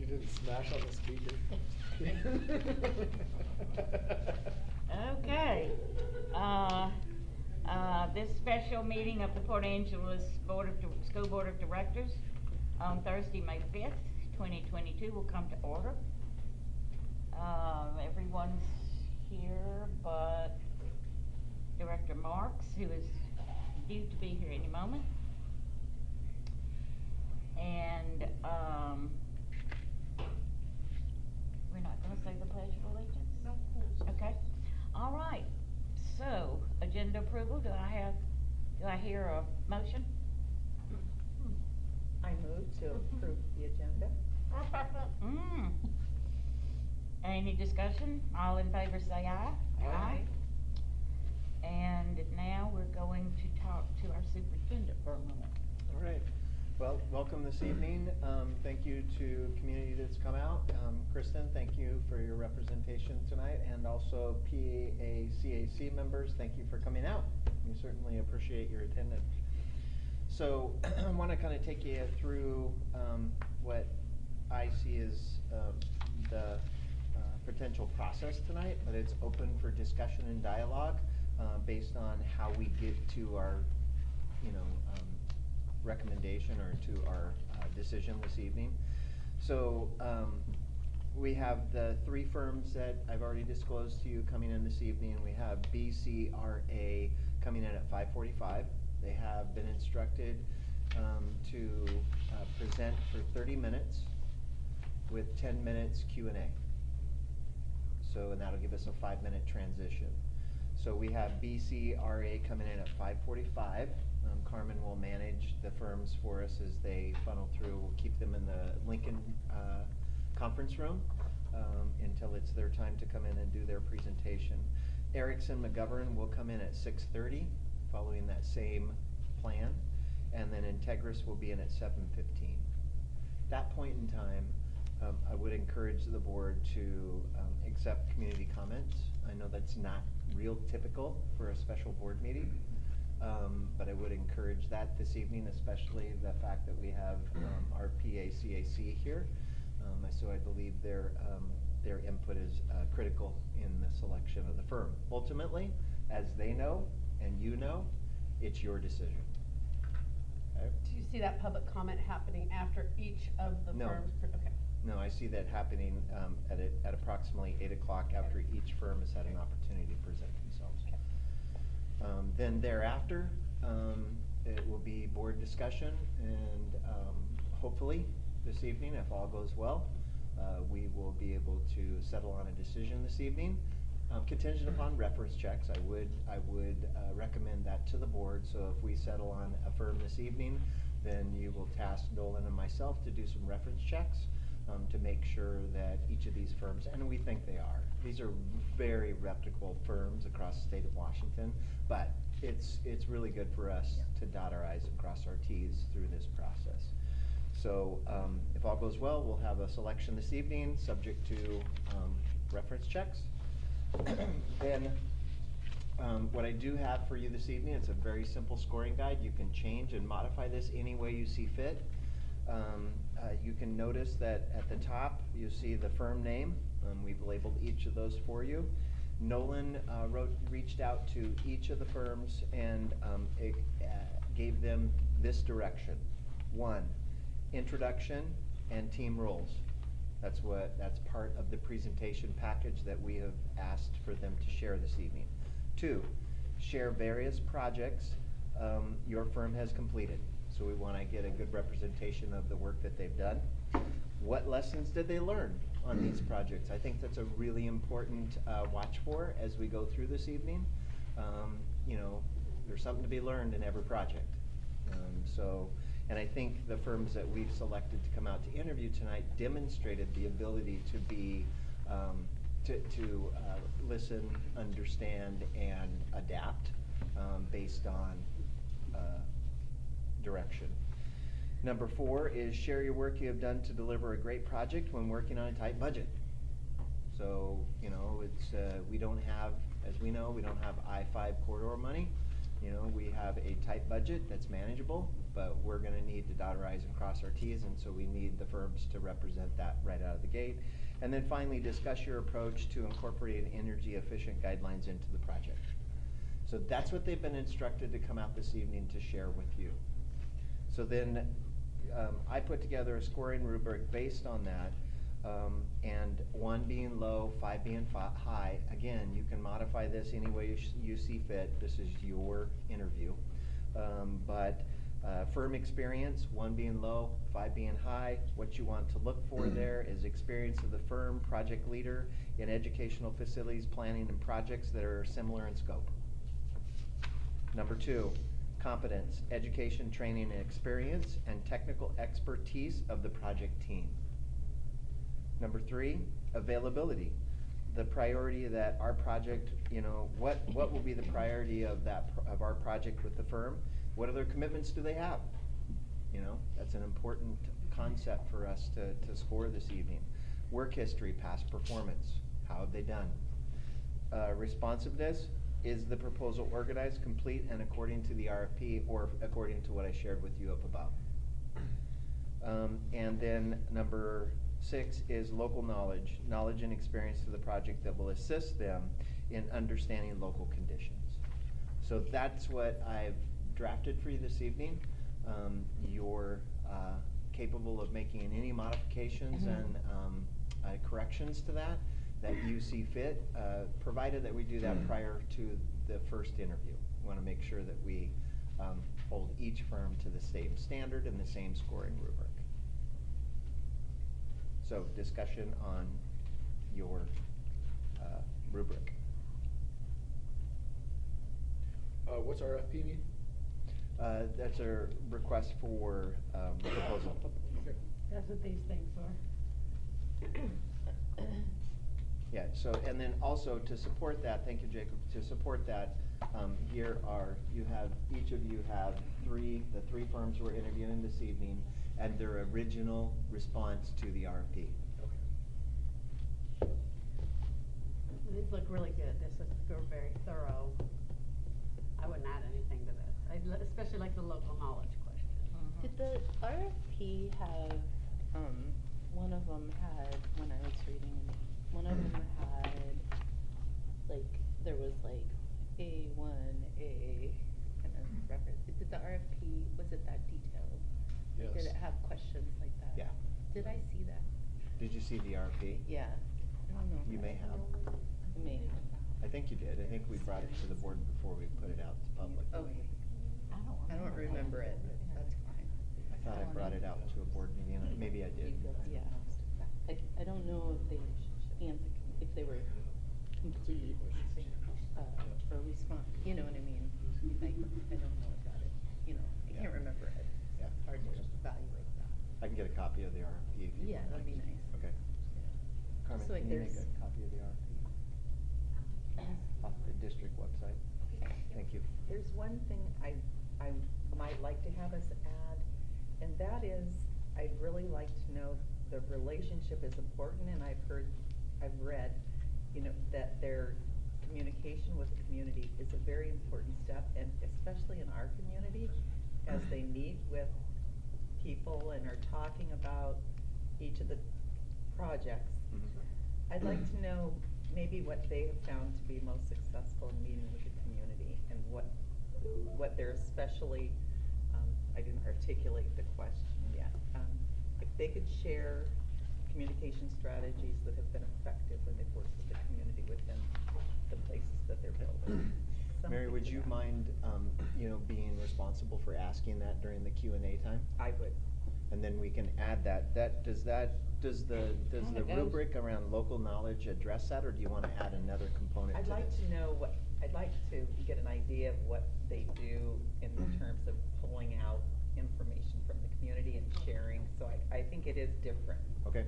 You didn't smash on the speaker. Okay. This special meeting of the Port Angeles School Board of Directors on Thursday, May 5th, 2022 will come to order. Everyone's here but Director Marks, who is due to be here any moment. And we're not going to say the Pledge of Allegiance? No, please. Okay. All right. So, agenda approval. Do I hear a motion? I move to approve the agenda. Any discussion? All in favor say aye. Aye. And now we're going to talk to our superintendent for a moment. All right. Well, welcome this evening. Thank you to community that's come out. Kristen, thank you for your representation tonight, and also PACAC members, thank you for coming out. We certainly appreciate your attendance. So I want to kind of take you through what I see as the potential process tonight, but it's open for discussion and dialogue based on how we get to our, recommendation or to our decision this evening. So we have the three firms that I've already disclosed to you coming in this evening. We have BCRA coming in at 5:45. They have been instructed to present for 30 minutes with 10 minutes Q&A. So, and that'll give us a 5-minute transition. So we have BCRA coming in at 5:45. Carmen will manage the firms for us as they funnel through. We'll keep them in the Lincoln conference room until it's their time to come in and do their presentation. Erickson McGovern will come in at 6:30, following that same plan, and then Integris will be in at 7:15. That point in time, I would encourage the board to accept community comments. I know that's not real typical for a special board meeting, but I would encourage that this evening, especially the fact that we have our PACAC here. So I believe their input is critical in the selection of the firm. Ultimately, as they know and you know, it's your decision. Okay? Do you see that public comment happening after each of the firms? Okay. No, I see that happening at approximately 8 o'clock after each firm has had an opportunity to present themselves. Okay. Then thereafter, it will be board discussion, and hopefully this evening, if all goes well, we will be able to settle on a decision this evening. Contingent upon reference checks, I would recommend that to the board. So if we settle on a firm this evening, then you will task Nolan and myself to do some reference checks to make sure that each of these firms, and we think they are, these are very reputable firms across the state of Washington, but it's really good for us to dot our I's and cross our T's through this process. So if all goes well, we'll have a selection this evening subject to reference checks. Then what I do have for you this evening, it's a very simple scoring guide. You can change and modify this any way you see fit. You can notice that at the top you see the firm name. We've labeled each of those for you. Nolan reached out to each of the firms and gave them this direction. 1, introduction and team roles. That's part of the presentation package that we have asked for them to share this evening. 2, share various projects your firm has completed. So we want to get a good representation of the work that they've done. What lessons did they learn on these projects? I think that's a really important watch for as we go through this evening. There's something to be learned in every project. And I think the firms that we've selected to come out to interview tonight demonstrated the ability to be to listen, understand, and adapt based on direction. Number 4 is share your work you have done to deliver a great project when working on a tight budget. So, it's we don't have, as we know, we don't have I-5 corridor money. You know, we have a tight budget that's manageable, but we're gonna need to dot our i's and cross our t's, and so we need the firms to represent that right out of the gate. And then finally, discuss your approach to incorporating energy efficient guidelines into the project. So that's what they've been instructed to come out this evening to share with you. So then, I put together a scoring rubric based on that, and 1 being low, 5 being high. Again, you can modify this any way you see fit. This is your interview. But firm experience, 1 being low, 5 being high. What you want to look for there is experience of the firm, project leader in educational facilities, planning and projects that are similar in scope. Number 2, competence, education, training, and experience, and technical expertise of the project team. Number 3, availability. The priority that our project, you know, what will be the priority of our project with the firm? What other commitments do they have? You know, that's an important concept for us to score this evening. Work history, past performance, how have they done? Responsiveness, is the proposal organized, complete, and according to the RFP, or according to what I shared with you up above? And then number 6 is local knowledge and experience to the project that will assist them in understanding local conditions. So that's what I've drafted for you this evening. You're capable of making any modifications and corrections to that you see fit, provided that we do that prior to the first interview. We want to make sure that we hold each firm to the same standard and the same scoring rubric. So, discussion on your rubric. What's RFP mean? That's a request for proposal. Okay. That's what these things are. Yeah, so, and then also to support that, thank you, Jacob, to support that, here are, each of you have the three firms we're interviewing this evening, and their original response to the RFP. Okay. These look really good. This is very thorough. I wouldn't add anything to this. I especially like the local knowledge question. Did the RFP have, one of them had, when I was reading, one of them had, like, there was like A1, A kind of reference. Did the RFP, was it that detailed? Yes. Did it have questions like that? Yeah. Did I see that? Did you see the RFP? Yeah. I don't know. You may have. I may have. I think you did. I think we brought it to the board before we put it out to public. Okay. I don't that. remember it, but that's fine. I thought I brought it out to a board meeting. Maybe I did. Yeah. Like, I don't know if they if they were complete, or response, you know what I mean? I don't know about it, you know, I can't remember it. Yeah. It's hard to evaluate that. I can get a copy of the RFP if you Yeah, would that'd be like. nice. Okay. Carmen, Just like can you make there's- a copy of the RFP off the district website? Thank you. There's one thing I might like to have us add, and that is, I'd really like to know the relationship is important, and I've read, you know, that their communication with the community is a very important step, and especially in our community, as they meet with people and are talking about each of the projects. I'd like to know maybe what they have found to be most successful in meeting with the community, and what they're especially, I didn't articulate the question yet. If they could share communication strategies that have been effective when they've worked with the community within the places that they're building. Mary, would you mind, you know, being responsible for asking that during the Q&A time? I would. And then we can add that. Does the Kinda goes. rubric around local knowledge address that, or do you want to add another component to I'd like this? to know I'd like to get an idea of what they do in terms of pulling out information from the community and sharing, so I think it is different. Okay.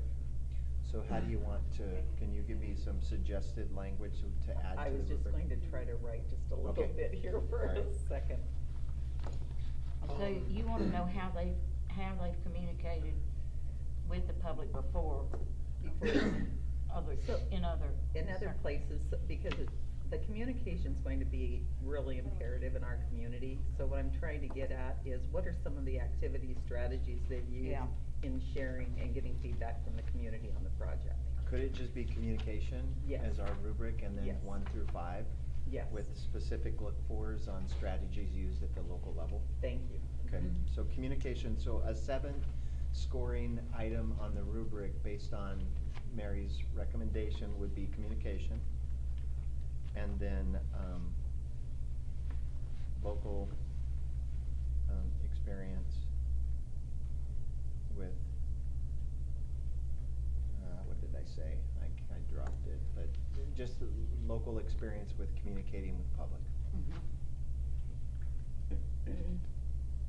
So how do you want to, can you give me some suggested language to add to the rubric? I was just going to try to write just a little Okay. bit here for All right. a second. So you want to know how they've communicated with the public before Before- in other In other places, because the community communication's going to be really imperative in our community. So what I'm trying to get at is, what are some of the activity strategies they've used Yeah. in sharing and getting feedback from the community on the project? Could it just be communication Yes. as our rubric, and then Yes. 1 through 5? Yes. With specific look-fors on strategies used at the local level? Thank you. Okay, Mhm. so communication, so a 7th scoring item on the rubric based on Mary's recommendation would be communication. And then, local, experience with, what did I say? I dropped it, but just the local experience with communicating with public.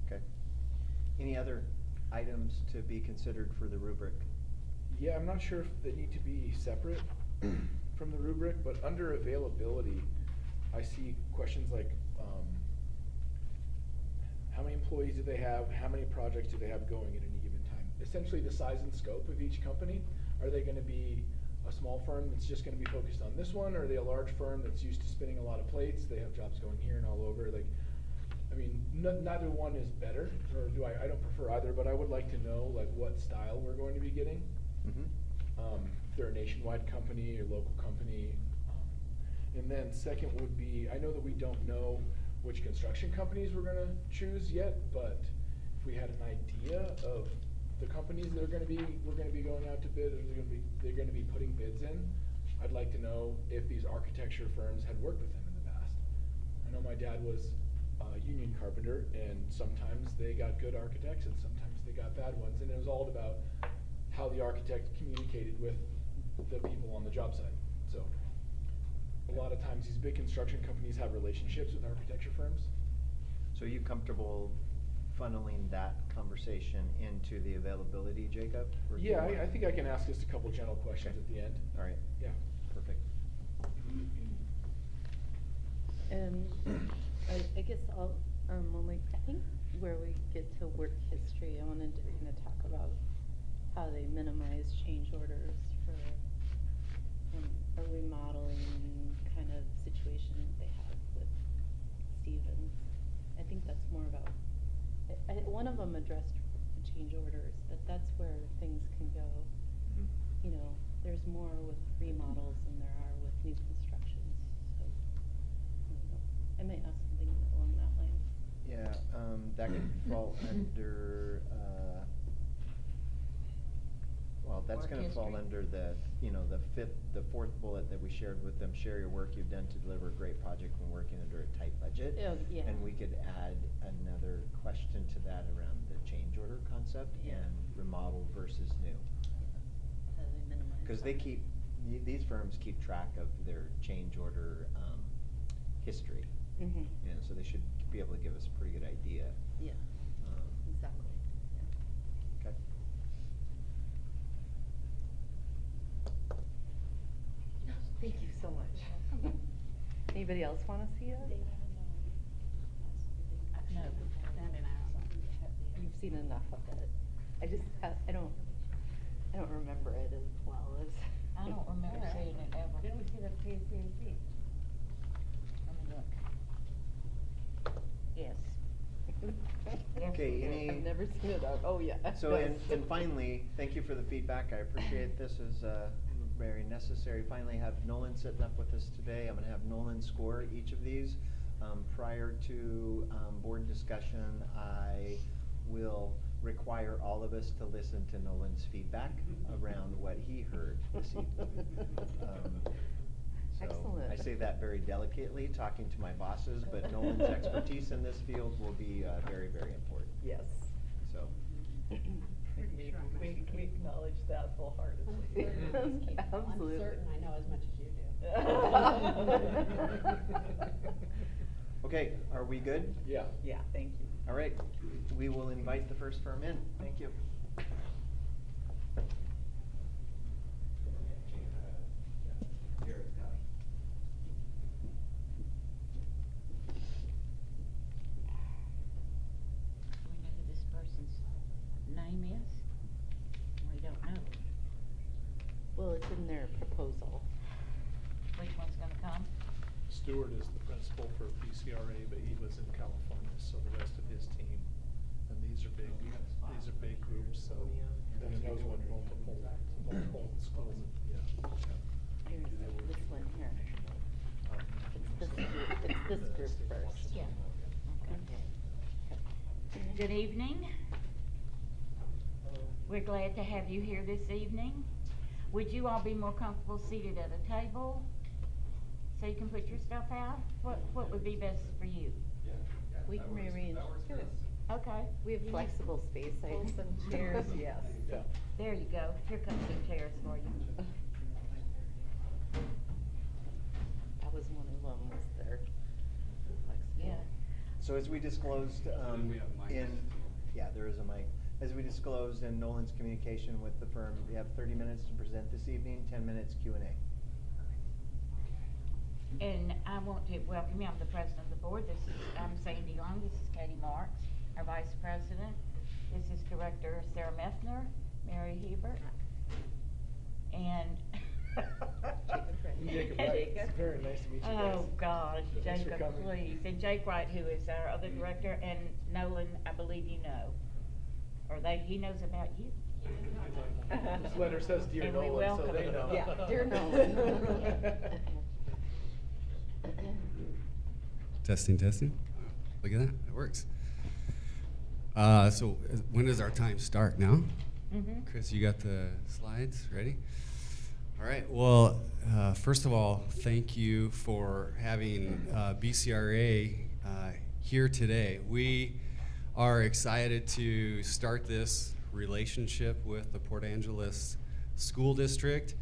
Okay. Any other items to be considered for the rubric? Yeah, I'm not sure if they need to be separate from the rubric, but under availability, I see questions like, how many employees do they have? How many projects do they have going at any given time? Essentially the size and scope of each company. Are they gonna be a small firm that's just gonna be focused on this one? Or are they a large firm that's used to spinning a lot of plates? They have jobs going here and all over. Like, I mean, neither one is better, or I don't prefer either, but I would like to know like what style we're going to be getting. Mm-hmm. If they're a nationwide company or local company. And then second would be, I know that we don't know which construction companies we're gonna choose yet, but if we had an idea of the companies that we're gonna be going out to bid, or they're gonna be putting bids in, I'd like to know if these architecture firms had worked with them in the past. I know my dad was a union carpenter, and sometimes they got good architects and sometimes they got bad ones, and it was all about how the architect communicated with the people on the job site. So a lot of times these big construction companies have relationships with architecture firms. So are you comfortable funneling that conversation into the availability, Jacob? Or do you Yeah, want- I think I can ask just a couple general questions Okay. at the end. All right, Yeah. perfect. And I guess I think where we get to work history, I wanted to kind of talk about how they minimize change orders for a remodeling kind of situation that they have with Stevens. I think that's more about, one of them addressed the change orders, but that's where things can go. Mhm. You know, there's more with remodels than there are with new constructions, so, I don't know. I might ask something along that line. Yeah, that could fall under, well, that's Work gonna fall history. under the, the 4th bullet that we shared with them, share your work you've done to deliver a great project when working under a tight budget. Oh, yeah. And we could add another question to that around the change order concept Yeah. and remodel versus new. How do they minimize Cause they that? keep, these firms keep track of their change order, history. Mhm. So they should be able to give us a pretty good idea. Yeah, Um, exactly, yeah. Okay. Thank you so much. Anybody else wanna see it? No, Sandy and I. You've seen enough of it. I just, I don't remember it as well as. I don't remember seeing it ever. Didn't we see the PCAC? Let me look. Yes. Yes, Okay, we did. any- I've never seen it up, oh yeah. So, and finally, thank you for the feedback, I appreciate this, is very necessary. Finally have Nolan sitting up with us today. I'm gonna have Nolan score each of these. Prior to board discussion, I will require all of us to listen to Nolan's feedback around what he heard this evening. So I Excellent. say that very delicately, talking to my bosses, but Nolan's expertise in this field will be very, very important. Yes. So, We acknowledge that wholeheartedly. Absolutely. I'm certain I know as much as you do. okay, are we good? Yeah. Yeah, thank you. All right, we will invite the first firm in. Thank you. We know who this person's name is? We don't know. Well, it's in their proposal. Which one's gonna come? Stewart is the principal for BCRA, but he was in California, so the rest of his team. And these are big groups, so. That's what I was wondering. Multiple schools, yeah. Here's this one here. It's this group first. Yeah. Okay. Good evening. We're glad to have you here this evening. Would you all be more comfortable seated at a table so you can put your stuff out? What would be best for you? We can rearrange. Okay. We have flexible space. Pull some chairs, yes. Yeah. There you go. Here comes some chairs for you. That was one of them, was there. Yeah. So as we disclosed, there is a mic. As we disclosed in Nolan's communication with the firm, we have 30 minutes to present this evening, 10 minutes Q&A. And I want to welcome you. I'm the president of the board. I'm Sandy Long. This is Katie Marks, our vice president. This is director Sarah Methner, Mary Hebert, and Jacob Wright. It's very nice to meet you guys. Oh God, Thanks for Jacob, coming. please. And Jake Wright, who is our other director, and Nolan, I believe you know. Or he knows about you. This letter says Dear And we Nolan, so welcome they you. know. Yeah, dear Nolan. Testing. Look at that, it works. So when does our time start now? Mm-hmm. Chris, you got the slides ready? All right, well, first of all, thank you for having BCRA here today. We are excited to start this relationship with the Port Angeles School District.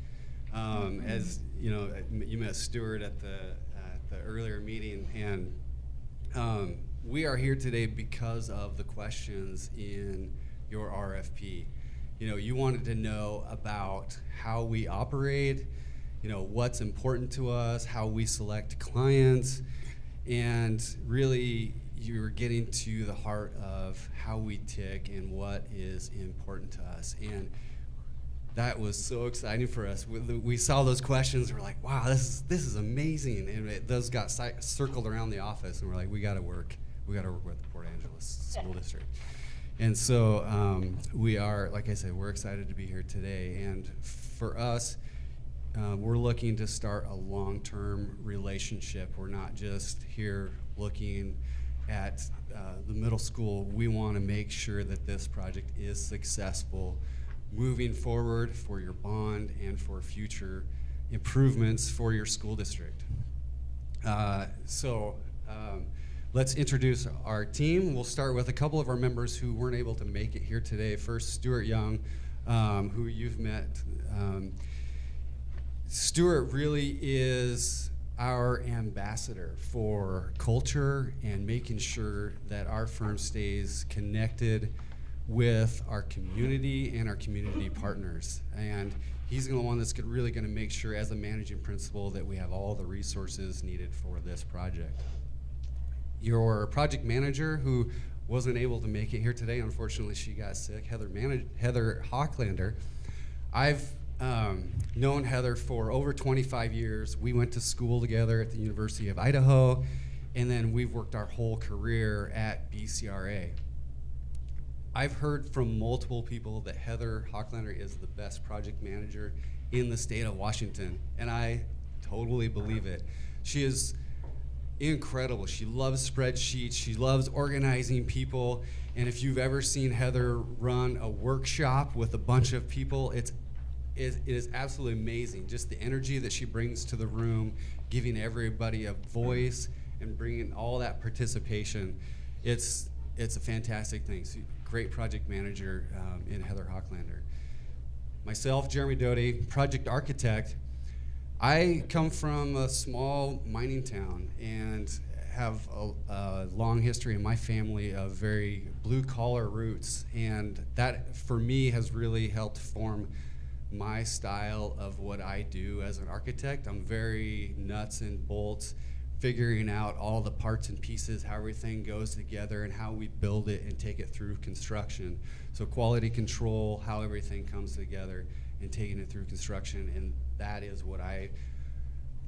As you know, you met Stuart at the earlier meeting, and we are here today because of the questions in your RFP. You know, you wanted to know about how we operate, you know, what's important to us, how we select clients, and really you're getting to the heart of how we tick and what is important to us. And that was so exciting for us. We saw those questions, we're like, wow, this is amazing. And those got circled around the office, and we're like, we gotta work with the Port Angeles School District. And so we are, like I said, we're excited to be here today. And for us, we're looking to start a long-term relationship. We're not just here looking at the middle school. We want to make sure that this project is successful moving forward for your bond and for future improvements for your school district. Let's introduce our team. We'll start with a couple of our members who weren't able to make it here today. First, Stuart Young, who you've met. Stuart really is our ambassador for culture and making sure that our firm stays connected with our community and our community partners. And he's the one that's really gonna make sure, as a managing principal, that we have all the resources needed for this project. Your project manager, who wasn't able to make it here today, unfortunately she got sick, Heather Hocklander. I've known Heather for over 25 years. We went to school together at the University of Idaho, and then we've worked our whole career at BCRA. I've heard from multiple people that Heather Hocklander is the best project manager in the state of Washington, and I totally believe it. She is incredible. She loves spreadsheets. She loves organizing people, and if you've ever seen Heather run a workshop with a bunch of people, it is absolutely amazing. Just the energy that she brings to the room, giving everybody a voice and bringing all that participation. It's a fantastic thing. So, great project manager in Heather Hocklander. Myself, Jeremy Doty, project architect. I come from a small mining town and have a long history in my family of very blue-collar roots, and that for me has really helped form my style of what I do as an architect. I'm very nuts and bolts, figuring out all the parts and pieces, how everything goes together and how we build it and take it through construction. So quality control, how everything comes together and taking it through construction, and that is what I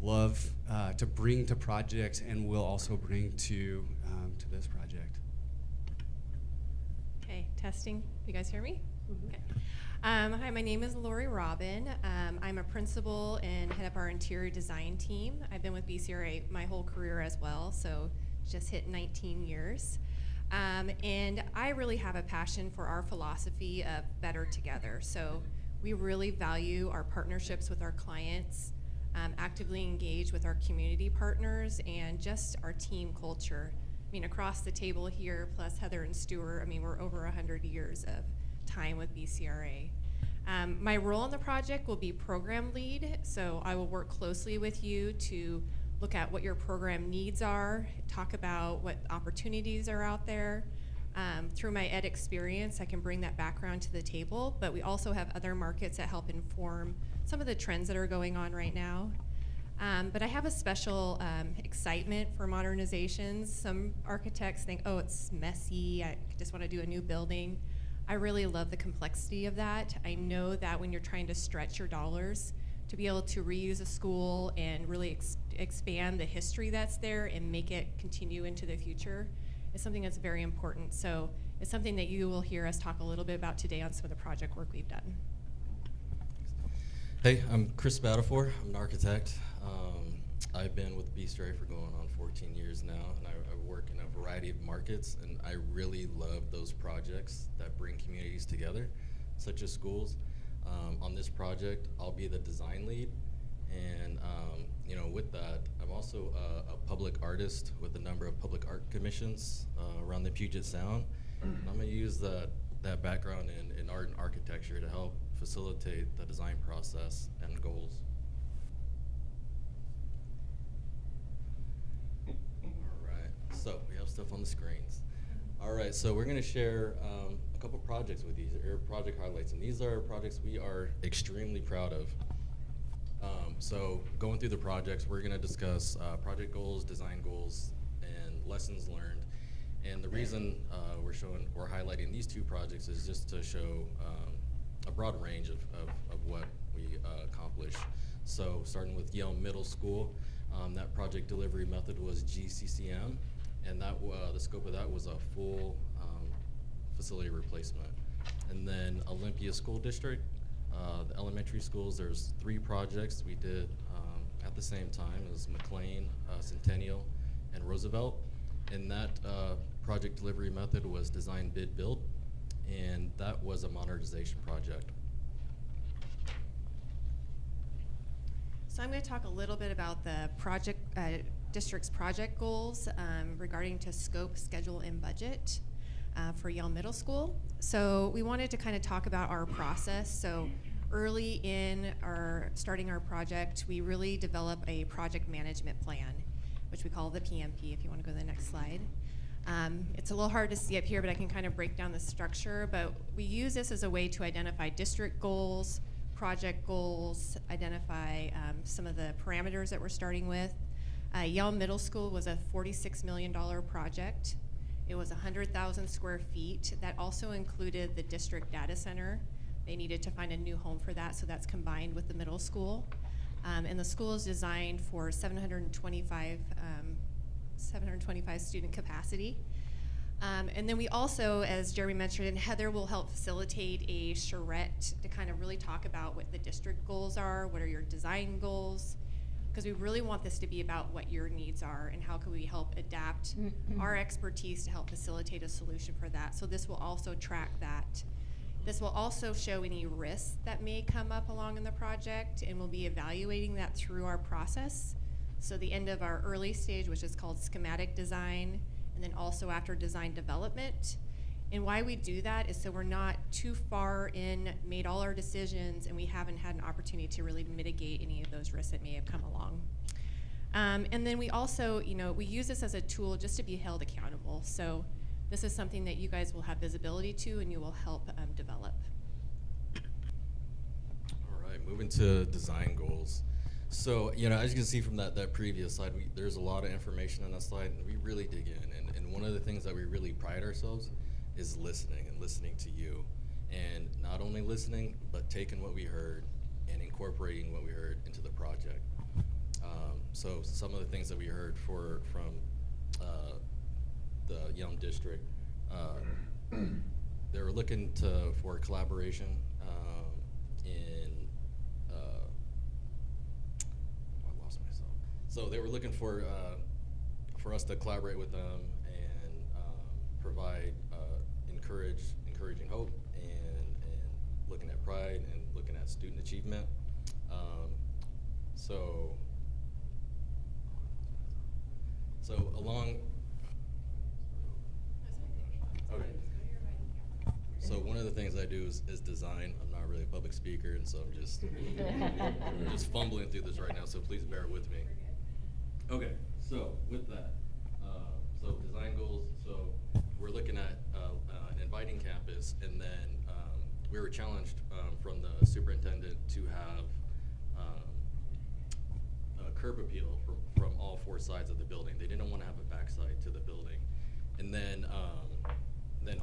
love to bring to projects and will also bring to this project. Okay, testing. You guys hear me? Okay. Hi, my name is Lori Robin. I'm a principal and head up our interior design team. I've been with BCRA my whole career as well, so just hit 19 years. And I really have a passion for our philosophy of better together. So we really value our partnerships with our clients, actively engage with our community partners, and just our team culture. I mean, across the table here, plus Heather and Stuart, I mean, we're over 100 years of time with BCRA. My role in the project will be program lead, so I will work closely with you to look at what your program needs are, talk about what opportunities are out there. Through my ed experience, I can bring that background to the table, but we also have other markets that help inform some of the trends that are going on right now. But I have a special excitement for modernizations. Some architects think, oh, it's messy, I just want to do a new building. I really love the complexity of that. I know that when you're trying to stretch your dollars to be able to reuse a school and really expand the history that's there and make it continue into the future is something that's very important. So it's something that you will hear us talk a little bit about today on some of the project work we've done. Hey, I'm Chris Spatafor. I'm an architect. I've been with BCRA for going on 14 years now, and I work in a variety of markets, and I really love those projects that bring communities together, such as schools. On this project, I'll be the design lead, and you know, with that, I'm also a public artist with a number of public art commissions around the Puget Sound. And I'm gonna use that background in art and architecture to help facilitate the design process and goals. All right, so we have stuff on the screens. All right, so we're gonna share a couple projects with you, or project highlights, and these are projects we are extremely proud of. So going through the projects, we're gonna discuss project goals, design goals, and lessons learned. And the reason we're highlighting these two projects is just to show a broad range of what we accomplish. So starting with Yale Middle School, that project delivery method was GCCM, and that the scope of that was a full facility replacement. And then Olympia School District, the elementary schools, there's 3 projects we did at the same time. It was McLean, Centennial, and Roosevelt. And that project delivery method was design, bid, build, and that was a modernization project. So I'm going to talk a little bit about the project district's project goals regarding to scope, schedule, and budget for Yale Middle School. So we wanted to kind of talk about our process. So early in starting our project, we really develop a project management plan, which we call the PMP, if you want to go to the next slide. It's a little hard to see up here, but I can kind of break down the structure. But we use this as a way to identify district goals, project goals, identify some of the parameters that we're starting with. Yale Middle School was a $46 million project. It was 100,000 square feet. That also included the district data center. They needed to find a new home for that, so that's combined with the middle school. And the school is designed for 725 student capacity. And then we also, as Jeremy mentioned, and Heather will help facilitate a charrette to kind of really talk about what the district goals are, what are your design goals, because we really want this to be about what your needs are and how can we help adapt our expertise to help facilitate a solution for that. So this will also track that. This will also show any risks that may come up along in the project, and we'll be evaluating that through our process. So the end of our early stage, which is called schematic design, and then also after design development. And why we do that is so we're not too far in, made all our decisions, and we haven't had an opportunity to really mitigate any of those risks that may have come along. And then we also, we use this as a tool just to be held accountable. So this is something that you guys will have visibility to and you will help develop. All right, moving to design goals. So, as you can see from that previous slide, there's a lot of information on that slide, and we really dig in. And one of the things that we really pride ourselves is listening and listening to you. And not only listening, but taking what we heard and incorporating what we heard into the project. So some of the things that we heard from the Yelm district, they were looking for collaboration in, I lost myself. So they were looking for us to collaborate with them and provide encouraging hope and looking at pride and looking at student achievement. So along. Okay. So one of the things I do is design. I'm not really a public speaker, and so I'm just fumbling through this right now. So please bear with me. Okay. So with that, so design goals. So we're looking at an inviting campus, and then we were challenged from the superintendent to have a curb appeal from all four sides of the building. They didn't want to have a backside to the building, and then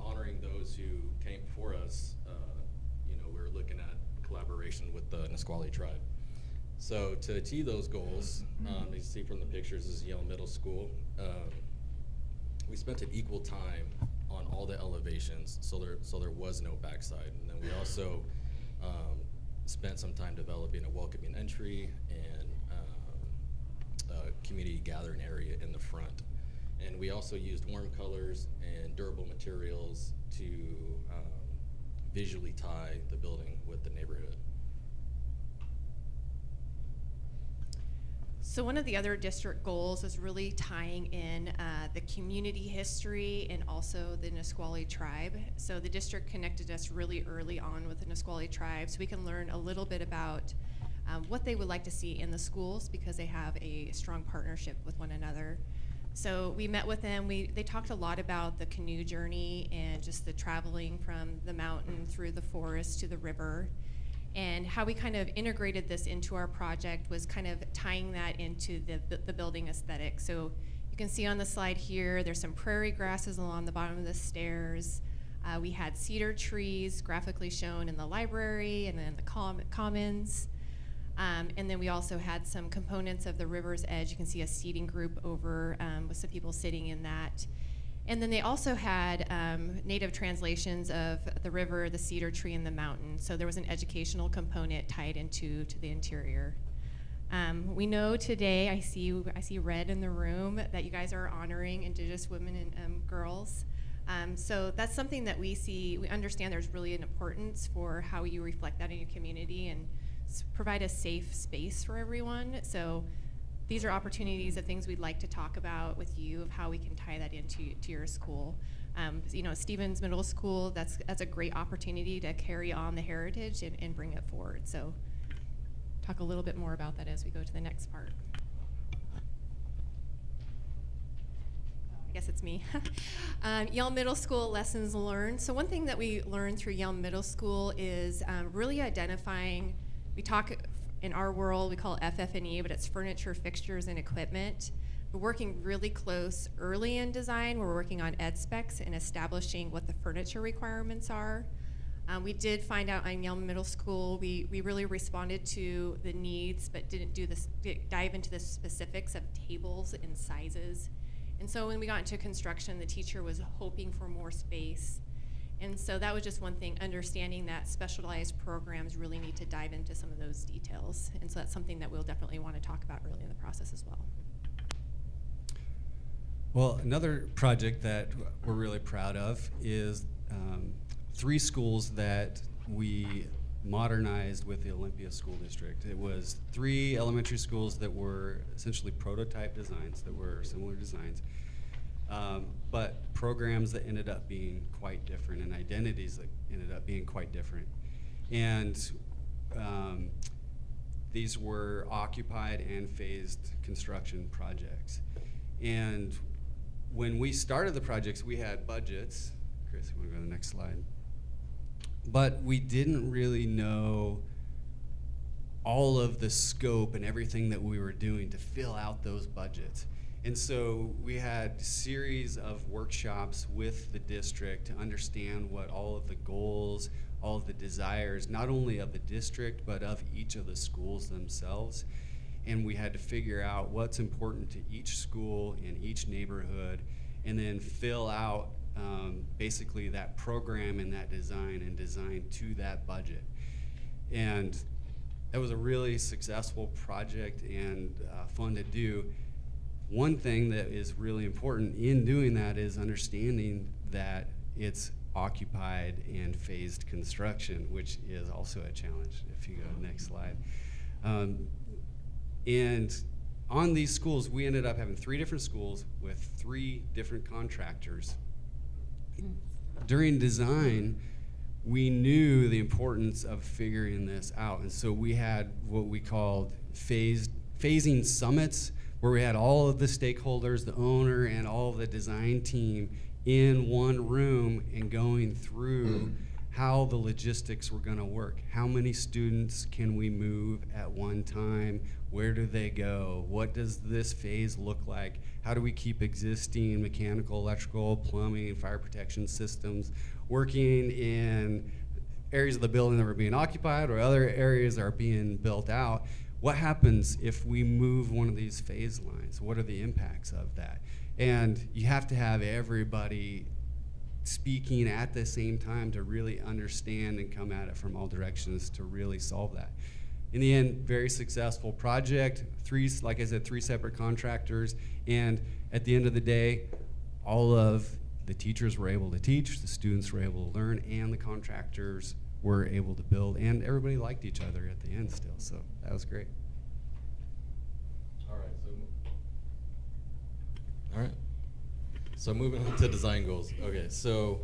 honoring those who came before us. We were looking at collaboration with the Nisqually tribe. So to achieve those goals, as you see from the pictures, this is Yale Middle School. We spent an equal time on all the elevations, so there was no backside. And then we also spent some time developing a welcoming entry and a community gathering area in the front. And we also used warm colors and durable materials to visually tie the building with the neighborhood. So one of the other district goals is really tying in the community history and also the Nisqually tribe. So the district connected us really early on with the Nisqually tribe, so we can learn a little bit about what they would like to see in the schools, because they have a strong partnership with one another. So we met with them. They talked a lot about the canoe journey and just the traveling from the mountain through the forest to the river. And how we kind of integrated this into our project was kind of tying that into the building aesthetic. So you can see on the slide here, there's some prairie grasses along the bottom of the stairs. We had cedar trees graphically shown in the library and then the commons. And then we also had some components of the river's edge. You can see a seating group over with some people sitting in that. And then they also had native translations of the river, the cedar tree, and the mountain. So there was an educational component tied into the interior. We know today, I see red in the room, that you guys are honoring Indigenous women and girls. So that's something that we understand there's really an importance for how you reflect that in your community and provide a safe space for everyone. So these are opportunities of things we'd like to talk about with you, of how we can tie that into your school. Stevens Middle School, that's a great opportunity to carry on the heritage and bring it forward. So talk a little bit more about that as we go to the next part. I guess it's me. Yale Middle School lessons learned. So one thing that we learned through Yale Middle School is really identifying, we talk in our world, we call it FF&E, but it's furniture, fixtures, and equipment. We're working really close early in design. We're working on ed specs and establishing what the furniture requirements are. We did find out in Yale Middle School, we really responded to the needs, but didn't dive into the specifics of tables and sizes. And so when we got into construction, the teacher was hoping for more space. And so that was just one thing, understanding that specialized programs really need to dive into some of those details. And so that's something that we'll definitely want to talk about early in the process as well. Well, another project that we're really proud of is 3 schools that we modernized with the Olympia School District. It was 3 elementary schools that were essentially prototype designs, that were similar designs. But programs that ended up being quite different and identities that ended up being quite different. And these were occupied and phased construction projects. And when we started the projects, we had budgets. Chris, you want to go to the next slide? But we didn't really know all of the scope and everything that we were doing to fill out those budgets. And so we had a series of workshops with the district to understand what all of the goals, all of the desires, not only of the district, but of each of the schools themselves. and we had to figure out what's important to each school in each neighborhood, and then fill out basically that program and that design and design to that budget. And that was a really successful project and fun to do. One thing that is really important in doing that is understanding that it's occupied and phased construction, which is also a challenge. If you go to the next slide. And on these schools, we ended up having 3 different schools with 3 different contractors. During design, we knew the importance of figuring this out, and so we had what we called phasing summits, where we had all of the stakeholders, the owner, and all of the design team in one room and going through how the logistics were going to work. How many students can we move at one time? Where do they go? What does this phase look like? How do we keep existing mechanical, electrical, plumbing, fire protection systems working in areas of the building that were being occupied or other areas that are being built out? What happens if we move one of these phase lines? What are the impacts of that? And you have to have everybody speaking at the same time to really understand and come at it from all directions to really solve that. In the end, very successful project. Like I said, 3 separate contractors. And at the end of the day, all of the teachers were able to teach, the students were able to learn, and the contractors were able to build. And everybody liked each other at the end still, so that was great. All right. So moving on to design goals. Okay, so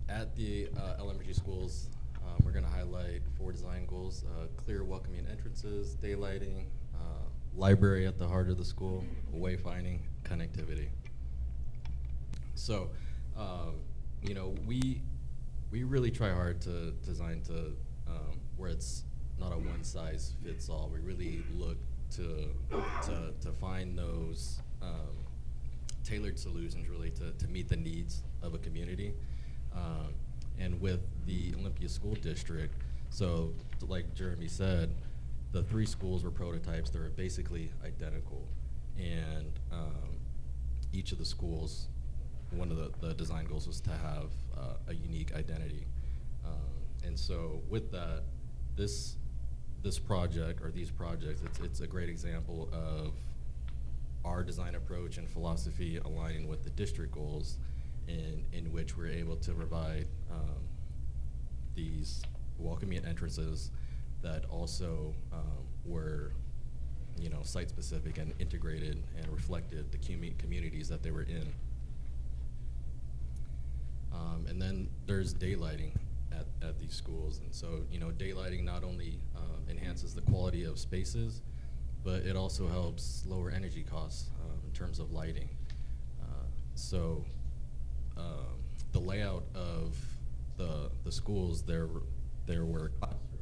at the elementary schools, we're going to highlight 4 design goals: clear, welcoming entrances, daylighting, library at the heart of the school, wayfinding, connectivity. So, you know, we really try hard to design to where it's not a one-size-fits-all. We really look to find those tailored solutions really to meet the needs of a community. And with the Olympia School District, so like Jeremy said, the 3 schools were prototypes. They were basically identical. And each of the schools, one of the design goals was to have a unique identity. And so with that, this project, or these projects, it's a great example of our design approach and philosophy aligning with the district goals, in which we're able to provide these welcoming entrances that also were, you know, site-specific and integrated and reflected the communities that they were in. And then there's daylighting at these schools, and so, you know, daylighting not only enhances the quality of spaces, but it also helps lower energy costs in terms of lighting. So the layout of the schools, there were classroom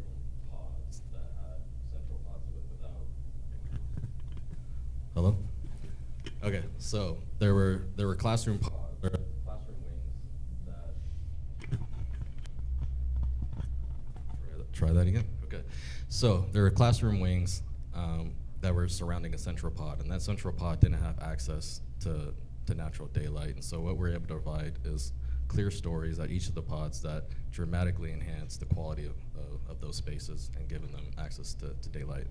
pods that had central pods without. Hello? Okay, so there were classroom pods, there were classroom wings that. Try that again. Okay, so there were classroom wings that were surrounding a central pod, and that central pod didn't have access to natural daylight. And so what we're able to provide is clear stories at each of the pods that dramatically enhance the quality of those spaces and giving them access to daylight.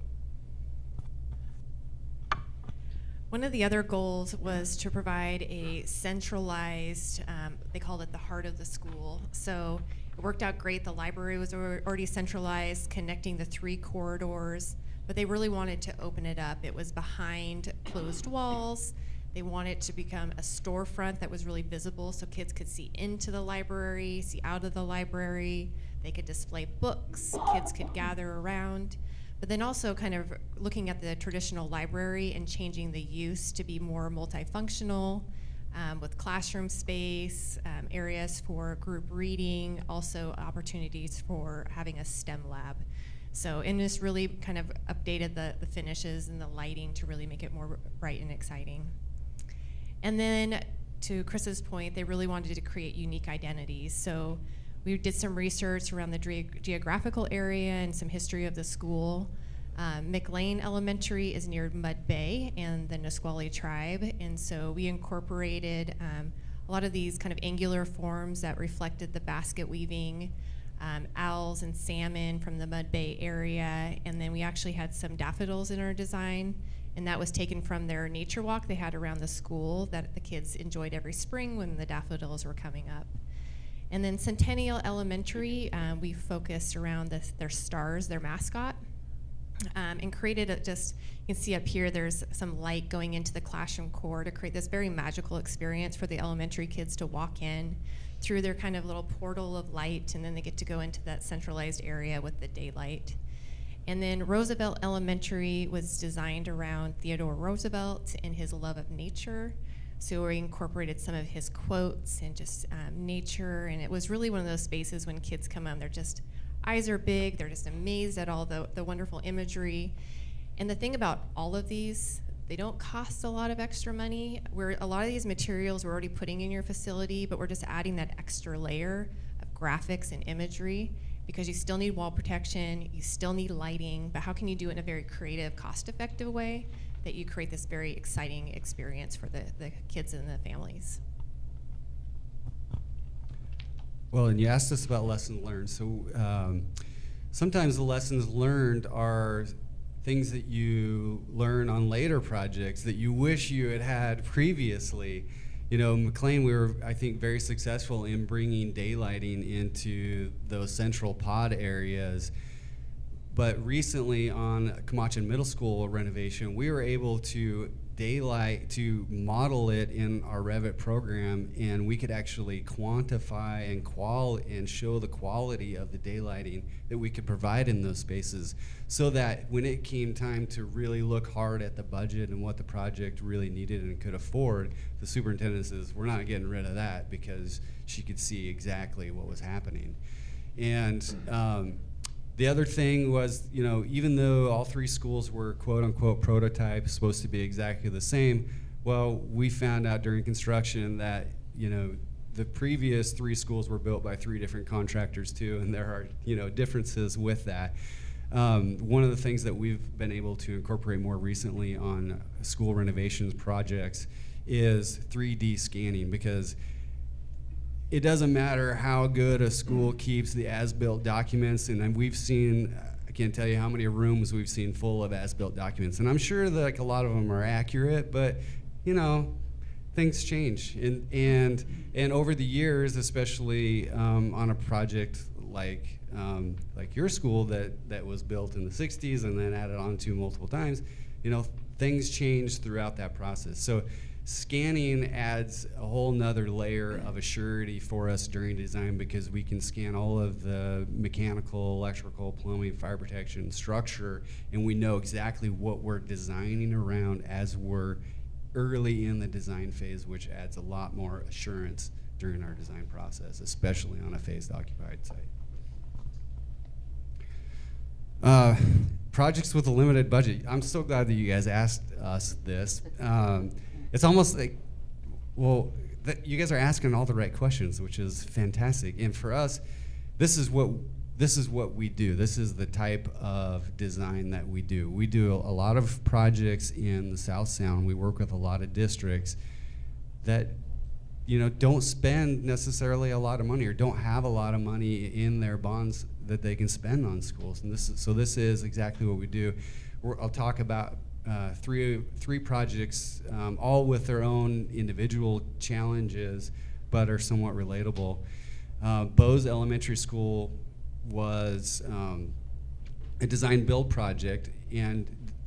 One of the other goals was to provide a centralized, they called it the heart of the school. So it worked out great. The library was already centralized, connecting the 3 corridors, but they really wanted to open it up. It was behind closed walls. They wanted to become a storefront that was really visible so kids could see into the library, see out of the library. They could display books, kids could gather around. But then also kind of looking at the traditional library and changing the use to be more multifunctional, with classroom space, areas for group reading, also opportunities for having a STEM lab. So, and this really kind of updated the finishes and the lighting to really make it more bright and exciting. And then, to Chris's point, they really wanted to create unique identities. So we did some research around the geographical area and some history of the school. McLean Elementary is near Mud Bay and the Nisqually tribe, and so we incorporated a lot of these kind of angular forms that reflected the basket weaving, owls and salmon from the Mud Bay area, and then we actually had some daffodils in our design, and that was taken from their nature walk they had around the school that the kids enjoyed every spring when the daffodils were coming up. And then Centennial Elementary, we focused around their stars, their mascot, and created you can see up here there's some light going into the classroom core to create this very magical experience for the elementary kids to walk in through their kind of little portal of light, and then they get to go into that centralized area with the daylight. And then Roosevelt Elementary was designed around Theodore Roosevelt and his love of nature. So we incorporated some of his quotes and just nature, and it was really one of those spaces when kids come in, they're just, eyes are big, they're just amazed at all the wonderful imagery. And the thing about all of these, they don't cost a lot of extra money. A lot of these materials we're already putting in your facility, but we're just adding that extra layer of graphics and imagery, because you still need wall protection, you still need lighting, but how can you do it in a very creative, cost-effective way that you create this very exciting experience for the kids and the families? Well, and you asked us about lessons learned. So sometimes the lessons learned are things that you learn on later projects that you wish you had had previously. You know, McLean, we were, I think, very successful in bringing daylighting into those central pod areas. But recently on Camachin Middle School renovation, we were able to model it in our Revit program, and we could actually quantify and show the quality of the daylighting that we could provide in those spaces, so that when it came time to really look hard at the budget and what the project really needed and could afford, the superintendent says, we're not getting rid of that, because she could see exactly what was happening. And the other thing was, you know, even though all three schools were quote unquote prototypes, supposed to be exactly the same, well, we found out during construction that, you know, the previous three schools were built by three different contractors too, and there are, you know, differences with that. One of the things that we've been able to incorporate more recently on school renovations projects is 3D scanning, because it doesn't matter how good a school keeps the as-built documents, and we've seen, I can't tell you how many rooms we've seen full of as-built documents, and I'm sure that like a lot of them are accurate, but you know, things change, and over the years, especially on a project like your school that was built in the 60s and then added on to multiple times, you know, things change throughout that process. So scanning adds a whole nother layer of assurity for us during design, because we can scan all of the mechanical, electrical, plumbing, fire protection, structure, and we know exactly what we're designing around as we're early in the design phase, which adds a lot more assurance during our design process, especially on a phased occupied site. Projects with a limited budget. I'm so glad that you guys asked us this. It's almost like, well, you guys are asking all the right questions, which is fantastic. And for us, this is what we do. This is the type of design that we do. We do a lot of projects in the South Sound. We work with a lot of districts that, you know, don't spend necessarily a lot of money or don't have a lot of money in their bonds that they can spend on schools. And this is exactly what we do. I'll talk about three projects, all with their own individual challenges, but are somewhat relatable. Bose Elementary School was a design build project, and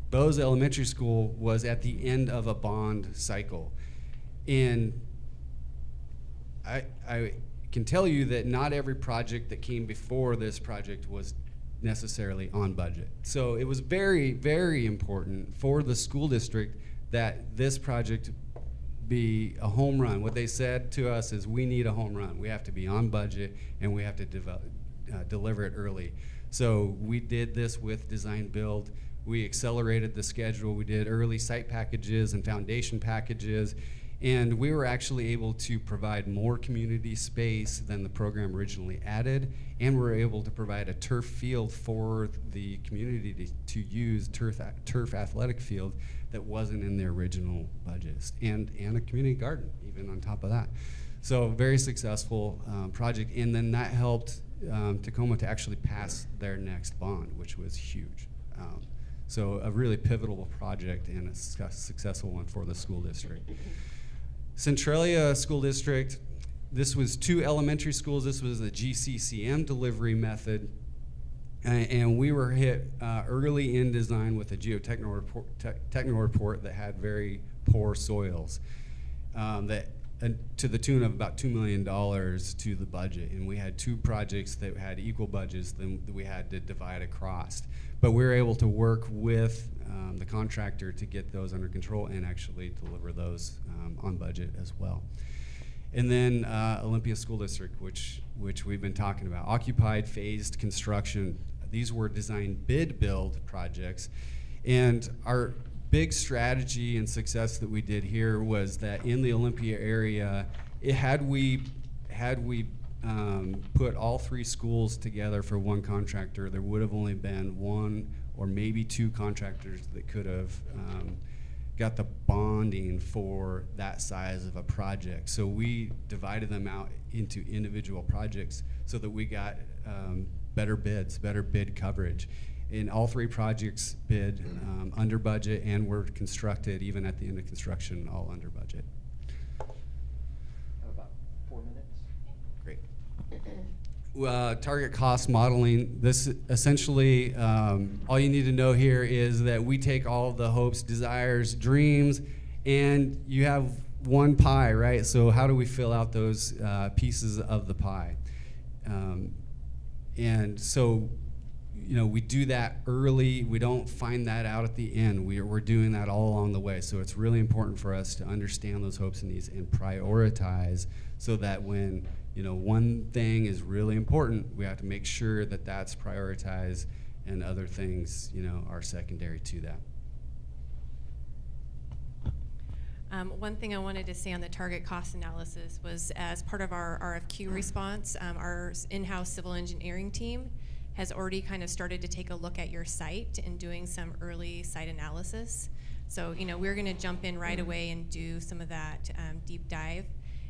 Bose Elementary School was at the end of a bond cycle. And I can tell you that not every project that came before this project was necessarily on budget. So it was very, very important for the school district that this project be a home run. What they said to us is, we need a home run. We have to be on budget, and we have to deliver it early. So we did this with design build. We accelerated the schedule. We did early site packages and foundation packages, and we were actually able to provide more community space than the program originally added, and we were able to provide a turf field for the community to use, turf athletic field that wasn't in the original budgets, and a community garden even on top of that. So very successful project, and then that helped Tacoma to actually pass their next bond, which was huge. So a really pivotal project and a successful one for the school district. Centralia School District, this was 2 elementary schools. This was a GCCM delivery method. And we were hit early in design with a geotechnical report that had very poor soils, to the tune of about $2 million to the budget. And we had 2 projects that had equal budgets that we had to divide across. But we were able to work with the contractor to get those under control and actually deliver those on budget as well. And then Olympia School District, which we've been talking about. Occupied phased construction. These were design bid build projects. And our big strategy and success that we did here was that in the Olympia area, had we put all 3 schools together for one contractor, there would have only been 1 or maybe 2 contractors that could have got the bonding for that size of a project. So we divided them out into individual projects so that we got better bids, better bid coverage. And all 3 projects bid under budget and were constructed, even at the end of construction, all under budget. Have about 4 minutes. Great. Target cost modeling. This essentially, all you need to know here is that we take all of the hopes, desires, dreams, and you have one pie, right? So how do we fill out those pieces of the pie? And so, you know, we do that early. We don't find that out at the end. We're doing that all along the way. So it's really important for us to understand those hopes and needs and prioritize, so that when, you know, one thing is really important, we have to make sure that that's prioritized and other things, you know, are secondary to that. One thing I wanted to say on the target cost analysis was, as part of our RFQ response, our in-house civil engineering team has already kind of started to take a look at your site and doing some early site analysis. So, you know, we're going to jump in right away and do some of that deep dive.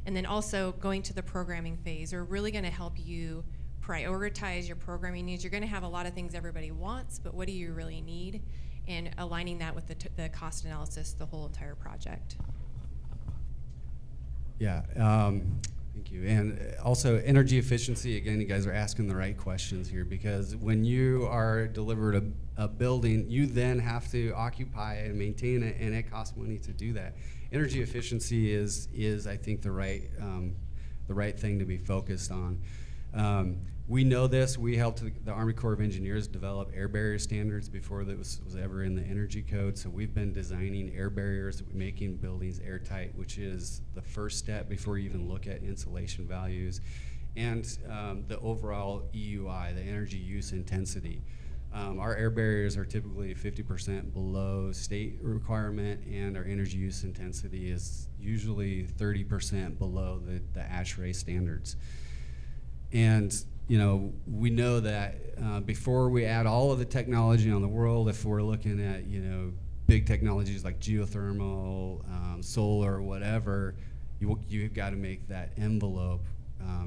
And then also going to the programming phase, we're really going to help you prioritize your programming needs. You're going to have a lot of things everybody wants, but what do you really need? And aligning that with the cost analysis, the whole entire project. Yeah, thank you. And also energy efficiency, again, you guys are asking the right questions here, because when you are delivered a building, you then have to occupy it and maintain it, and it costs money to do that. Energy efficiency is I think, the right thing to be focused on. We know this. We helped the Army Corps of Engineers develop air barrier standards before that was ever in the energy code. So we've been designing air barriers, making buildings airtight, which is the first step before you even look at insulation values. And the overall EUI, the energy use intensity. Our air barriers are typically 50% below state requirement, and our energy use intensity is usually 30% below the ASHRAE standards. And you know, we know that before we add all of the technology on the world, if we're looking at, you know, big technologies like geothermal, solar, whatever, you've got to make that envelope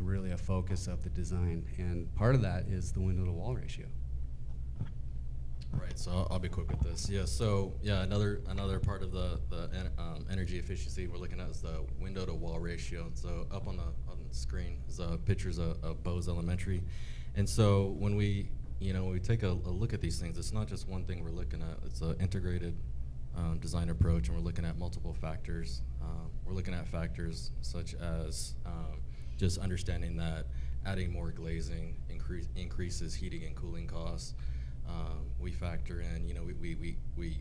really a focus of the design. And part of that is the window to wall ratio. Right, so I'll be quick with this. Yeah, so yeah, another part of the energy efficiency we're looking at is the window to wall ratio. And so up on the screen is pictures of Bose Elementary. And so when we take a look at these things, it's not just one thing we're looking at. It's an integrated design approach, and we're looking at multiple factors. We're looking at factors such as just understanding that adding more glazing increases heating and cooling costs. We factor in, you know, we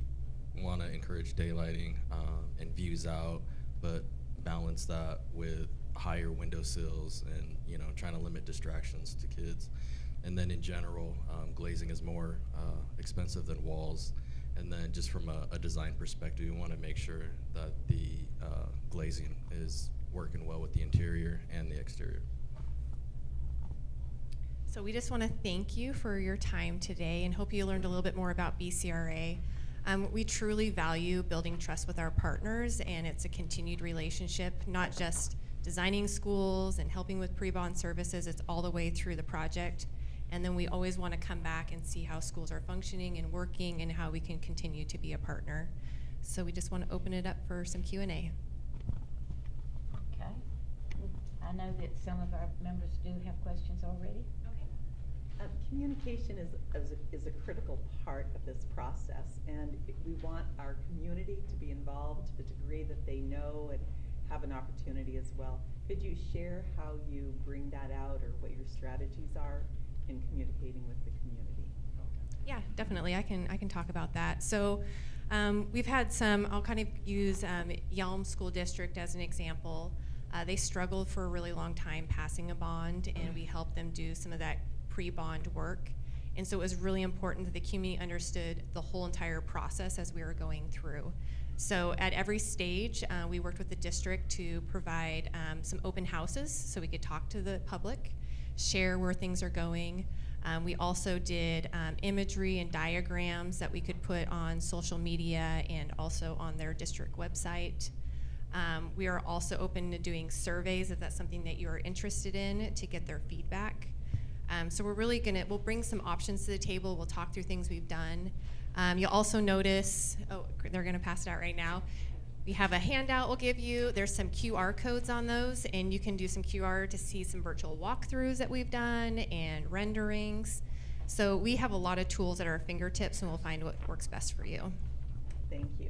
want to encourage daylighting and views out, but balance that with higher windowsills and, you know, trying to limit distractions to kids. And then in general, glazing is more expensive than walls. And then just from a design perspective, we want to make sure that the glazing is working well with the interior and the exterior. So we just want to thank you for your time today and hope you learned a little bit more about BCRA. We truly value building trust with our partners, and it's a continued relationship, not just designing schools and helping with pre-bond services, it's all the way through the project. And then we always want to come back and see how schools are functioning and working and how we can continue to be a partner. So we just want to open it up for some Q&A. Okay. I know that some of our members do have questions already. Okay. Communication is a critical part of this process, and we want our community to be involved to the degree that they know and have an opportunity as well. Could you share how you bring that out or what your strategies are in communicating with the community? Yeah, definitely. I can talk about that. So we've had some, I'll kind of use Yelm School District as an example. They struggled for a really long time passing a bond, and we helped them do some of that pre-bond work. And so it was really important that the community understood the whole entire process as we were going through. So at every stage, we worked with the district to provide some open houses so we could talk to the public, share where things are going. We also did imagery and diagrams that we could put on social media and also on their district website. We are also open to doing surveys if that's something that you are interested in to get their feedback. So we're really we'll bring some options to the table. We'll talk through things we've done. You'll also notice, oh, they're gonna pass it out right now. We have a handout we'll give you. There's some QR codes on those, and you can do some QR to see some virtual walkthroughs that we've done and renderings. So we have a lot of tools at our fingertips, and we'll find what works best for you. Thank you.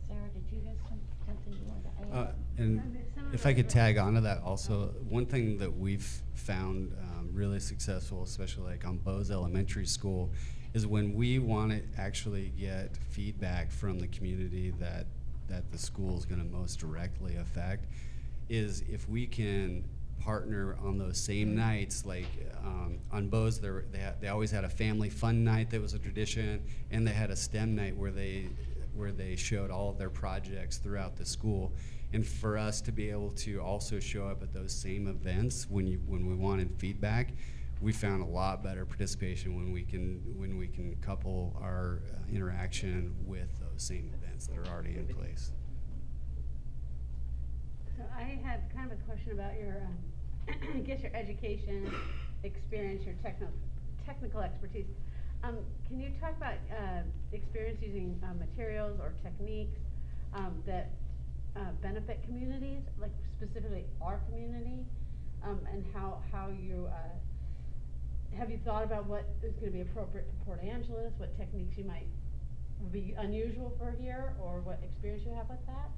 Sarah, did you have something you wanted to add? And if I could tag onto that also, one thing that we've found really successful, especially like on Bose Elementary School, is when we want to actually get feedback from the community that the school is going to most directly affect, is if we can partner on those same nights, like on Bose, they always had a family fun night that was a tradition, and they had a STEM night where they showed all of their projects throughout the school. And for us to be able to also show up at those same events when we wanted feedback, we found a lot better participation when we can couple our interaction with those same events that are already in place. So I had kind of a question about your, I guess your education experience, your technical expertise. Can you talk about experience using materials or techniques that benefit communities, like specifically our community, and how you have you thought about what is going to be appropriate for Port Angeles, what techniques you might be unusual for here, or what experience you have with that?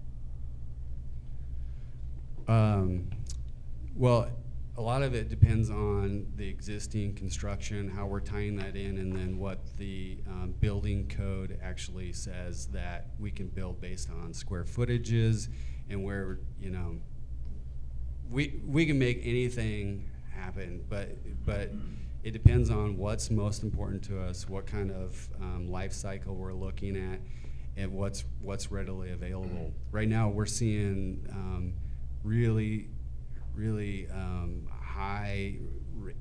Well, a lot of it depends on the existing construction, how we're tying that in, and then what the building code actually says that we can build based on square footages, and where, you know, we can make anything happen, but it depends on what's most important to us, what kind of life cycle we're looking at, and what's readily available. Right now, we're seeing really high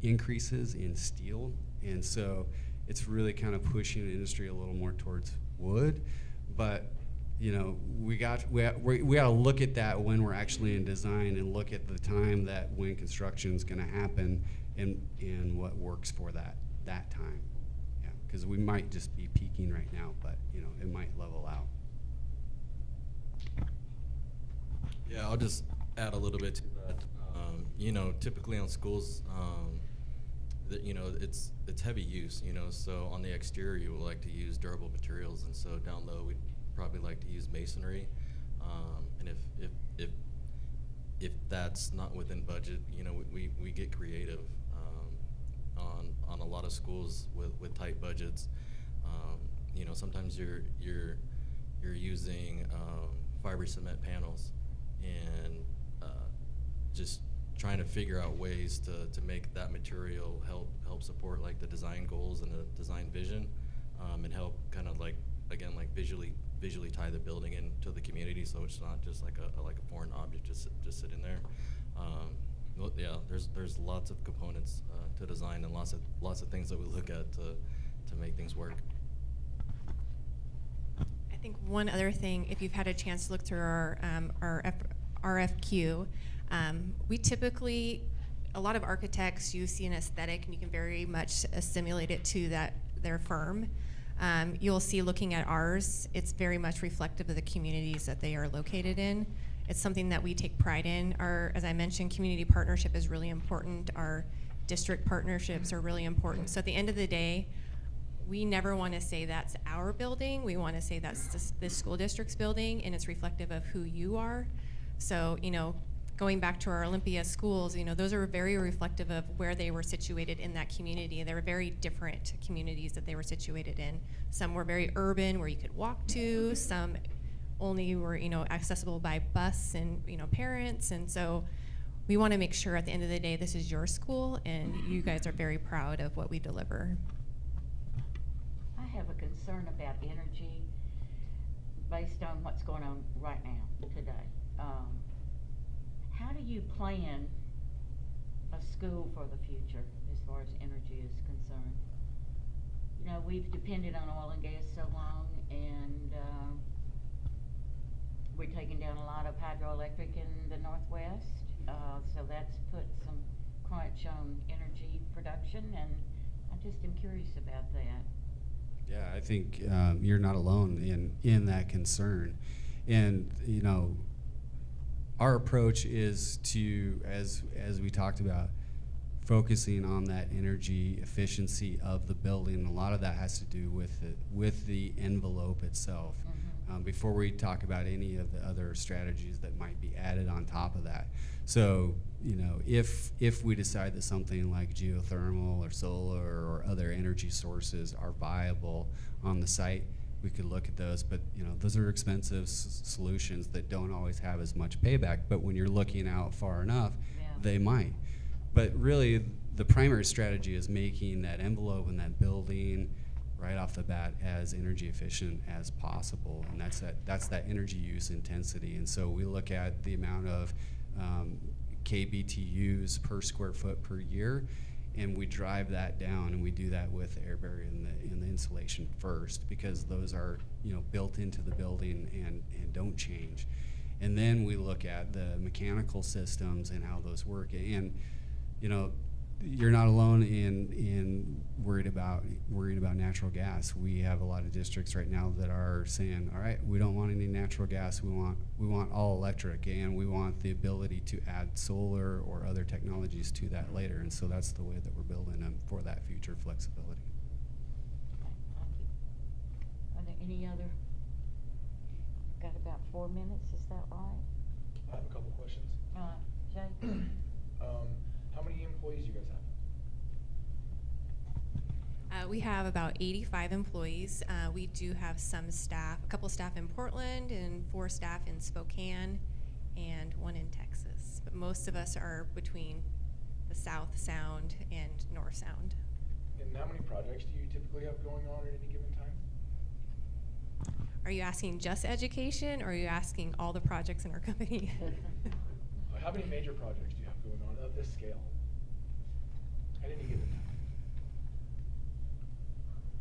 increases in steel, and so it's really kind of pushing the industry a little more towards wood. But you know, we got to look at that when we're actually in design, and look at the time that when construction is going to happen, and what works for that time. Yeah, because we might just be peaking right now, but you know, it might level out. Yeah, I'll just add a little bit to that. You know, typically on schools, you know, it's heavy use. You know, so on the exterior, you would like to use durable materials, and so down low, we'd probably like to use masonry. And if that's not within budget, you know, we get creative on a lot of schools with tight budgets. You know, sometimes you're using fiber cement panels, and just trying to figure out ways to make that material help support like the design goals and the design vision, and help kind of like, again, like visually tie the building into the community, so it's not just like a foreign object just sitting there. Well, yeah, there's lots of components to design and lots of things that we look at to make things work. I think one other thing, if you've had a chance to look through our RFQ, we typically, a lot of architects, you see an aesthetic and you can very much assimilate it to their firm. You'll see, looking at ours, it's very much reflective of the communities that they are located in. It's something that we take pride in. As I mentioned, community partnership is really important. Our district partnerships are really important. So at the end of the day, we never want to say that's our building. We want to say that's this school district's building, and it's reflective of who you are. So, going back to our Olympia schools, those are very reflective of where they were situated in that community. They were very different communities that they were situated in. Some were very urban, where you could walk to. Some only were, accessible by bus and, parents. And so we want to make sure at the end of the day, this is your school, and you guys are very proud of what we deliver. I have a concern about energy based on what's going on right now, today. How do you plan a school for the future as far as energy is concerned? We've depended on oil and gas so long, and we're taking down a lot of hydroelectric in the Northwest, so that's put some crunch on energy production, and I just am curious about that. Yeah, I think you're not alone in that concern. And, our approach is to, as we talked about, focusing on that energy efficiency of the building. A lot of that has to do with the envelope itself. Mm-hmm. Before we talk about any of the other strategies that might be added on top of that. So, if we decide that something like geothermal or solar or other energy sources are viable on the site, we could look at those, but those are expensive solutions that don't always have as much payback. But when you're looking out far enough, Yeah. they might. But really, the primary strategy is making that envelope and that building right off the bat as energy efficient as possible, and that's that energy use intensity. And so we look at the amount of kBTUs per square foot per year, and we drive that down, and we do that with the air barrier and the insulation first, because those are built into the building and don't change. And then we look at the mechanical systems and how those work. And you're not alone in worried about natural gas. We have a lot of districts right now that are saying, all right, we don't want any natural gas. We want all electric, and we want the ability to add solar or other technologies to that later. And so that's the way that we're building them for that future flexibility. Okay, thank you. Are there any other? Got about 4 minutes, is that right? I have a couple questions. Jay? How many employees do you guys have? We have about 85 employees. We do have some staff, a couple staff in Portland and 4 staff in Spokane and 1 in Texas. But most of us are between the South Sound and North Sound. And how many projects do you typically have going on at any given time? Are you asking just education, or are you asking all the projects in our company? How many major projects do you have going on of this scale at any given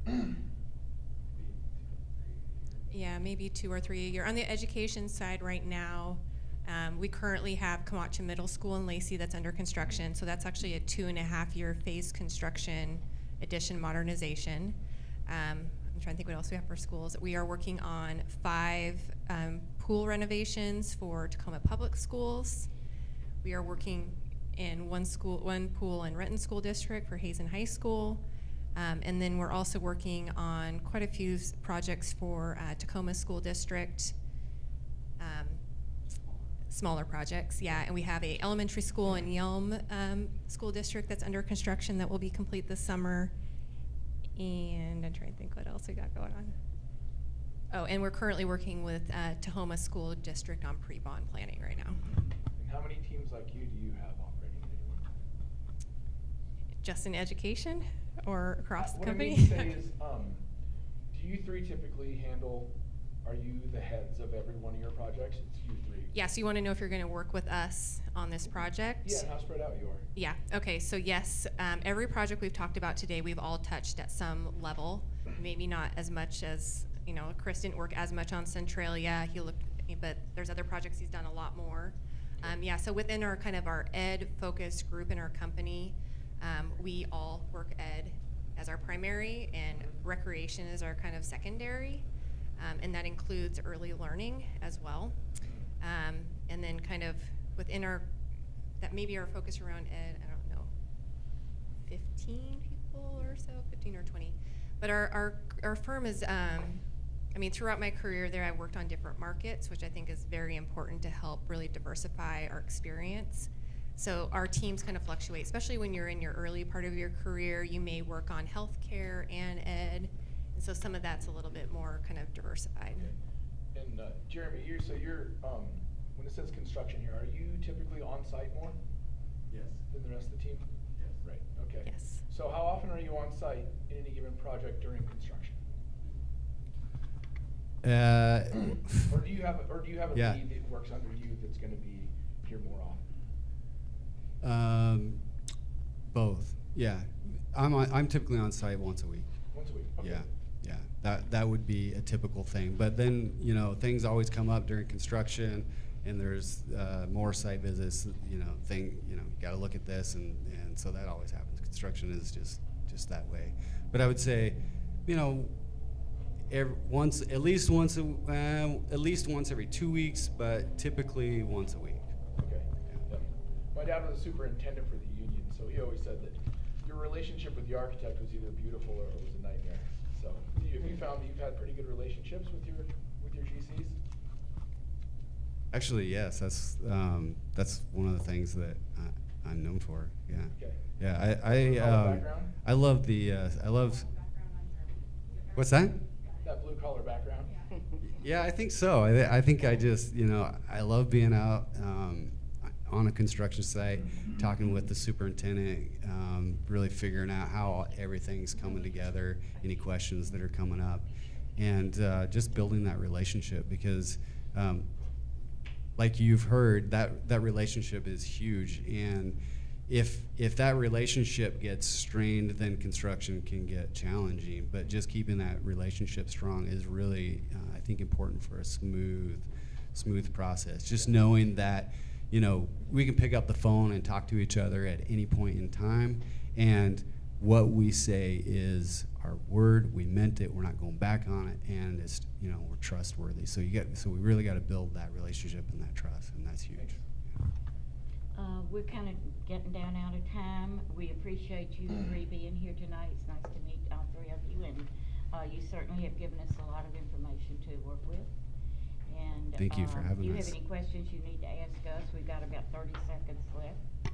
time? Yeah, maybe 2 or 3 a year. On the education side right now, we currently have Camacha Middle School in Lacey that's under construction. So that's actually a 2.5-year phase construction addition modernization. I'm trying to think what else we have for schools. We are working on 5 pool renovations for Tacoma Public Schools. We are working in one pool in Renton School District for Hazen High School. And then we're also working on quite a few projects for Tacoma School District, smaller projects, yeah. And we have a elementary school in Yelm School District that's under construction that will be complete this summer. And I'm trying to think what else we got going on. Oh, and we're currently working with Tahoma School District on pre-bond planning right now. And how many teams like you do you have operating just in education or across the What I company? mean to say is, do you three typically handle, are you the heads of every one of your projects? It's you three. Yeah, so you want to know if you're going to work with us on this project? Yeah, and how spread out you are. Yeah, okay, so yes, every project we've talked about today, we've all touched at some level. Maybe not as much as, you know, Chris didn't work as much on Centralia, but there's other projects he's done a lot more. Yeah, so within our kind of our ed focused group in our company, we all work ed as our primary and recreation is our kind of secondary. And that includes early learning as well. And then kind of within that maybe our focus around ed, I don't know, 15 people or so, 15 or 20. But our firm is, I mean, throughout my career there, I worked on different markets, which I think is very important to help really diversify our experience. So our teams kind of fluctuate, especially when you're in your early part of your career. You may work on healthcare and ed, and so some of that's a little bit more kind of diversified. Okay. And Jeremy, you're when it says construction here, are you typically on site more? Yes. Than the rest of the team? Yes. Right. Okay. Yes. So how often are you on site in any given project during construction? Or do you have a Yeah. lead that works under you that's going to be here more often? Both. Yeah, I'm typically on site once a week. Once a week. Okay. Yeah. That would be a typical thing. But then, you know, things always come up during construction, and there's more site visits. You got to look at this, and so that always happens. Construction is just that way. But I would say, you know, at least once every 2 weeks, but typically once a week. Okay. Yep. My dad was a superintendent for the union, so he always said that your relationship with the architect was either beautiful or it was a nightmare. So, have you found that you've had pretty good relationships with your GCs? Actually, yes. That's one of the things that I'm known for. Yeah. Okay. Yeah. I love the What's that? That blue collar background. Yeah, I think so. I think I just, you know, I love being out on a construction site, talking with the superintendent, really figuring out how everything's coming together, any questions that are coming up, and just building that relationship because, like you've heard, that relationship is huge, and if that relationship gets strained, then construction can get challenging. But just keeping that relationship strong is really, I think, important for a smooth process. Just knowing that, you know, we can pick up the phone and talk to each other at any point in time, and what we say is our word. We meant it. We're not going back on it, and it's, you know, we're trustworthy. So we really got to build that relationship and that trust, and that's huge. We're kind of getting down out of time. We appreciate you three being here tonight. It's nice to meet all three of you, and you certainly have given us a lot of information to work with. And Thank you for having do you us. have any questions you need to ask us? We've got about 30 seconds left.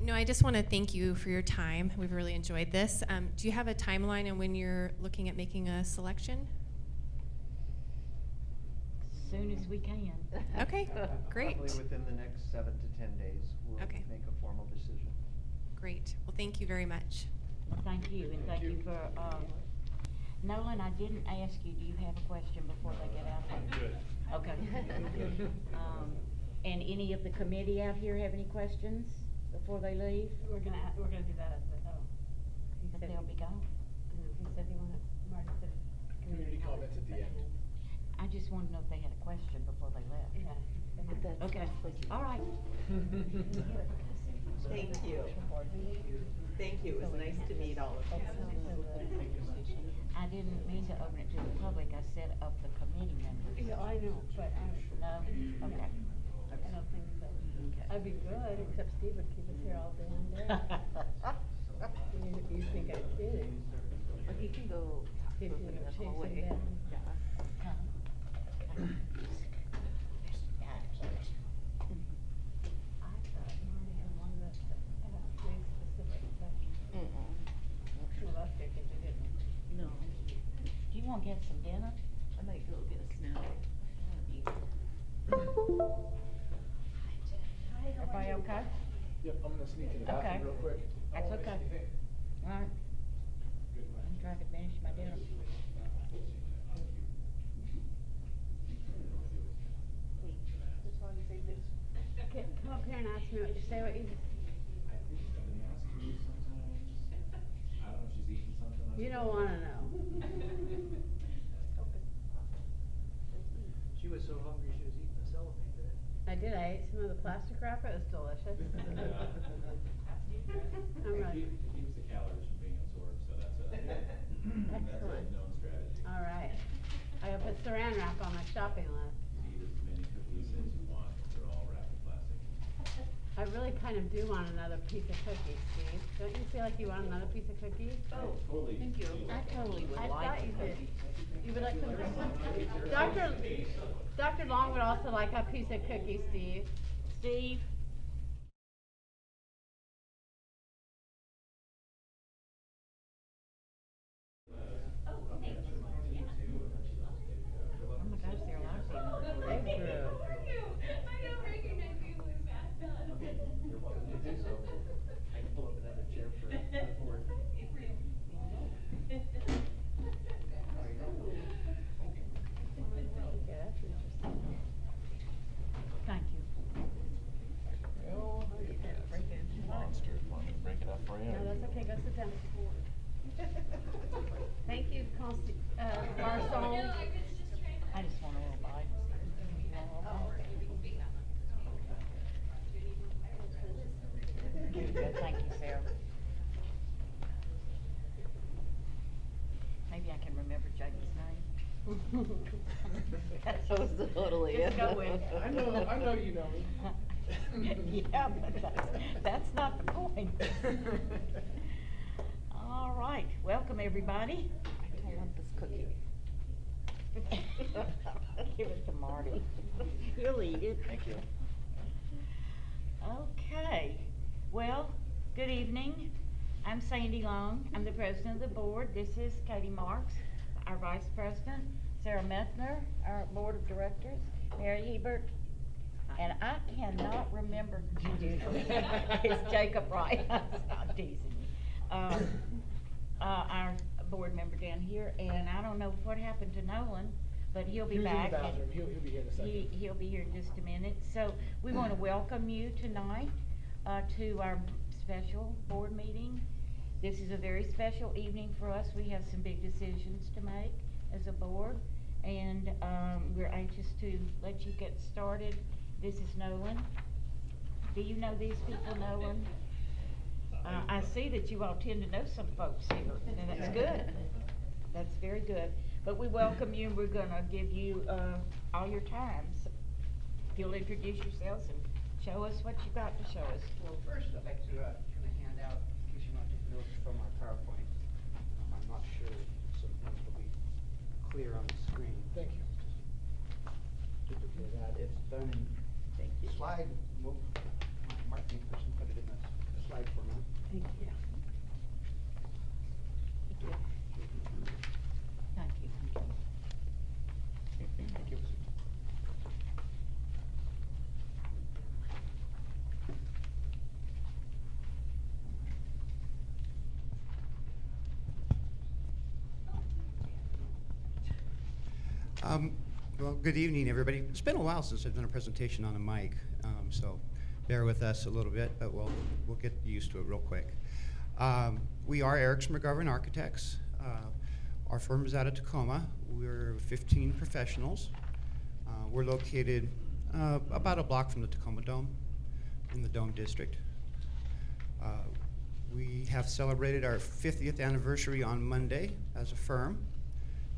No, I just want to thank you for your time. We've really enjoyed this. Do you have a timeline on when you're looking at making a selection? As soon as we can. Okay, great. Probably within the next 7 to 10 days, we'll Okay. make a formal decision. Great. Well, thank you very much. Well, thank you, and thank you for, Nolan, I didn't ask you, do you have a question before they get out? I'm good. Okay. And any of the committee out here have any questions before they leave? We're gonna do that at the, he But said they'll be gone. he said he wanted, Marty said. Community comments at the end. I just wanted to know if they had a question before they left. Yeah. Okay, all right. Thank you. Thank you. It was nice to meet all of you. I didn't mean to open it to the public. I said of the committee members. Yeah, I know, but No? Okay. I don't think so. Okay. I'd be good, except Steve would keep us here all damn day. You think I did? Or he can go talk to If him you in the chase him hallway. down. Yeah. I thought Marty had one that asked very specific questions. Well, that's good, 'cause you didn't. No, Do you want to get some dinner? I might go get a snack. Everybody okay? Yep, I'm gonna sneak to the Okay. bathroom real quick. That's I won't miss okay. anything. Right. I'm trying to finish my dinner. Okay, come up here and ask me what you say, what you. I think I've been asking you sometimes. I don't know if she's eating something. You don't wanna know. She was so hungry, she was eating the cellophane today. I did, I ate some of the plastic wrap, it was delicious. I'm ready. It keeps the calories from being absorbed, so that's a Excellent. known strategy. All right. I gotta put saran wrap on my shopping list. You eat as many cookies as you want, they're all wrapped in plastic. I really kind of do want another piece of cookies, Steve. Don't you feel like you want another piece of cookies? Oh, totally. Thank you. I totally would I like thought you to. did. You would like some? Dr. Long would also like a piece of cookie, Steve. Steve? Oh my gosh, there are a lot of people. Thank you. You're welcome to do so. I can pull up another chair for the board. Thank you. Well, monster, want me to break it up for you? No, that's okay, go sit down. Thank you, Garcon. I just want a little bite. Good, thank you, Sarah. Maybe I can remember Jake's name. That was totally Just it. go with it. I know you know me. Yeah, but that's not the point. All right, welcome everybody. I don't want this cookie. Give it to Marty. He'll eat it. Thank you. Okay, well, good evening. I'm Sandy Long. I'm the president of the board. This is Katie Marks, our vice president, Sarah Methner, our board of directors, Mary Hebert, and I cannot remember it's Jacob Wright. I'm not teasing you. Our board member down here, and I don't know what happened to Nolan, but he'll be He was in the back. bathroom. He'll be here in a second. He'll be here in just a minute. So we want to welcome you tonight to our special board meeting. This is a very special evening for us. We have some big decisions to make as a board, and we're anxious to let you get started. This is Nolan. Do you know these people, Nolan? I see that you all tend to know some folks here, and that's good. That's very good. But we welcome you, and we're gonna give you all your time. So if you'll introduce yourselves and show us what you got to show us. Well, first I'd like to kind of hand out, in case you want to take notes from our PowerPoint. I'm not sure some things will be clear on the screen. Thank you. Typically that it's done in slide, well, my marketing person put it in a slide format. Thank you. Thank you. Thank you. Well, good evening, everybody. It's been a while since I've done a presentation on a mic, so bear with us a little bit, but we'll get used to it real quick. We are Eriks McGovern Architects. Our firm is out of Tacoma. We're 15 professionals. We're located about a block from the Tacoma Dome in the Dome District. We have celebrated our 50th anniversary on Monday as a firm,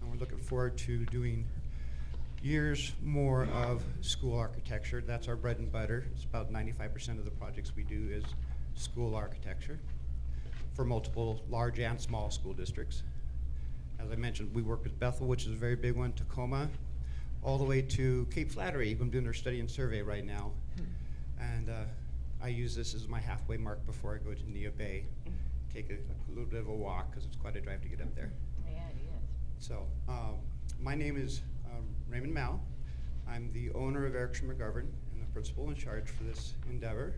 and we're looking forward to doing years more of school architecture. That's our bread and butter. It's about 95% of the projects we do is school architecture for multiple large and small school districts. As I mentioned, we work with Bethel, which is a very big one, Tacoma, all the way to Cape Flattery. I'm doing their study and survey right now. And I use this as my halfway mark before I go to Nia Bay. Take a little bit of a walk, because it's quite a drive to get up there. Yeah, it is. So, my name is Raymond Mao. I'm the owner of Eriks McGovern and the principal in charge for this endeavor.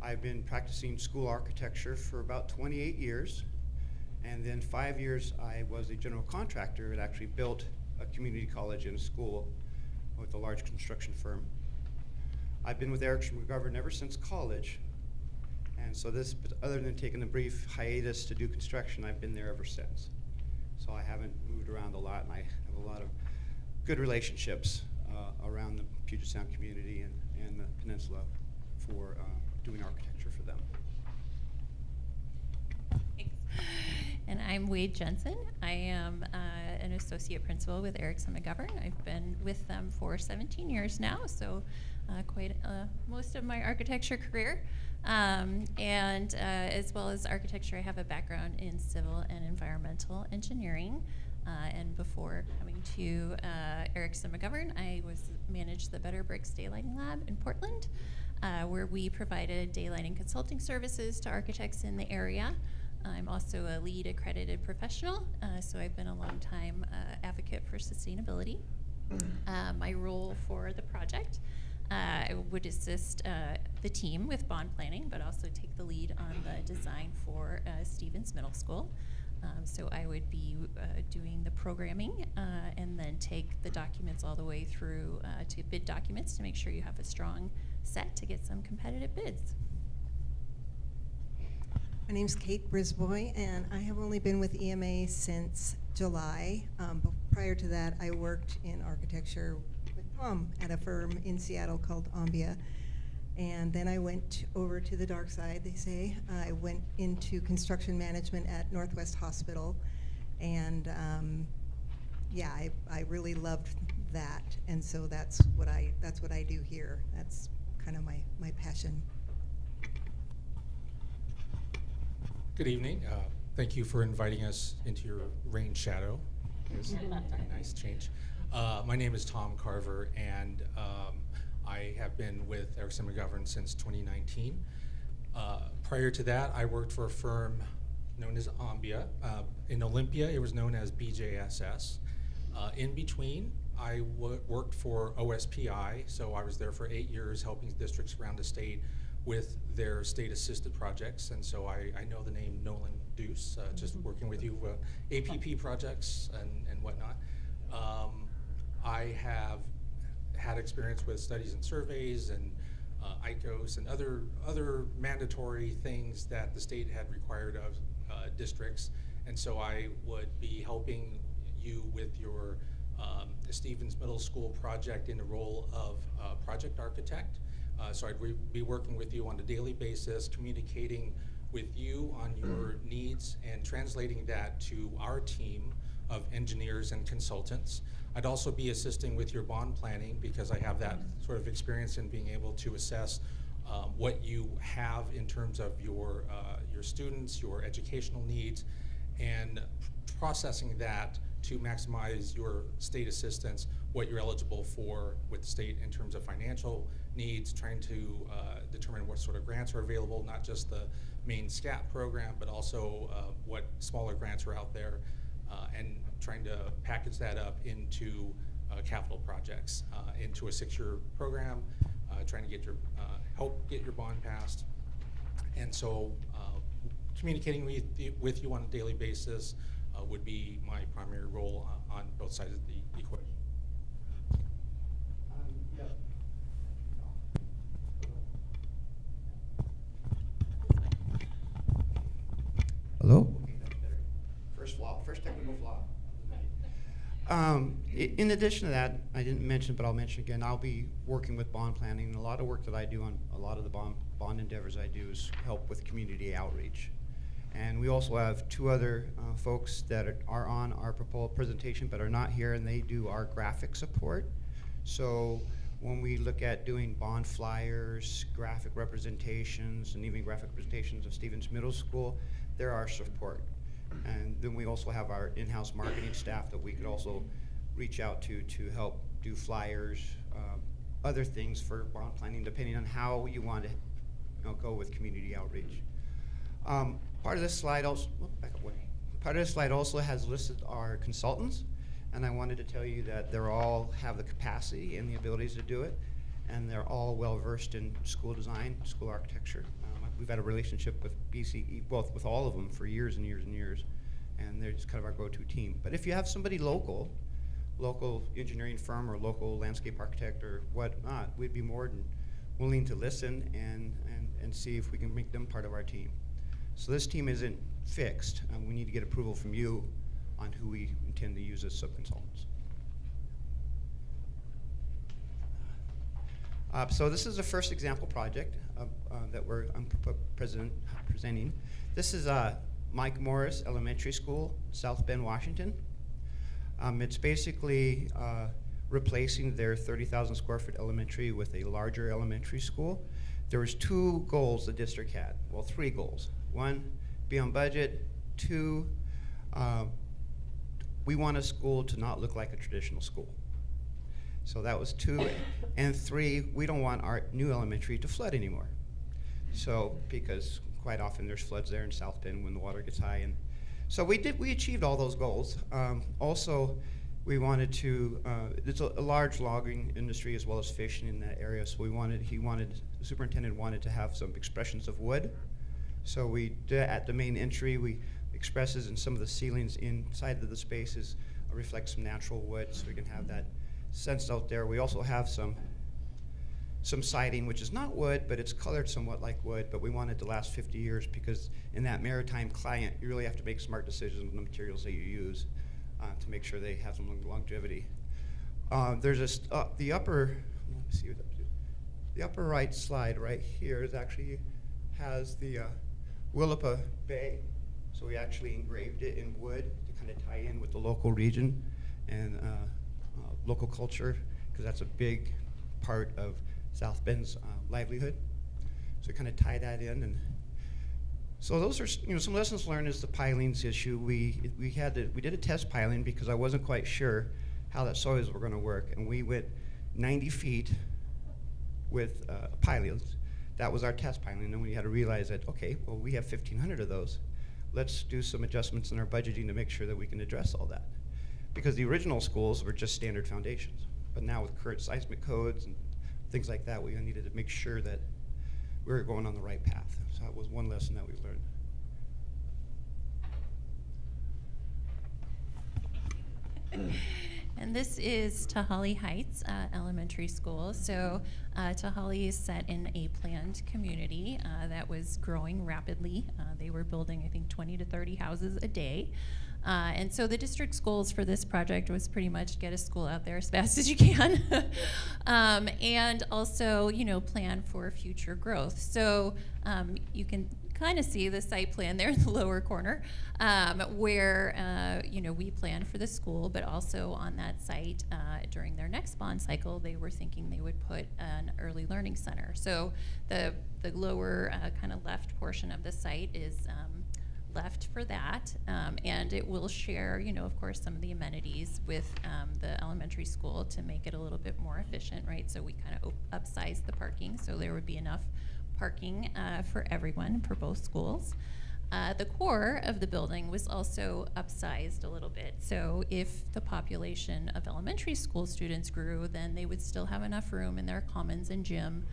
I've been practicing school architecture for about 28 years. And then 5 years, I was a general contractor and actually built a community college and a school with a large construction firm. I've been with Erickson McGovern ever since college. And so this, other than taking a brief hiatus to do construction, I've been there ever since. So I haven't moved around a lot, and I have a lot of good relationships around the Puget Sound community and the peninsula for doing architecture for them. Thanks. And I'm Wade Jensen. I am an associate principal with Erickson McGovern. I've been with them for 17 years now, so quite most of my architecture career. And as well as architecture, I have a background in civil and environmental engineering. And before coming to Erickson McGovern, I managed the Better Bricks Daylighting Lab in Portland, where we provided daylighting consulting services to architects in the area. I'm also a LEED accredited professional, so I've been a long time advocate for sustainability. My role for the project, I would assist the team with bond planning, but also take the lead on the design for Stevens Middle School. So I would be doing the programming and then take the documents all the way through to bid documents to make sure you have a strong set to get some competitive bids. My name's Kate Brisboy, and I have only been with EMA since July. But prior to that, I worked in architecture with Tom at a firm in Seattle called Olympia. And then I went over to the dark side, they say. I went into construction management at Northwest Hospital. And yeah, I really loved that. And so that's what I do here. That's kind of my passion. Good evening. Thank you for inviting us into your rain shadow. It's a nice change. My name is Tom Carver, and I have been with Erickson McGovern since 2019. Prior to that, I worked for a firm known as Olympia. In Olympia, it was known as BJSS. In between, I worked for OSPI, so I was there for 8 years helping districts around the state with their state-assisted projects, and so I know the name Nolan Deuce, just working with you, APP projects and whatnot. I have had experience with studies and surveys and ICOs and other mandatory things that the state had required of districts, and so I would be helping you with your Stevens Middle School project in the role of project architect. So I'd be working with you on a daily basis, communicating with you on your needs and translating that to our team of engineers and consultants. I'd also be assisting with your bond planning because I have that sort of experience in being able to assess what you have in terms of your students, your educational needs, and processing that to maximize your state assistance, what you're eligible for with the state in terms of financial needs, trying to determine what sort of grants are available, not just the main SCAT program, but also what smaller grants are out there, and trying to package that up into capital projects, into a 6-year program, trying to get help get your bond passed. And so communicating with you on a daily basis would be my primary role on both sides of the equation. Yeah. Hello? Okay, that's better. First technical flaw of the night. In addition to that, I didn't mention, but I'll mention again, I'll be working with bond planning. And a lot of work that I do on a lot of the bond endeavors I do is help with community outreach. And we also have 2 other folks that are on our proposal presentation but are not here, and they do our graphic support. So when we look at doing bond flyers, graphic representations, and even graphic representations of Stevens Middle School, they're our support. And then we also have our in-house marketing staff that we could also reach out to help do flyers, other things for bond planning, depending on how you want to go with community outreach. Part of this slide also, back up way. Part of this slide also has listed our consultants, and I wanted to tell you that they all have the capacity and the abilities to do it. and they're all well-versed in school design, school architecture. We've had a relationship with BCE, both with all of them for years and years and years, and they're just kind of our go-to team. But if you have somebody local engineering firm or local landscape architect or whatnot, we'd be more than willing to listen and see if we can make them part of our team. So this team isn't fixed. We need to get approval from you on who we intend to use as sub-consultants. So this is the first example project that I'm presenting. This is Mike Morris Elementary School, South Bend, Washington. It's basically replacing their 30,000 square foot elementary with a larger elementary school. There was 2 goals the district had. Well, 3 goals. 1, be on budget. 2, we want a school to not look like a traditional school. So that was 2. And 3, we don't want our new elementary to flood anymore. So, because quite often there's floods there in South Bend when the water gets high. And so we achieved all those goals. Also, we wanted to, there's a large logging industry as well as fishing in that area, so the superintendent wanted to have some expressions of wood. So we did, at the main entry, we expresses in some of the ceilings inside of the spaces reflect some natural wood, so we can have that sense out there. We also have some siding, which is not wood, but it's colored somewhat like wood, but we want it to last 50 years because in that maritime climate, you really have to make smart decisions on the materials that you use to make sure they have some longevity. There's the upper, let me see what the upper right slide right here is actually has the Willapa Bay. So we actually engraved it in wood to kind of tie in with the local region and local culture, because that's a big part of South Bend's livelihood. So we kind of tie that in, and so those are some lessons learned is the pilings issue. We did a test piling because I wasn't quite sure how that soils were going to work, and we went 90 feet with pilings. That was our test piling, and then we had to realize that okay, well we have 1,500 of those. Let's do some adjustments in our budgeting to make sure that we can address all that, because the original schools were just standard foundations, but now with current seismic codes and things like that, we needed to make sure that we were going on the right path. So that was one lesson that we learned. And this is Tahali Heights Elementary School. So Tahali is set in a planned community that was growing rapidly. They were building, I think, 20 to 30 houses a day. And so the district's goals for this project was pretty much get a school out there as fast as you can, and also, plan for future growth. So you can kind of see the site plan there in the lower corner, where we planned for the school, but also on that site during their next bond cycle, they were thinking they would put an early learning center. So the lower kind of left portion of the site is left for that, and it will share, of course, some of the amenities with the elementary school to make it a little bit more efficient, right? So we kind of upsized the parking, so there would be enough parking for everyone, for both schools. The core of the building was also upsized a little bit, so if the population of elementary school students grew, then they would still have enough room in their commons and gym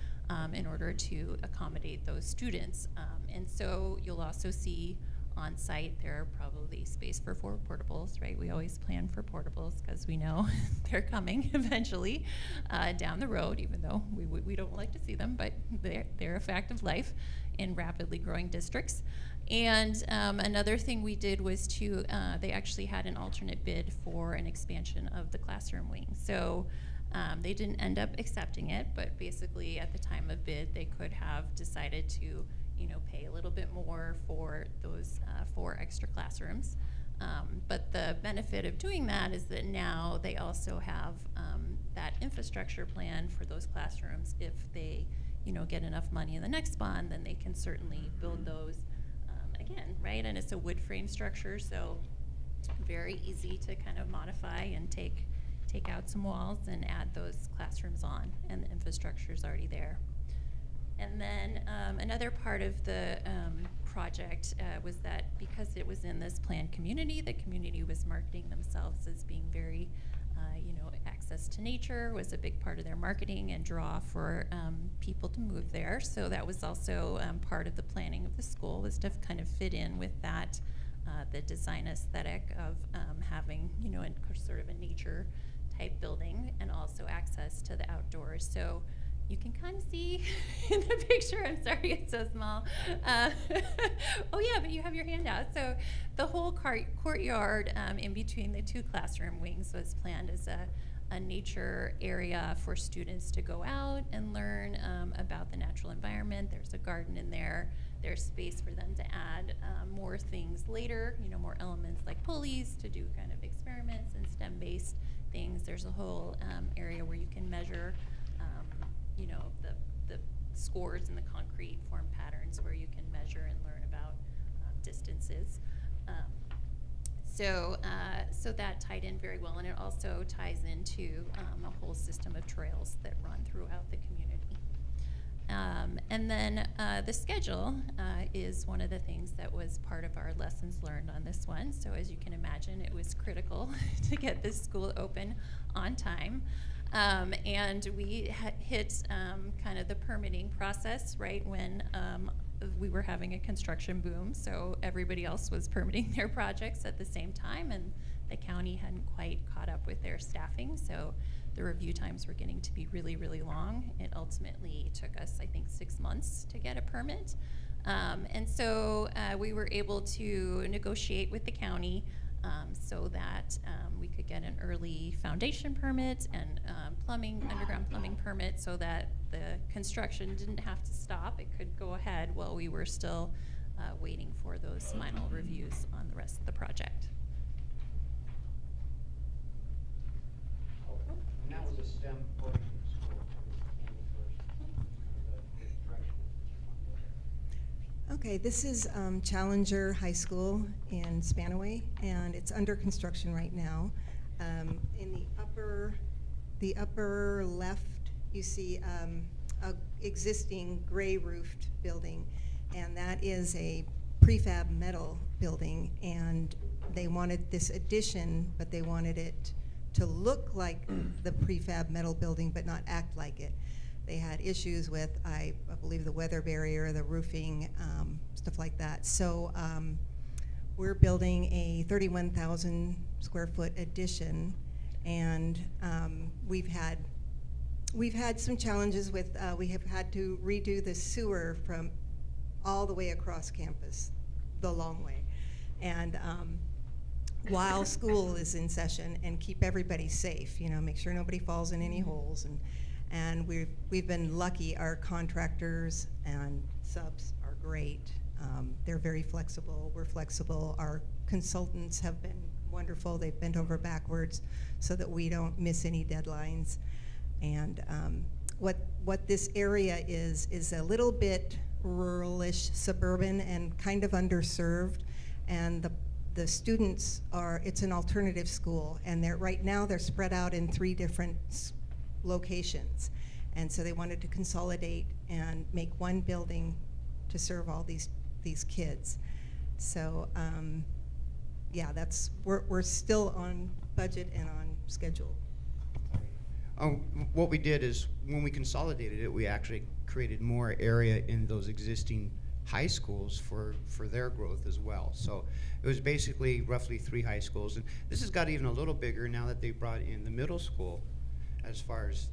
in order to accommodate those students. And so you'll also see on site there are probably space for 4 portables, right? We always plan for portables because we know they're coming eventually down the road, even though we don't like to see them, but they're a fact of life in rapidly growing districts. And another thing we did was they actually had an alternate bid for an expansion of the classroom wing. So they didn't end up accepting it, but basically at the time of bid, they could have decided to pay a little bit more for those 4 extra classrooms. But the benefit of doing that is that now they also have that infrastructure plan for those classrooms. If they, get enough money in the next bond, then they can certainly build those again, right? And it's a wood frame structure, so very easy to kind of modify and take out some walls and add those classrooms on, and the infrastructure's already there. And then another part of the project was that because it was in this planned community, the community was marketing themselves as being very, access to nature was a big part of their marketing and draw for people to move there. So that was also part of the planning of the school, was to kind of fit in with that, the design aesthetic of having, you know, sort of a nature type building, and also access to the outdoors. So you can kind of see in the picture, I'm sorry it's so small. Oh yeah, but you have your hand out. So the whole courtyard in between the two classroom wings was planned as a nature area for students to go out and learn about the natural environment. There's a garden in there. There's space for them to add more things later, you know, more elements like pulleys to do kind of experiments and STEM-based things. There's a whole area where you can measure you know, the scores in the concrete form patterns, where you can measure and learn about distances. So that tied in very well, and it also ties into a whole system of trails that run throughout the community. And then the schedule is one of the things that was part of our lessons learned on this one. So as you can imagine, it was critical to get this school open on time. And we hit kind of the permitting process right when we were having a construction boom. So everybody else was permitting their projects at the same time, and the county hadn't quite caught up with their staffing. So the review times were getting to be really, really long. It ultimately took us, I think, 6 months to get a permit. And so we were able to negotiate with the county so that we could get an early foundation permit and underground plumbing permit, so that the construction didn't have to stop. It could go ahead while we were still waiting for those final reviews on the rest of the project. And that was a STEM oriented school. Okay, this is Challenger High School in Spanaway, and it's under construction right now. In the upper left, you see a existing gray roofed building, and that is a prefab metal building, and they wanted this addition, but they wanted it to look like the prefab metal building but not act like it. They had issues with, I believe, the weather barrier, the roofing, stuff like that. So we're building a 31,000 square foot addition, and we've had some challenges with, we have had to redo the sewer from all the way across campus, the long way. And while school is in session, and keep everybody safe, you know, make sure nobody falls in any holes. And we've been lucky. Our contractors and subs are great. They're very flexible. We're flexible. Our consultants have been wonderful. They've bent over backwards so that we don't miss any deadlines. And what this area is a little bit ruralish, suburban, and kind of underserved. And the students are, it's an alternative school, and right now they're spread out in 3 different locations. And so they wanted to consolidate and make one building to serve all these kids. So yeah, we're still on budget and on schedule. What we did is, when we consolidated it, we actually created more area in those existing high schools for their growth as well. So it was basically roughly 3 high schools, and this has got even a little bigger now that they brought in the middle school, as far as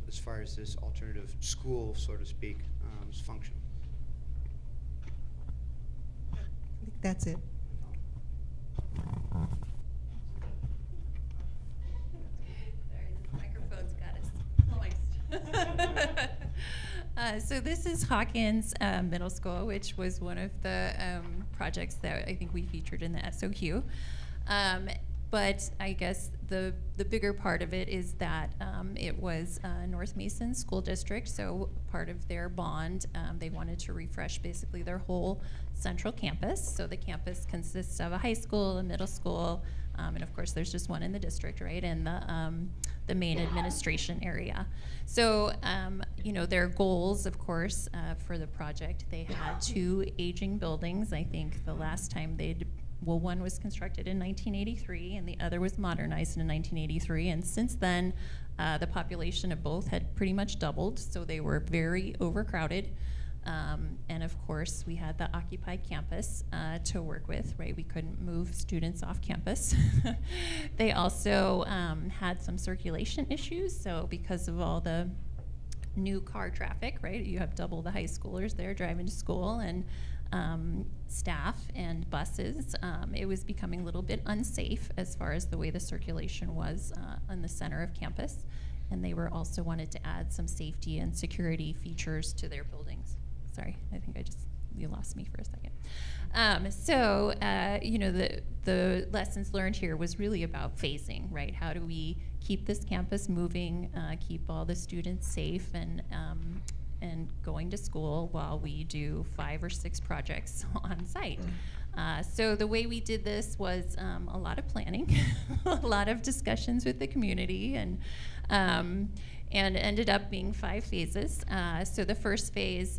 this alternative school, so to speak, function. I think that's it. Sorry, this microphone's got us. So this is Hawkins Middle School, which was one of the projects that I think we featured in the SOQ. But I guess the bigger part of it is that it was North Mason School District, so part of their bond, they wanted to refresh basically their whole central campus. So the campus consists of a high school, a middle school, and of course there's just one in the district, right, and the main administration area. So you know, their goals, of course, for the project, they had 2 aging buildings. I think the last time one was constructed in 1983 and the other was modernized in 1983, and since then The population of both had pretty much doubled, so they were very overcrowded. And of course, we had the occupied campus to work with, right? We couldn't move students off campus. They also had some circulation issues, so because of all the new car traffic, right? You have double the high schoolers there driving to school, and staff and buses. It was becoming a little bit unsafe as far as the way the circulation was in the center of campus. And they were also wanted to add some safety and security features to their buildings. Sorry, I think you lost me for a second. You know, the lessons learned here was really about phasing, right? How do we keep this campus moving, keep all the students safe and going to school while we do 5 or 6 projects on site. So the way we did this was a lot of planning, a lot of discussions with the community, and ended up being 5 phases. So the first phase,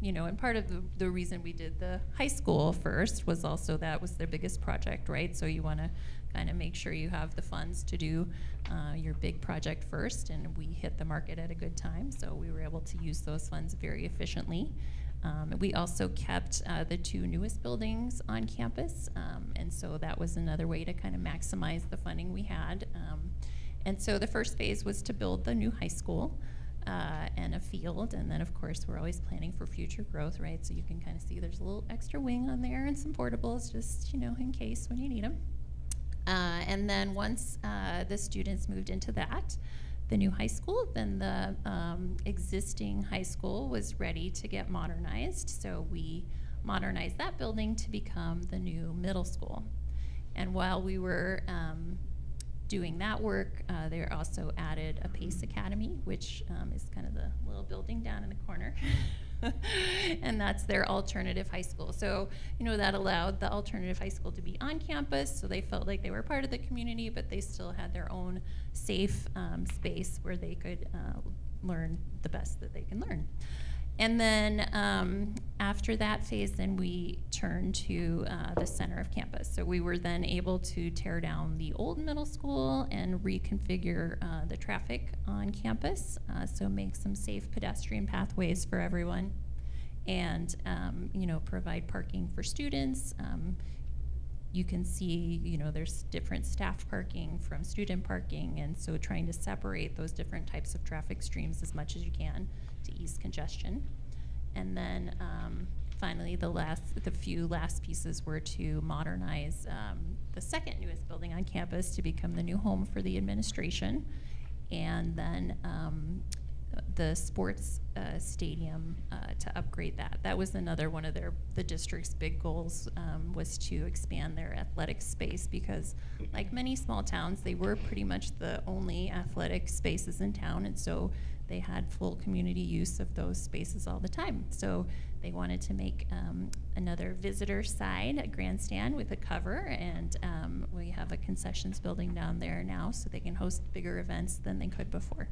you know, and part of the reason we did the high school first was also that was their biggest project, right? So you want to kind of make sure you have the funds to do your big project first, and we hit the market at a good time, so we were able to use those funds very efficiently. We also kept the 2 newest buildings on campus, and so that was another way to kind of maximize the funding we had. And so the first phase was to build the new high school and a field, and then of course we're always planning for future growth, right? So you can kind of see there's a little extra wing on there and some portables, just, you know, in case when you need them. And then once the students moved into that, the new high school, then the existing high school was ready to get modernized. So we modernized that building to become the new middle school. And while we were doing that work, they also added a PACE Academy, which is kind of the little building down in the corner. And that's their alternative high school. So, you know, that allowed the alternative high school to be on campus, so they felt like they were part of the community, but they still had their own safe space where they could learn the best that they can learn. And then after that phase, then we turned to the center of campus. So we were then able to tear down the old middle school and reconfigure the traffic on campus, so make some safe pedestrian pathways for everyone, and you know, provide parking for students. You can see, you know, there's different staff parking from student parking, and so trying to separate those different types of traffic streams as much as you can to ease congestion. And then finally, the few last pieces were to modernize the second newest building on campus to become the new home for the administration, and then the sports stadium to upgrade that. That was another one of the district's big goals, was to expand their athletic space, because like many small towns, they were pretty much the only athletic spaces in town, and so they had full community use of those spaces all the time. So they wanted to make another visitor side, a grandstand with a cover, and we have a concessions building down there now, so they can host bigger events than they could before.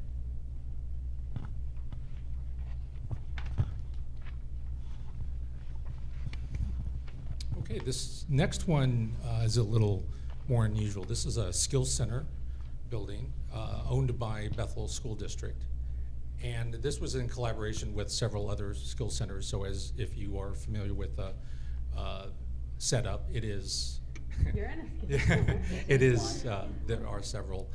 Okay, this next one is a little more unusual. This is a skills center building owned by Bethel School District. And this was in collaboration with several other skill centers. So as if you are familiar with the setup, it is, You're in a skill center. it is, there are several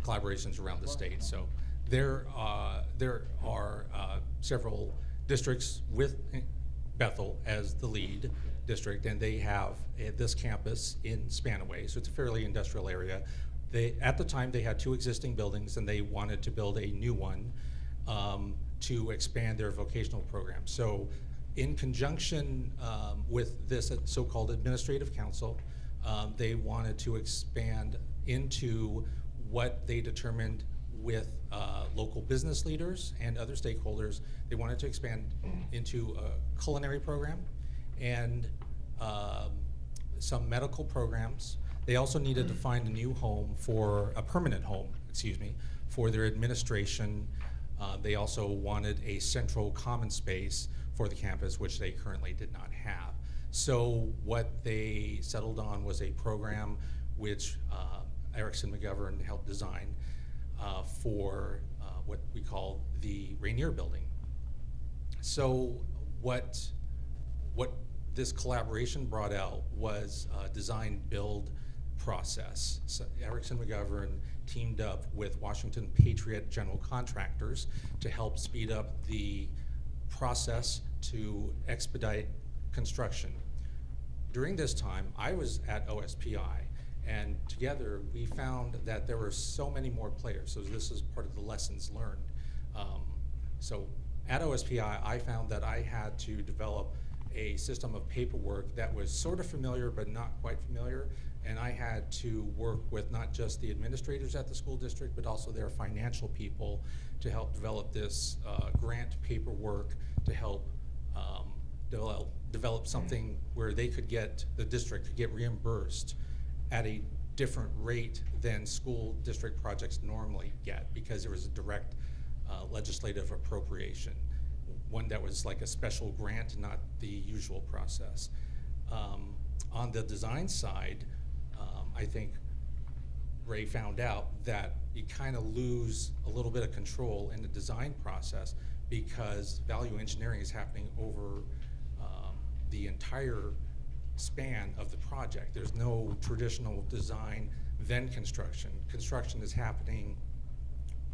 collaborations around the state. So there are several districts with Bethel as the lead district, and they have this campus in Spanaway, so it's a fairly industrial area. At the time, they had 2 existing buildings, and they wanted to build a new one to expand their vocational program. So in conjunction with this so-called administrative council, they wanted to expand into what they determined with local business leaders and other stakeholders. They wanted to expand into a culinary program and some medical programs. They also needed to find a new home a permanent home, for their administration. They also wanted a central common space for the campus, which they currently did not have. So what they settled on was a program which Erickson McGovern helped design, for what we call the Rainier Building. So what this collaboration brought out was a design-build process. So Erickson McGovern teamed up with Washington Patriot General Contractors to help speed up the process to expedite construction. During this time, I was at OSPI, and together we found that there were so many more players. So this is part of the lessons learned. So at OSPI, I found that I had to develop a system of paperwork that was sort of familiar but not quite familiar, and I had to work with not just the administrators at the school district but also their financial people to help develop this grant paperwork to help develop something where they could get, the district could get reimbursed at a different rate than school district projects normally get, because there was a direct legislative appropriation, one that was like a special grant, not the usual process. On the design side, I think Ray found out that you kind of lose a little bit of control in the design process because value engineering is happening over the entire span of the project. There's no traditional design, then construction. Construction is happening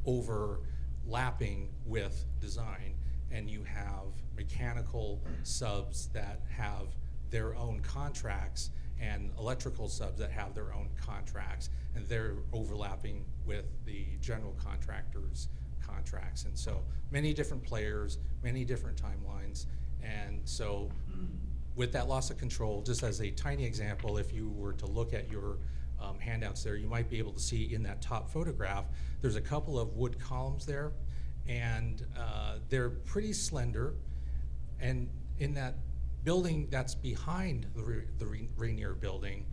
overlapping with design, and you have mechanical subs that have their own contracts and electrical subs that have their own contracts, and they're overlapping with the general contractors' contracts. And so many different players, many different timelines, and so with that loss of control, just as a tiny example, if you were to look at your handouts there, you might be able to see in that top photograph, there's a couple of wood columns there, and they're pretty slender, and in that building that's behind the Rainier Building,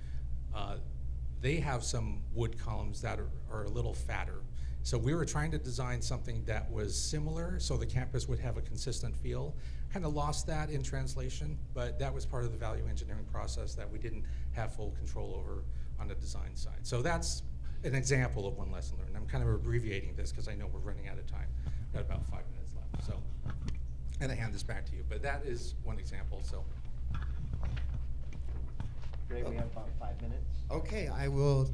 they have some wood columns that are a little fatter. So we were trying to design something that was similar so the campus would have a consistent feel. Kind of lost that in translation, but that was part of the value engineering process that we didn't have full control over on the design side. So that's an example of one lesson learned. I'm kind of abbreviating this because I know we're running out of time. Got about 5 minutes left, so. And I hand this back to you, but that is one example, so. Great, we have about 5 minutes. Okay, I will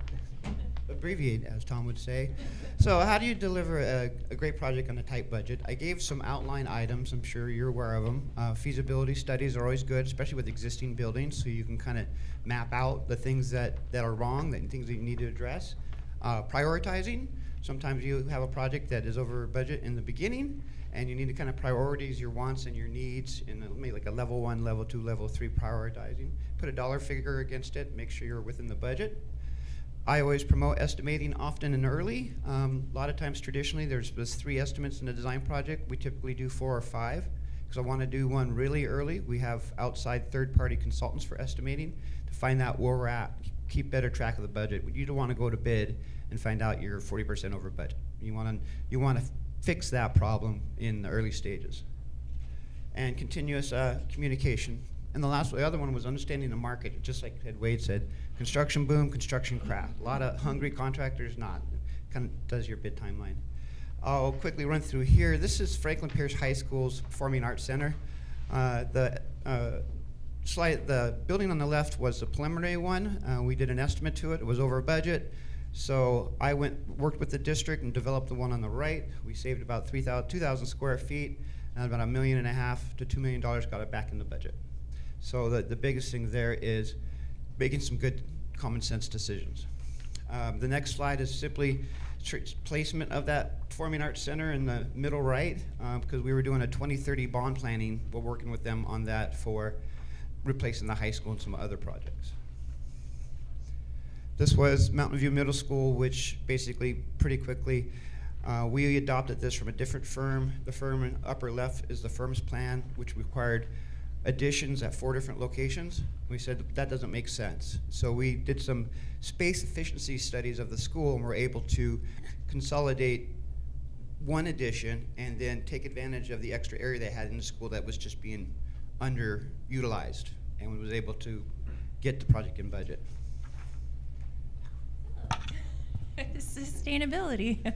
abbreviate, as Tom would say. So how do you deliver a great project on a tight budget? I gave some outline items. I'm sure you're aware of them. Feasibility studies are always good, especially with existing buildings, so you can kind of map out the things that are wrong, things that you need to address. Prioritizing. Sometimes you have a project that is over budget in the beginning, and you need to kind of prioritize your wants and your needs in maybe like a level 1, level 2, level 3 prioritizing. Put a dollar figure against it, make sure you're within the budget. I always promote estimating often and early. A lot of times traditionally there's 3 estimates in a design project. We typically do 4 or 5 because I want to do one really early. We have outside third-party consultants for estimating to find out where we're at, keep better track of the budget. You don't want to go to bid and find out you're 40% over budget. You want to fix that problem in the early stages. And continuous communication. And the other one was understanding the market, just like Ed Wade said. Construction boom, construction craft. A lot of hungry contractors, not. Kind of does your bid timeline. I'll quickly run through here. This is Franklin Pierce High School's Performing Arts Center. The building on the left was the preliminary one. We did an estimate to it. It was over budget. So I worked with the district and developed the one on the right. We saved about 2,000 square feet, and about $1.5 million to $2 million got it back in the budget. So the biggest thing there is making some good common sense decisions. The next slide is simply placement of that Performing Arts Center in the middle right, because we were doing a 2030 bond planning. We're working with them on that for replacing the high school and some other projects. This was Mountain View Middle School, which basically pretty quickly we adopted this from a different firm. The firm in upper left is the firm's plan, which required additions at 4 different locations. We said that doesn't make sense. So we did some space efficiency studies of the school and were able to consolidate one addition and then take advantage of the extra area they had in the school that was just being underutilized, and we was able to get the project in budget. Sustainability.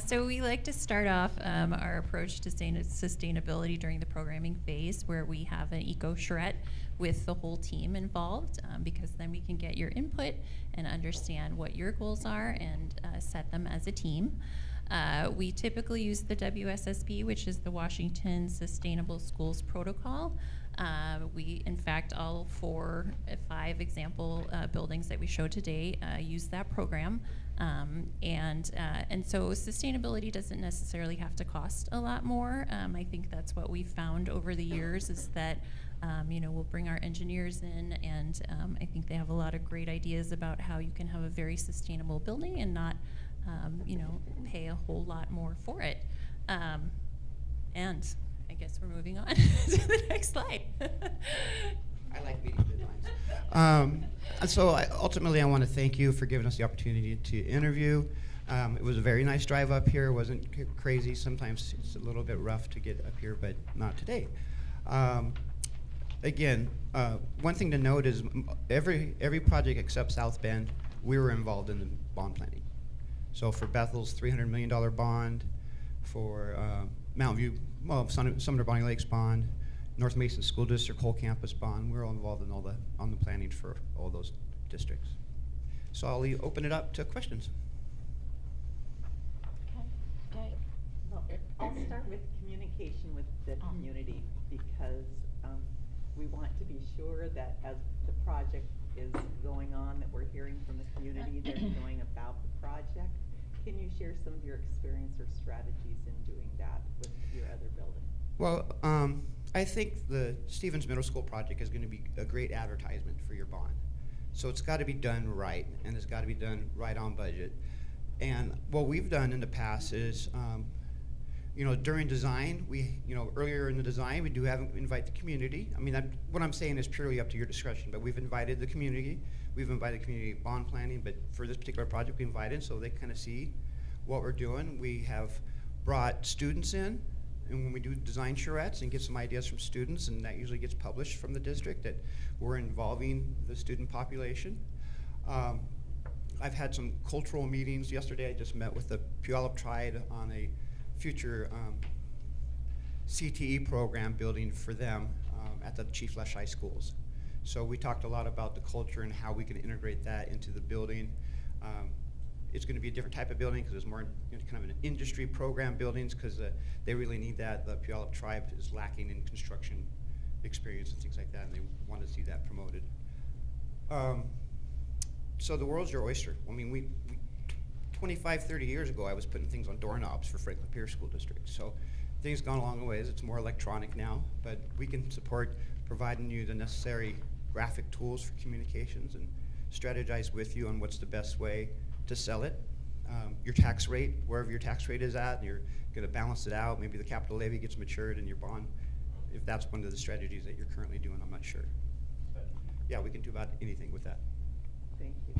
So we like to start off our approach to sustainability during the programming phase, where we have an eco charrette with the whole team involved, because then we can get your input and understand what your goals are and set them as a team. We typically use the WSSP, which is the Washington Sustainable Schools Protocol. We, in fact, all 5 example buildings that we showed today use that program. And so sustainability doesn't necessarily have to cost a lot more. I think that's what we've found over the years, is that we'll bring our engineers in, and I think they have a lot of great ideas about how you can have a very sustainable building and not pay a whole lot more for it. And I guess we're moving on to the next slide. I like meeting deadlines. So ultimately, I want to thank you for giving us the opportunity to interview. It was a very nice drive up here. It wasn't crazy. Sometimes it's a little bit rough to get up here, but not today. Again, one thing to note is every project except South Bend, we were involved in the bond planning. So for Bethel's $300 million bond, for Mountain View, Sumner Bonnie Lakes bond, North Mason School District whole campus bond, we're all involved in on the planning for all those districts. So I'll open it up to questions. Okay. Well, I'll start with communication with the community, because we want to be sure that as the project is going on, that we're hearing from the community, they're knowing about the project. Can you share some of your experience or strategies in doing that with your other building? Well, I think the Stevens Middle School project is going to be a great advertisement for your bond. So it's got to be done right, and it's got to be done right on budget. And what we've done in the past is, during design, earlier in the design, we do invite the community. I mean, what I'm saying is purely up to your discretion, but we've invited the community. We've invited community bond planning, but for this particular project, we invited so they kind of see what we're doing. We have brought students in, and when we do design charrettes and get some ideas from students, and that usually gets published from the district, that we're involving the student population. I've had some cultural meetings. Yesterday I just met with the Puyallup Tribe on a future CTE program building for them at the Chief Leschi schools. So we talked a lot about the culture and how we can integrate that into the building. It's going to be a different type of building because it's more kind of an industry program buildings, because they really need that. The Puyallup Tribe is lacking in construction experience and things like that, and they want to see that promoted. So the world's your oyster. I mean, we 25, 30 years ago, I was putting things on doorknobs for Franklin Pierce School District. So things gone a long ways. It's more electronic now, but we can support providing you the necessary graphic tools for communications and strategize with you on what's the best way to sell it. Your tax rate, wherever your tax rate is at, you're going to balance it out. Maybe the capital levy gets matured in your bond. If that's one of the strategies that you're currently doing, I'm not sure. Yeah, we can do about anything with that. Thank you.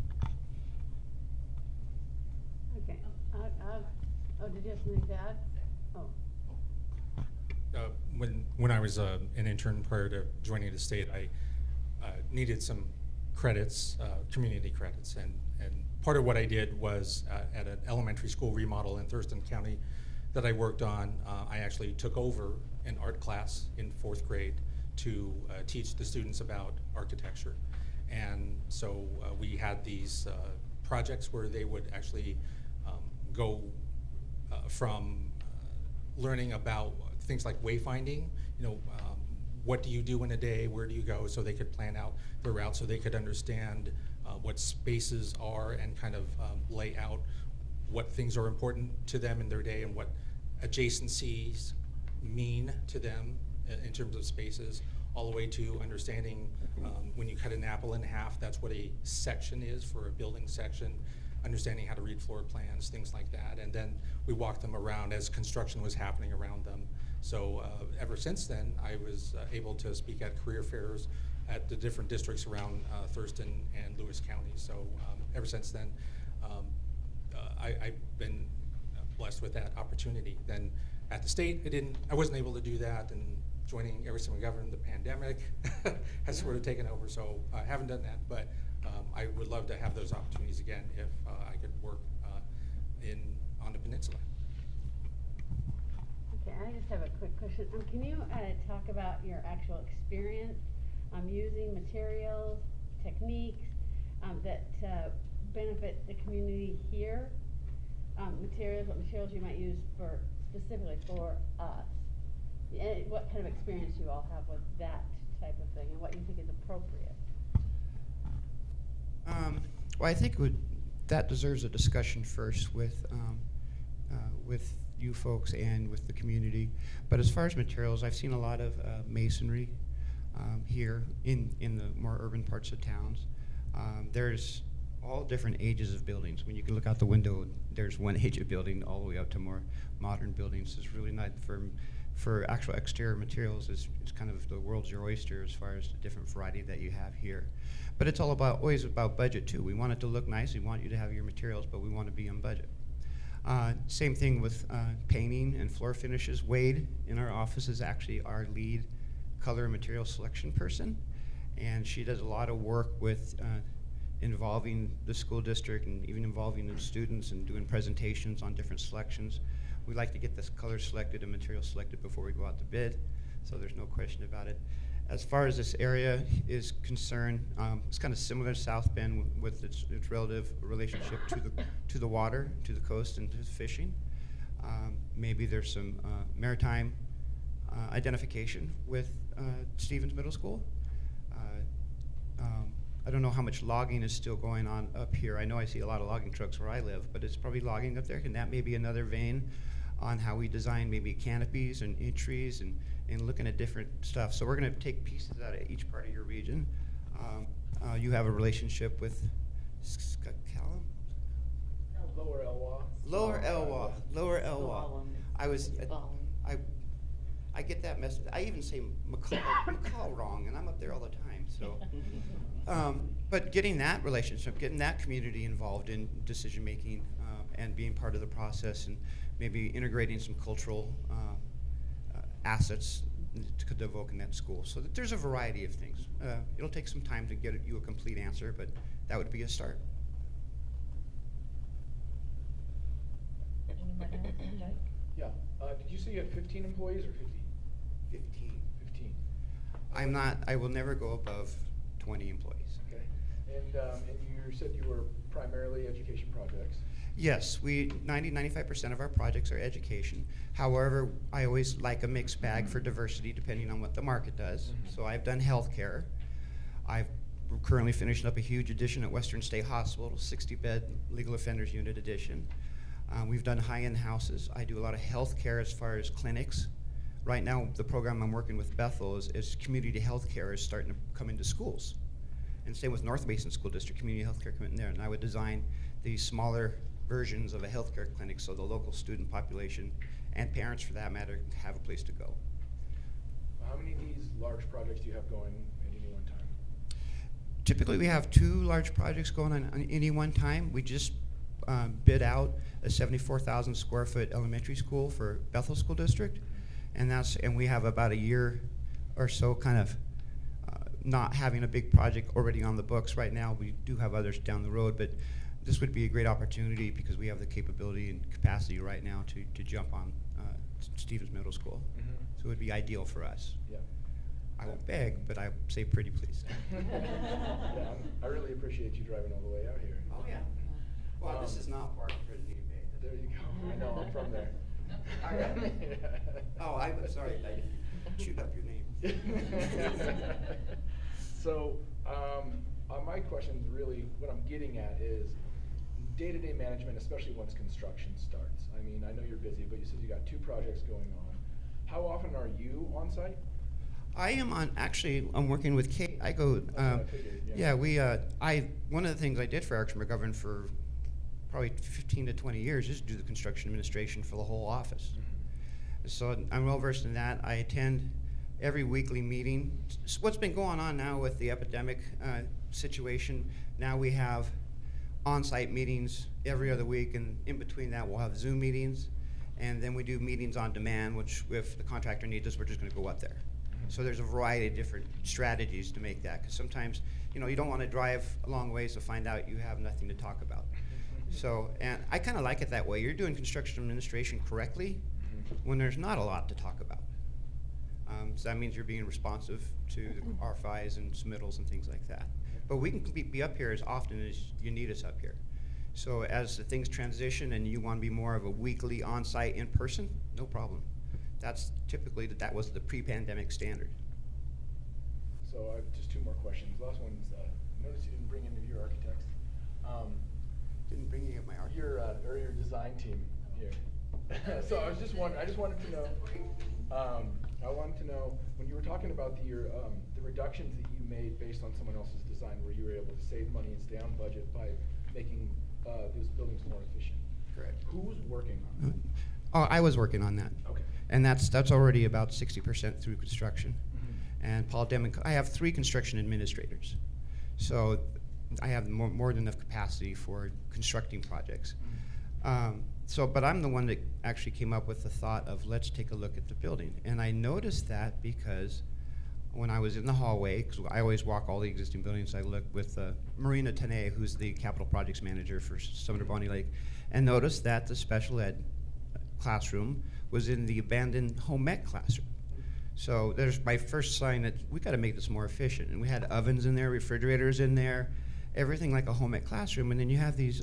Okay. Did you have something to add? Oh. When I was an intern prior to joining the state, I needed some credits, community credits, and part of what I did was at an elementary school remodel in Thurston County that I worked on, I actually took over an art class in 4th grade to teach the students about architecture. And so we had these projects where they would actually go from learning about things like wayfinding, what do you do in a day, where do you go, so they could plan out their route, so they could understand what spaces are and kind of lay out what things are important to them in their day and what adjacencies mean to them in terms of spaces, all the way to understanding when you cut an apple in half, that's what a section is for a building section, understanding how to read floor plans, things like that. And then we walked them around as construction was happening around them. So ever since then, I was able to speak at career fairs at the different districts around Thurston and Lewis County. So ever since then, I've been blessed with that opportunity. Then at the state, I wasn't able to do that, and joining Everson McGovern, the pandemic has sort of taken over. So I haven't done that, but I would love to have those opportunities again if I could work on the peninsula. Okay, I just have a quick question. Can you talk about your actual experience using materials, techniques that benefit the community here? What materials you might use specifically for us? And what kind of experience you all have with that type of thing, and what you think is appropriate? Well, I think that deserves a discussion first with you folks and with the community. But as far as materials, I've seen a lot of masonry here in the more urban parts of towns. There's all different ages of buildings. When you can look out the window, there's one age of building all the way up to more modern buildings. It's really not for actual exterior materials. It's kind of the world's your oyster as far as the different variety that you have here. But it's always about budget too. We want it to look nice. We want you to have your materials, but we want to be on budget. Same thing with painting and floor finishes. Wade in our office is actually our lead color and material selection person, and she does a lot of work with involving the school district and even involving the students and doing presentations on different selections. We like to get this color selected and material selected before we go out to bid, so there's no question about it. As far as this area is concerned, it's kind of similar to South Bend with its relative relationship to the water, to the coast, and to fishing. Maybe there's some maritime identification with Stevens Middle School. I don't know how much logging is still going on up here. I know I see a lot of logging trucks where I live, but it's probably logging up there, and that may be another vein on how we design maybe canopies and entries and looking at different stuff. So we're going to take pieces out of each part of your region. You have a relationship with Callum? Lower Elwha. Lower Elwha. Lower Elwha. I get that message. I even say McCall wrong, and I'm up there all the time. So, but getting that relationship, getting that community involved in decision making, and being part of the process, and maybe integrating some cultural assets to devote in that school. So that there's a variety of things. It'll take some time to get you a complete answer, but that would be a start. Anyone else? Jake? Yeah. Did you say you had 15 employees or 50? 15. 15. I will never go above 20 employees. Okay. And you said you were primarily education projects. Yes, 95% of our projects are education. However, I always like a mixed bag for diversity depending on what the market does. So I've done healthcare. We're currently finishing up a huge addition at Western State Hospital, 60-bed legal offenders unit addition. We've done high-end houses. I do a lot of healthcare as far as clinics. Right now, the program I'm working with Bethel is community healthcare is starting to come into schools. And same with North Mason School District, community healthcare coming in there. And I would design these smaller versions of a healthcare clinic so the local student population and parents for that matter have a place to go. How many of these large projects do you have going at any one time? Typically we have 2 large projects going on any one time. We just bid out a 74,000 square foot elementary school for Bethel School District, and we have about a year or so kind of not having a big project already on the books right now. We do have others down the road, but this would be a great opportunity because we have the capability and capacity right now to jump on Stevens Middle School. Mm-hmm. So it would be ideal for us. Yeah. I won't beg, but I say pretty please. Yeah, I really appreciate you driving all the way out here. Oh yeah. Well, this is not part of Trinity Bay. There you go. I know, I'm from there. All right. Oh, I'm sorry. I chewed up your name. So, my question is really, what I'm getting at is day-to-day management, especially once construction starts. I mean, I know you're busy, but you said you got 2 projects going on. How often are you on site? I am I'm working with Kate. I go, one of the things I did for Erickson McGovern for probably 15 to 20 years is do the construction administration for the whole office. Mm-hmm. So I'm well versed in that. I attend every weekly meeting. What's been going on now with the epidemic situation, now we have on-site meetings every other week, and in between that we'll have Zoom meetings, and then we do meetings on demand, which if the contractor needs us, we're just going to go up there. So there's a variety of different strategies to make that, because sometimes, you know, you don't want to drive a long ways to find out you have nothing to talk about. So, and I kind of like it that way. You're doing construction administration correctly when there's not a lot to talk about. So that means you're being responsive to the RFIs and submittals and things like that. But we can be up here as often as you need us up here. So as the things transition and you want to be more of a weekly on-site in person, no problem. That's typically, that was the pre-pandemic standard. So I have just 2 more questions. Last one is, notice you didn't bring any of your architects. Didn't bring any of my architects. Your design team here. So I just wanted to know, I wanted to know, when you were talking about the reductions that you made based on someone else's design, where you were able to save money and stay on budget by making those buildings more efficient. Correct. Who was working on that? Oh, I was working on that. Okay. And that's already about 60% through construction. And Paul Deming, I have 3 construction administrators. So I have more than enough capacity for constructing projects. But I'm the one that actually came up with the thought of, let's take a look at the building. And I noticed that because when I was in the hallway, because I always walk all the existing buildings, I looked with Marina Tanay, who's the capital projects manager for Sumner Bonnie Lake, and noticed that the special ed classroom was in the abandoned home ec classroom. So there's my first sign that we got to make this more efficient. And we had ovens in there, refrigerators in there, everything like a home ec classroom. And then you have these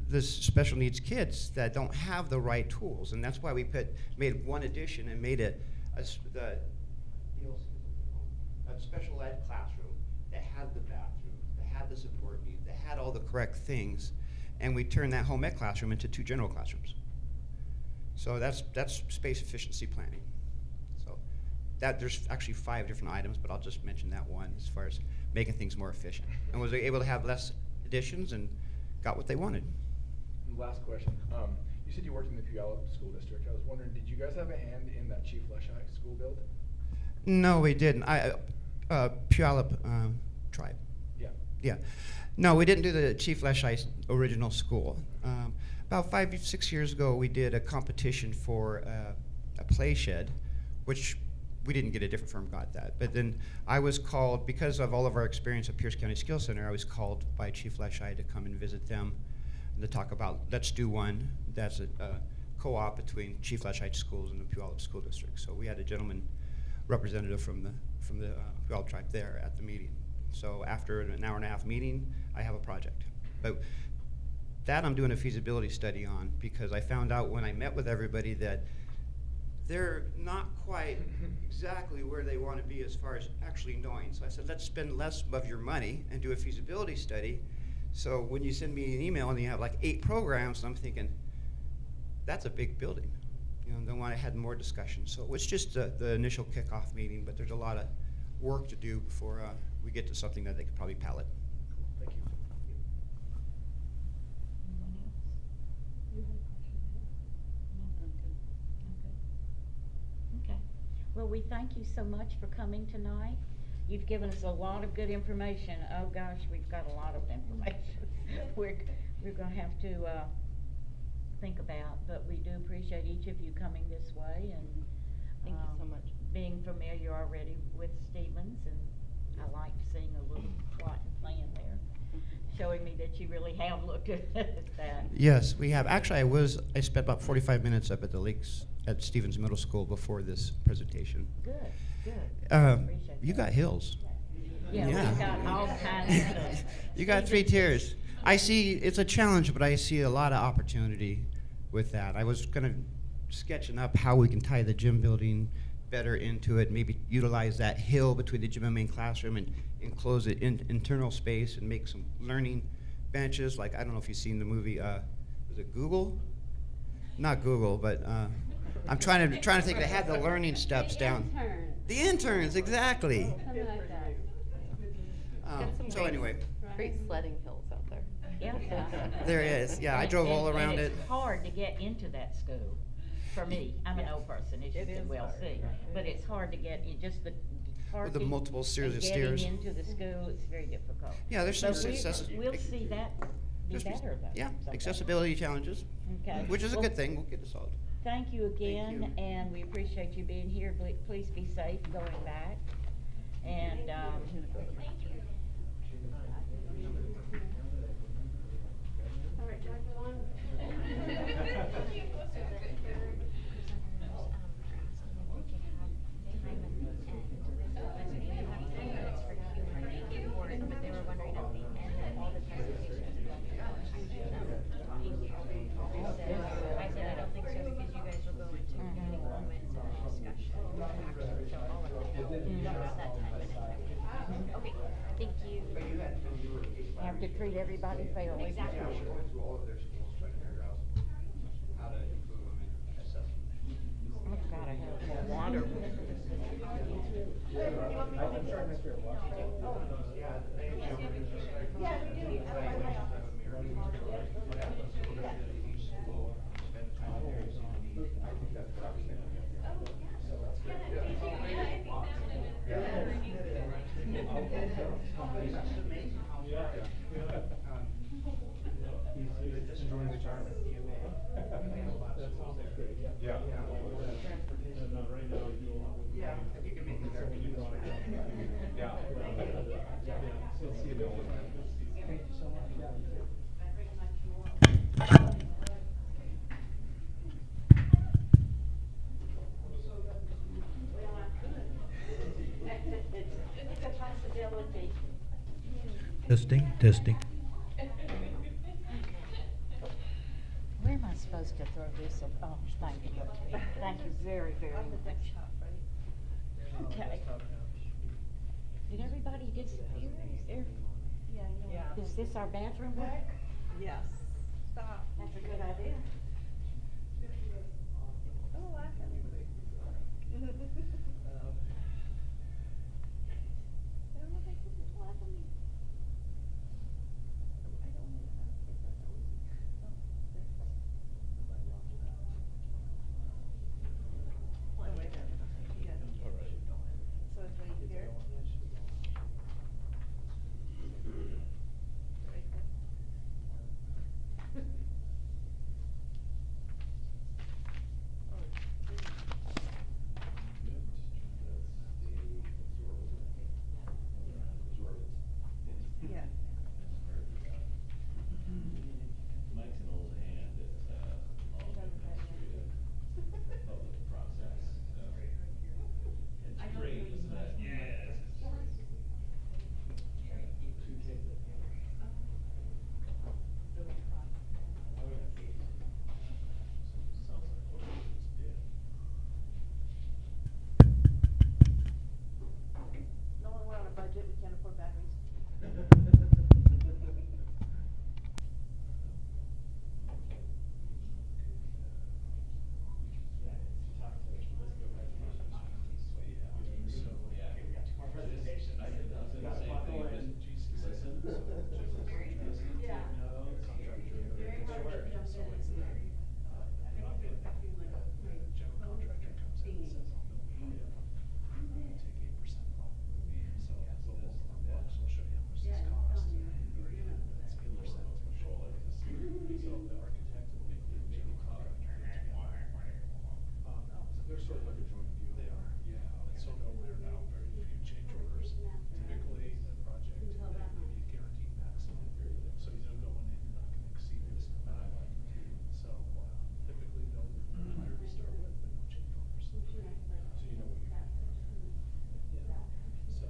this special needs kids that don't have the right tools, and that's why we made one addition and made it a special ed classroom that had the bathroom, that had the support needs, that had all the correct things, and we turned that home ec classroom into 2 general classrooms. So that's space efficiency planning. So there's actually 5 different items, but I'll just mention that one as far as making things more efficient, and was able to have less additions and got what they wanted. Last question. You said you worked in the Puyallup School District. I was wondering, did you guys have a hand in that Chief Leshai school build? No, we didn't. Puyallup tribe. Yeah. Yeah. No, we didn't do the Chief Leshai original school. About 5 or 6 years ago, we did a competition for a play shed, which we didn't get, a different firm got that. But then I was called, because of all of our experience at Pierce County Skills Center, I was called by Chief Leshai to come and visit them and to talk about, let's do one that's a co-op between Chief Leshai schools and the Puyallup School District. So we had a gentleman representative from the Puyallup tribe there at the meeting. So after an hour and a half meeting, I have a project. But that I'm doing a feasibility study on, because I found out when I met with everybody that they're not quite exactly where they want to be as far as actually knowing. So I said, let's spend less of your money and do a feasibility study. So when you send me an email and you have like 8 programs, I'm thinking, that's a big building. You know, then when I had more discussion. So it was just the initial kickoff meeting, but there's a lot of work to do before we get to something that they could probably palette. Thank you. Anyone else? You had a question? No? Okay. Well, we thank you so much for coming tonight. You've given us a lot of good information. Oh gosh, we've got a lot of information we're going to have to think about, but we do appreciate each of you coming this way and Thank you so much. being familiar already with Stevens, and I liked seeing a little plot and plan there, showing me that you really have looked at that. Yes, we have. Actually, I spent about 45 minutes up at the lakes at Stevens Middle School before this presentation. Good, good. Appreciate You that. got hills. Yeah, we've got all kinds of stuff. You got 3 tiers. I see it's a challenge, but I see a lot of opportunity with that. I was kind of sketching up how we can tie the gym building better into it, maybe utilize that hill between the gym and main classroom and enclose it in internal space and make some learning benches. Like, I don't know if you've seen the movie, was it Google? Not Google, but I'm trying to think. They had the learning steps down. The interns, exactly. Something like that. So anyway. Great sledding hills out there. Yeah. There is. Yeah, I drove all around it. It's hard to get into that school. For me, I'm an old person, as you can well see, but it's hard to get in, just the parking. With the multiple series and of stairs. Getting into the school, it's very difficult. Yeah, there's some But successes. we'll see that be There's better though. Yeah, someday. accessibility challenges, Okay. which is a Well, good thing. We'll get it solved. thank you again, you. and we appreciate you being here. Please be safe going back. And, All right, Dr. Long. I said, I don't think so because you guys will go into any moments of discussion, action, so all of that. You don't have that 10 minutes. Okay, thank you. have to treat everybody fairly. Exactly. Going through all of their schools, trying to figure out how to improve them in assessment. I've gotta have more water. I'm sure Mr. He's just enjoying retirement at EMA. That's almost great, yeah. Yeah. Transportation. Right now, yeah, if you can make it there. Yeah. Thank you so much. Yeah. It's a possibility. Testing, testing. Where am I supposed to throw this? Oh, thank you. Thank you very, very much. Okay. Did everybody disappear? Is there? Yeah. Is this our bathroom break? Yes. Stop. That's a good idea. Don't laugh at me. They're sort of like a joint view. They are. Yeah. So they're now very few change orders. Typically, the project would be a guaranteed maximum. So going in, you're not gonna exceed this amount. So typically they'll hire to start with, but no change orders. So you know what you have. Yeah. So this is our team. Decided, I mean, it's up to you guys. So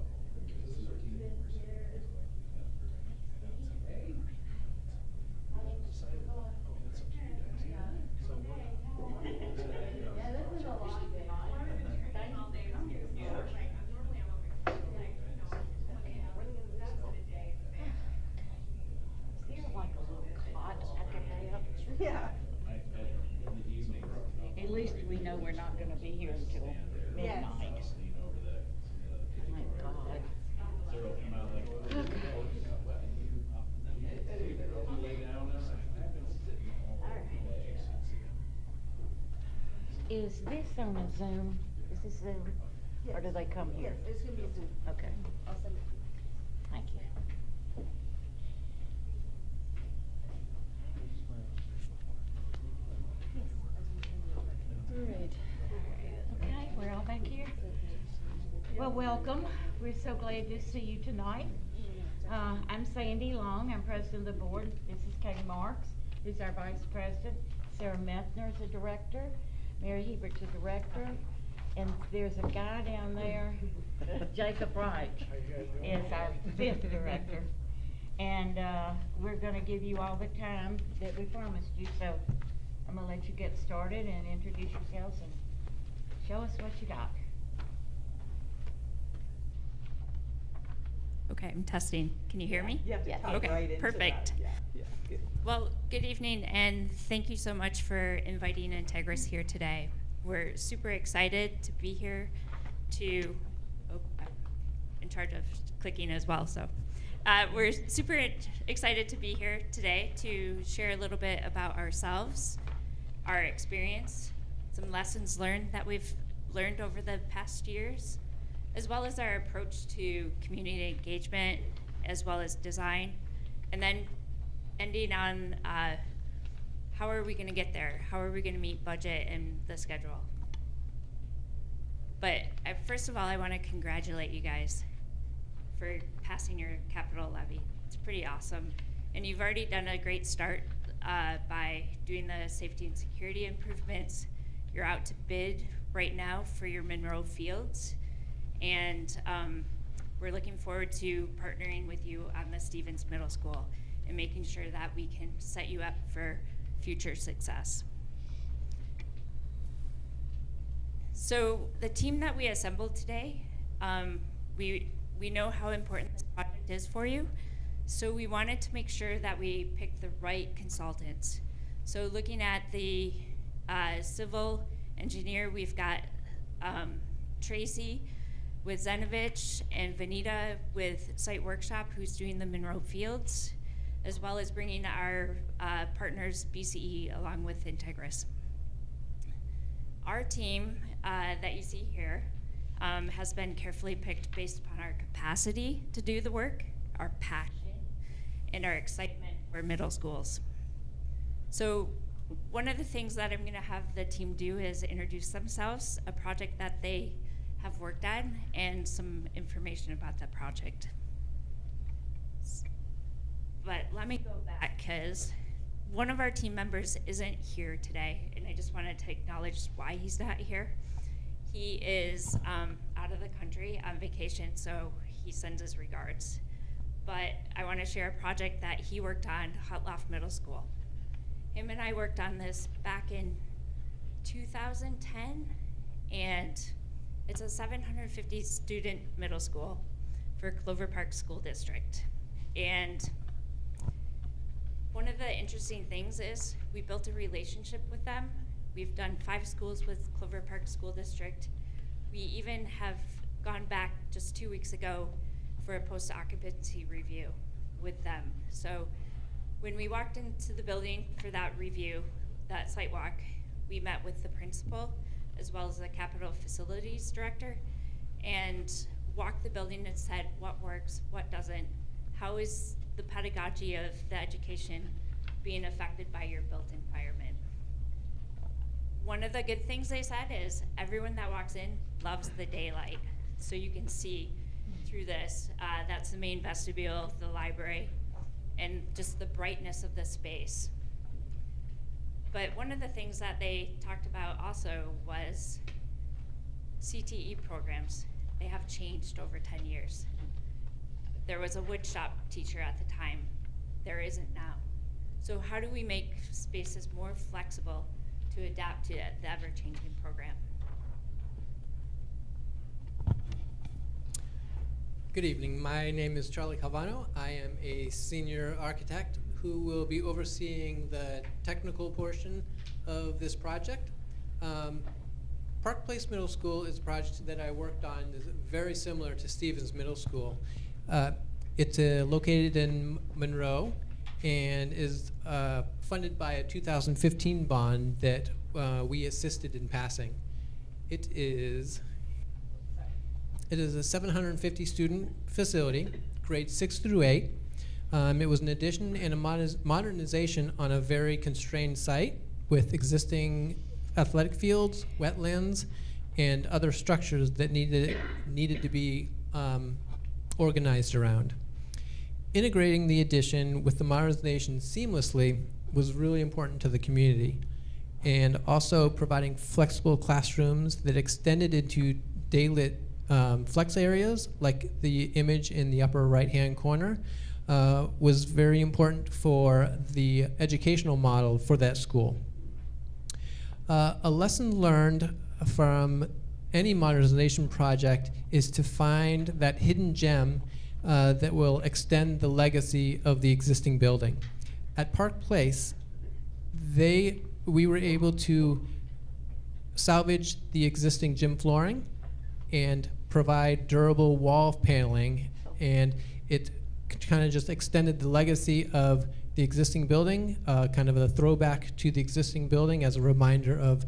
Yeah. At least we know we're not gonna be here until midnight. My God. Is this on a Zoom? Is this Zoom? Or do they come here? Yes, it's gonna be a Zoom. Okay. I'll send it. Thank you. Well, welcome. We're so glad to see you tonight. I'm Sandy Long. I'm president of the board. This is Katie Marks, who's our vice president. Sarah Methner is the director. Mary Hebert's the director. And there's a guy down there, Jacob Wright, is our fifth director. And we're going to give you all the time that we promised you. So I'm going to let you get started and introduce yourselves and show us what you got. Okay, I'm testing. Can you hear me? You have to talk Okay, right into perfect. that. Yeah, good. Well, good evening, and thank you so much for inviting Integris here today. We're super excited to be here to, I'm in charge of clicking as well, so. We're super excited to be here today to share a little bit about ourselves, our experience, some lessons learned that we've learned over the past years, as well as our approach to community engagement, as well as design, and then ending on how are we going to get there? How are we going to meet budget and the schedule? But first of all, I want to congratulate you guys for passing your capital levy. It's pretty awesome. And you've already done a great start by doing the safety and security improvements. You're out to bid right now for your Monroe Fields. And we're looking forward to partnering with you on the Stevens Middle School and making sure that we can set you up for future success. So the team that we assembled today, we know how important this project is for you. So we wanted to make sure that we picked the right consultants. So looking at the civil engineer, we've got Tracy with Zenovich and Vanita with Site Workshop, who's doing the Monroe Fields, as well as bringing our partners, BCE, along with Integris. Our team that you see here has been carefully picked based upon our capacity to do the work, our passion, and our excitement for middle schools. So one of the things that I'm going to have the team do is introduce themselves, a project that they have worked on, and some information about that project. But let me go back, because one of our team members isn't here today, and I just wanted to acknowledge why he's not here. He is out of the country on vacation, so he sends his regards. But I want to share a project that he worked on, Hutloff Middle School. Him and I worked on this back in 2010, and it's a 750 student middle school for Clover Park School District. And one of the interesting things is we built a relationship with them. We've done 5 schools with Clover Park School District. We even have gone back just 2 weeks ago for a post-occupancy review with them. So when we walked into the building for that review, that site walk, we met with the principal as well as the capital facilities director and walked the building and said what works, what doesn't, how is the pedagogy of the education being affected by your built environment. One of the good things they said is everyone that walks in loves the daylight. So you can see through this, that's the main vestibule, the library, and just the brightness of the space. But one of the things that they talked about also was CTE programs. They have changed over 10 years. There was a wood shop teacher at the time. There isn't now. So how do we make spaces more flexible to adapt to the ever-changing program? Good evening. My name is Charlie Calvano. I am a senior architect who will be overseeing the technical portion of this project. Park Place Middle School is a project that I worked on. Is very similar to Stevens Middle School. It's located in Monroe and is funded by a 2015 bond that we assisted in passing. It is a 750 student facility, grades 6 through 8. It was an addition and a modernization on a very constrained site with existing athletic fields, wetlands, and other structures that needed to be organized around. Integrating the addition with the modernization seamlessly was really important to the community, and also providing flexible classrooms that extended into daylit flex areas, like the image in the upper right-hand corner, was very important for the educational model for that school. A lesson learned from any modernization project is to find that hidden gem that will extend the legacy of the existing building. At Park Place, we were able to salvage the existing gym flooring and provide durable wall paneling, and it kind of just extended the legacy of the existing building, kind of a throwback to the existing building as a reminder of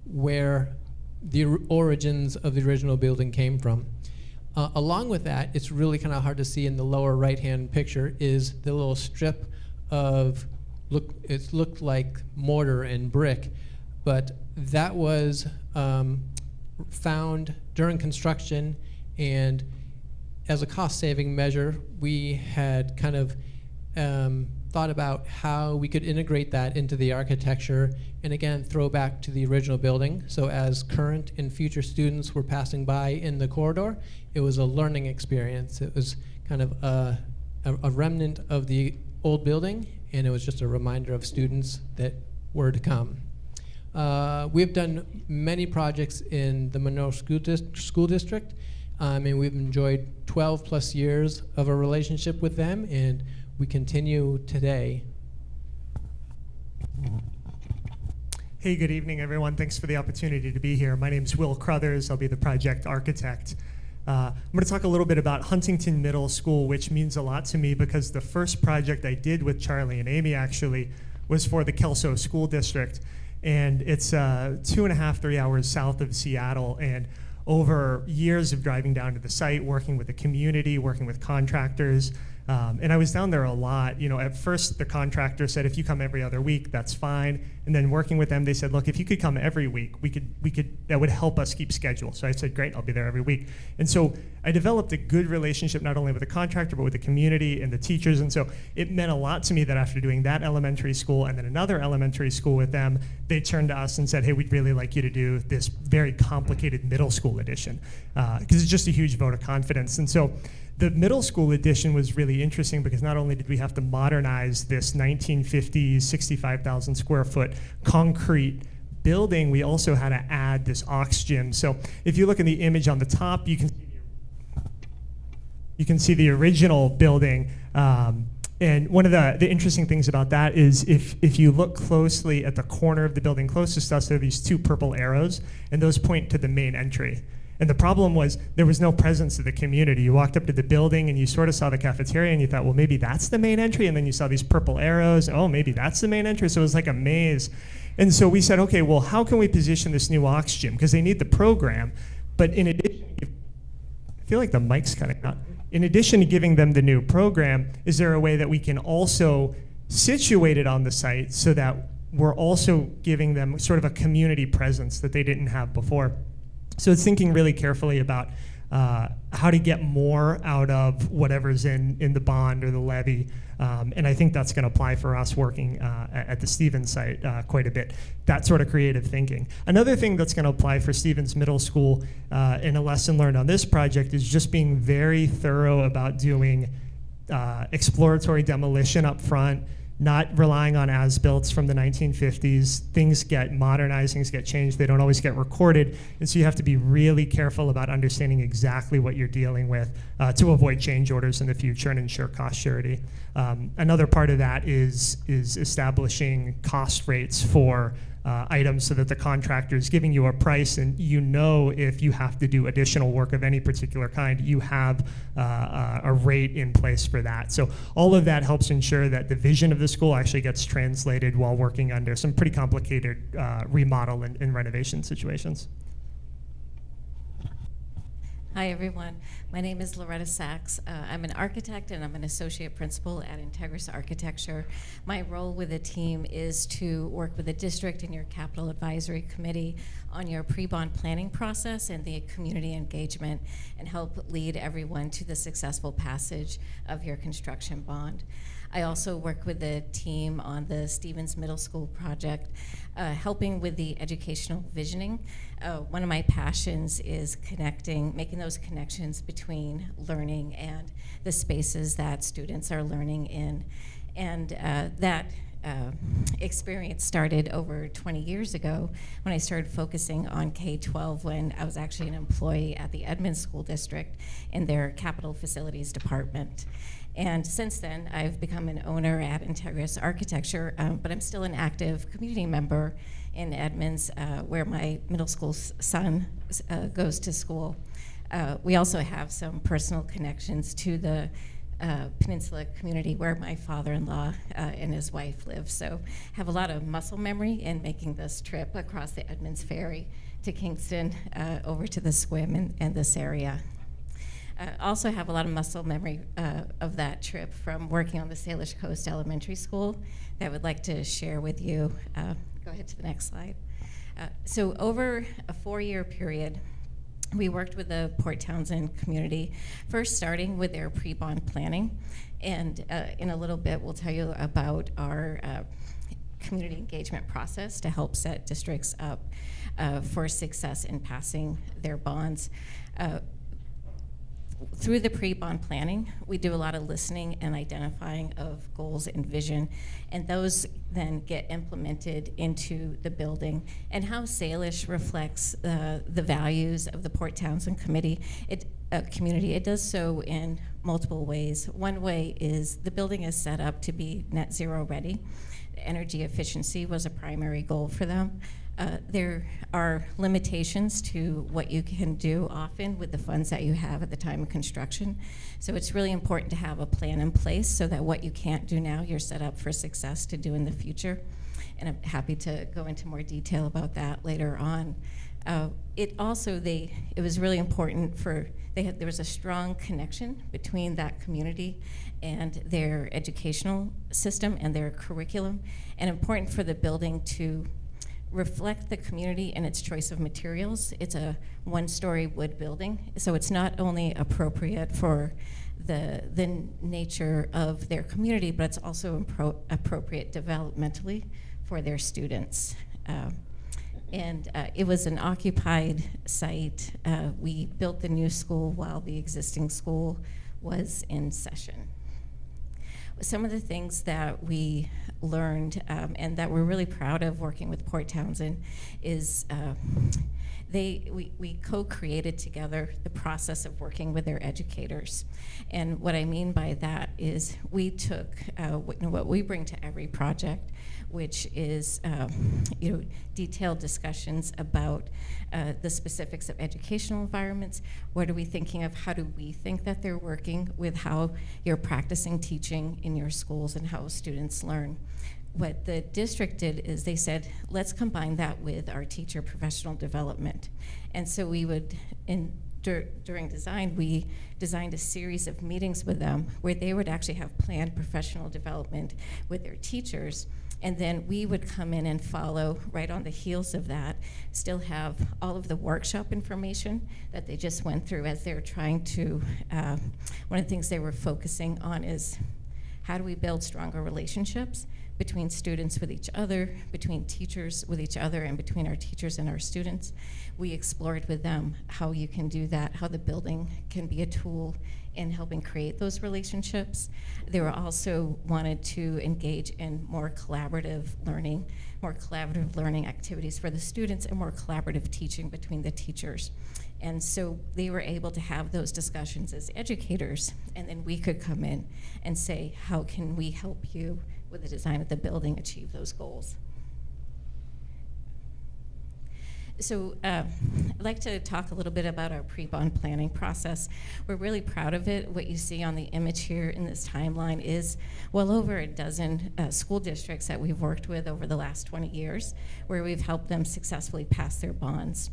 where the origins of the original building came from. Along with that, it's really kind of hard to see in the lower right-hand picture is the little strip of, it looked like mortar and brick, but that was found during construction, and as a cost-saving measure, we had kind of thought about how we could integrate that into the architecture and again throw back to the original building. So as current and future students were passing by in the corridor, it was a learning experience. It was kind of a remnant of the old building, and it was just a reminder of students that were to come. We've done many projects in the Monroe School District, and we've enjoyed 12 plus years of a relationship with them, and we continue today. Hey, good evening, everyone. Thanks for the opportunity to be here. My name's Will Crothers. I'll be the project architect. I'm going to talk a little bit about Huntington Middle School, which means a lot to me because the first project I did with Charlie and Amy actually was for the Kelso School District. And it's 2.5, 3 hours south of Seattle. And over years of driving down to the site, working with the community, working with contractors, and I was down there a lot. You know, at first the contractor said, if you come every other week, that's fine. And then working with them, they said, look, if you could come every week, that would help us keep schedule. So I said, great, I'll be there every week. And so I developed a good relationship, not only with the contractor, but with the community and the teachers. And so it meant a lot to me that after doing that elementary school and then another elementary school with them, they turned to us and said, hey, we'd really like you to do this very complicated middle school edition, because it's just a huge vote of confidence. And so the middle school edition was really interesting because not only did we have to modernize this 1950s, 65,000 square foot concrete building, we also had to add this aux gym. So if you look in the image on the top, you can see the original building. And one of the interesting things about that is if you look closely at the corner of the building closest to us, there are these two purple arrows, and those point to the main entry. And the problem was there was no presence of the community. You walked up to the building and you sort of saw the cafeteria and you thought, well, maybe that's the main entry. And then you saw these purple arrows. Oh, maybe that's the main entry. So it was like a maze. And so we said, okay, well, how can we position this new aux gym? Because they need the program. But in addition, I feel like the mic's cutting out. In addition to giving them the new program, is there a way that we can also situate it on the site so that we're also giving them sort of a community presence that they didn't have before? So it's thinking really carefully about how to get more out of whatever's in the bond or the levy. And I think that's going to apply for us working at the Stevens site quite a bit, that sort of creative thinking. Another thing that's going to apply for Stevens Middle School and a lesson learned on this project is just being very thorough about doing exploratory demolition up front, not relying on as-built from the 1950s. Things get modernized, things get changed, they don't always get recorded, and so you have to be really careful about understanding exactly what you're dealing with to avoid change orders in the future and ensure cost surety. Another part of that is establishing cost rates for items so that the contractor is giving you a price and you know if you have to do additional work of any particular kind, you have a rate in place for that. So all of that helps ensure that the vision of the school actually gets translated while working under some pretty complicated remodel and renovation situations. Hi, everyone. My name is Loretta Sachs. I'm an architect and I'm an associate principal at Integris Architecture. My role with the team is to work with the district and your capital advisory committee on your pre-bond planning process and the community engagement, and help lead everyone to the successful passage of your construction bond. I also work with the team on the Stevens Middle School project, helping with the educational visioning. One of my passions is making those connections between learning and the spaces that students are learning in. And that experience started over 20 years ago when I started focusing on K-12, when I was actually an employee at the Edmonds School District in their capital facilities department. And since then, I've become an owner at Integris Architecture, but I'm still an active community member in Edmonds, where my middle school son goes to school. We also have some personal connections to the Peninsula community where my father-in-law and his wife live. So have a lot of muscle memory in making this trip across the Edmonds Ferry to Kingston, over to the swim in this area. Also have a lot of muscle memory of that trip from working on the Salish Coast Elementary School that I would like to share with you. Go ahead to the next slide. So over a 4-year period, we worked with the Port Townsend community, first starting with their pre-bond planning. And in a little bit, we'll tell you about our community engagement process to help set districts up for success in passing their bonds. Through the pre-bond planning, we do a lot of listening and identifying of goals and vision, and those then get implemented into the building. And how Salish reflects the values of the Port Townsend community, it does so in multiple ways. One way is the building is set up to be net zero ready. Energy efficiency was a primary goal for them. There are limitations to what you can do often with the funds that you have at the time of construction. So it's really important to have a plan in place so that what you can't do now, you're set up for success to do in the future. And I'm happy to go into more detail about that later on. It was really important there was a strong connection between that community and their educational system and their curriculum, and important for the building to reflect the community and its choice of materials. It's a 1-story wood building, so it's not only appropriate for the nature of their community, but it's also appropriate developmentally for their students. It was an occupied site. We built the new school while the existing school was in session. Some of the things that we learned and that we're really proud of working with Port Townsend is we co-created together the process of working with their educators. And what I mean by that is we took what we bring to every project, which is detailed discussions about the specifics of educational environments. What are we thinking of? How do we think that they're working with how you're practicing teaching in your schools and how students learn? What the district did is they said, let's combine that with our teacher professional development. And so we would, during design, we designed a series of meetings with them where they would actually have planned professional development with their teachers. And then we would come in and follow right on the heels of that, still have all of the workshop information that they just went through as they're trying to, one of the things they were focusing on is how do we build stronger relationships between students with each other, between teachers with each other, and between our teachers and our students. We explored with them how you can do that, how the building can be a tool in helping create those relationships. They were also wanted to engage in more collaborative learning activities for the students, and more collaborative teaching between the teachers. And so they were able to have those discussions as educators, and then we could come in and say, how can we help you with the design of the building achieve those goals? So I'd like to talk a little bit about our pre-bond planning process. We're really proud of it. What you see on the image here in this timeline is well over a dozen school districts that we've worked with over the last 20 years, where we've helped them successfully pass their bonds.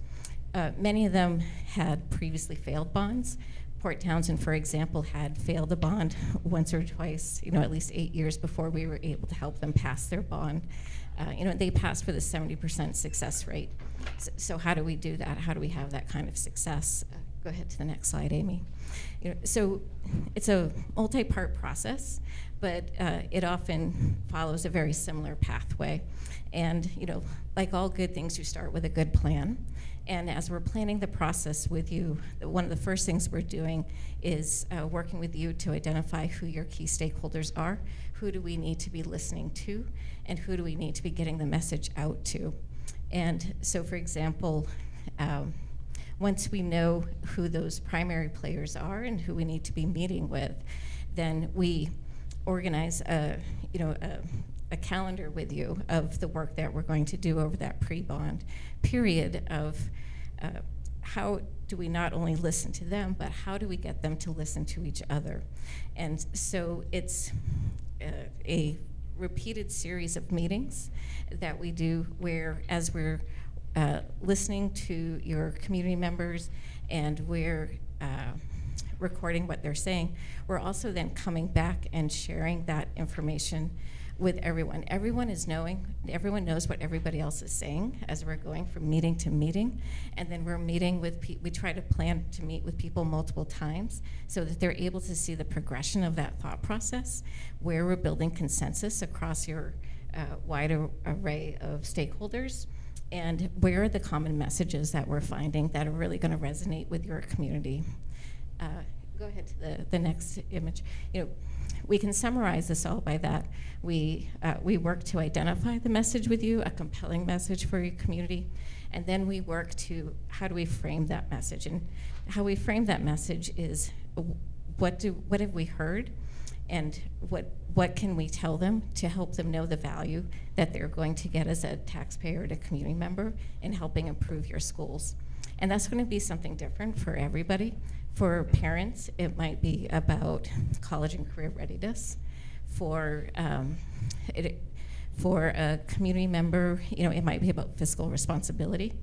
many of them had previously failed bonds. Port Townsend, for example, had failed a bond once or twice, at least 8 years before we were able to help them pass their bond. They passed with a 70% success rate. So how do we do that? How do we have that kind of success? Go ahead to the next slide, Amy. So it's a multi-part process, but it often follows a very similar pathway. And like all good things, you start with a good plan. And as we're planning the process with you, one of the first things we're doing is working with you to identify who your key stakeholders are, who do we need to be listening to, and who do we need to be getting the message out to. And so, for example, once we know who those primary players are and who we need to be meeting with, then we organize a calendar with you of the work that we're going to do over that pre-bond period of how do we not only listen to them, but how do we get them to listen to each other. And so it's a repeated series of meetings that we do where, as we're listening to your community members and we're recording what they're saying, we're also then coming back and sharing that information with everyone. Everyone knows what everybody else is saying as we're going from meeting to meeting, and then we're meeting with we try to plan to meet with people multiple times so that they're able to see the progression of that thought process, where we're building consensus across your wide array of stakeholders, and where are the common messages that we're finding that are really going to resonate with your community. Go ahead to the next image. We can summarize this all by that. We work to identify the message with you, a compelling message for your community, and then we work to how do we frame that message. And how we frame that message is what have we heard, and what can we tell them to help them know the value that they're going to get as a taxpayer and a community member in helping improve your schools. And that's going to be something different for everybody. For parents, it might be about college and career readiness. For a community member, it might be about fiscal responsibility.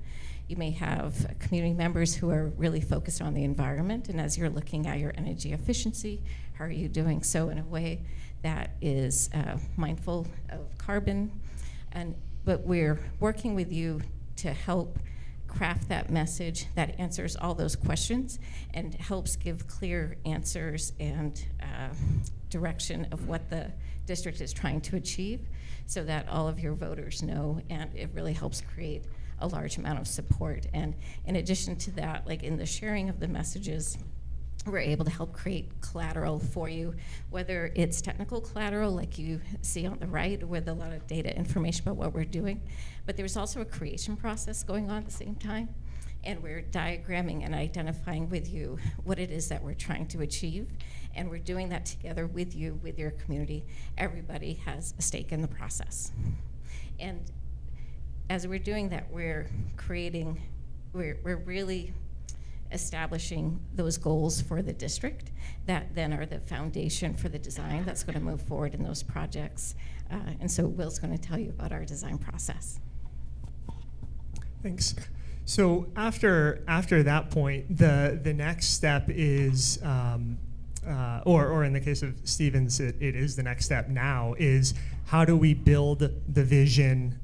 You may have community members who are really focused on the environment, and as you're looking at your energy efficiency, how are you doing so in a way that is mindful of carbon? But we're working with you to help craft that message that answers all those questions and helps give clear answers and direction of what the district is trying to achieve so that all of your voters know, and it really helps create a large amount of support. And in addition to that, like in the sharing of the messages, we're able to help create collateral for you, whether it's technical collateral like you see on the right with a lot of data information about what we're doing, but there's also a creation process going on at the same time, and we're diagramming and identifying with you what it is that we're trying to achieve, and we're doing that together with you, with your community. Everybody has a stake in the process. And as we're doing that, we're really establishing those goals for the district that then are the foundation for the design that's going to move forward in those projects. And so Will's going to tell you about our design process. Thanks. So after that point, the next step is, or in the case of Stevens, it is the next step now, is how do we build the vision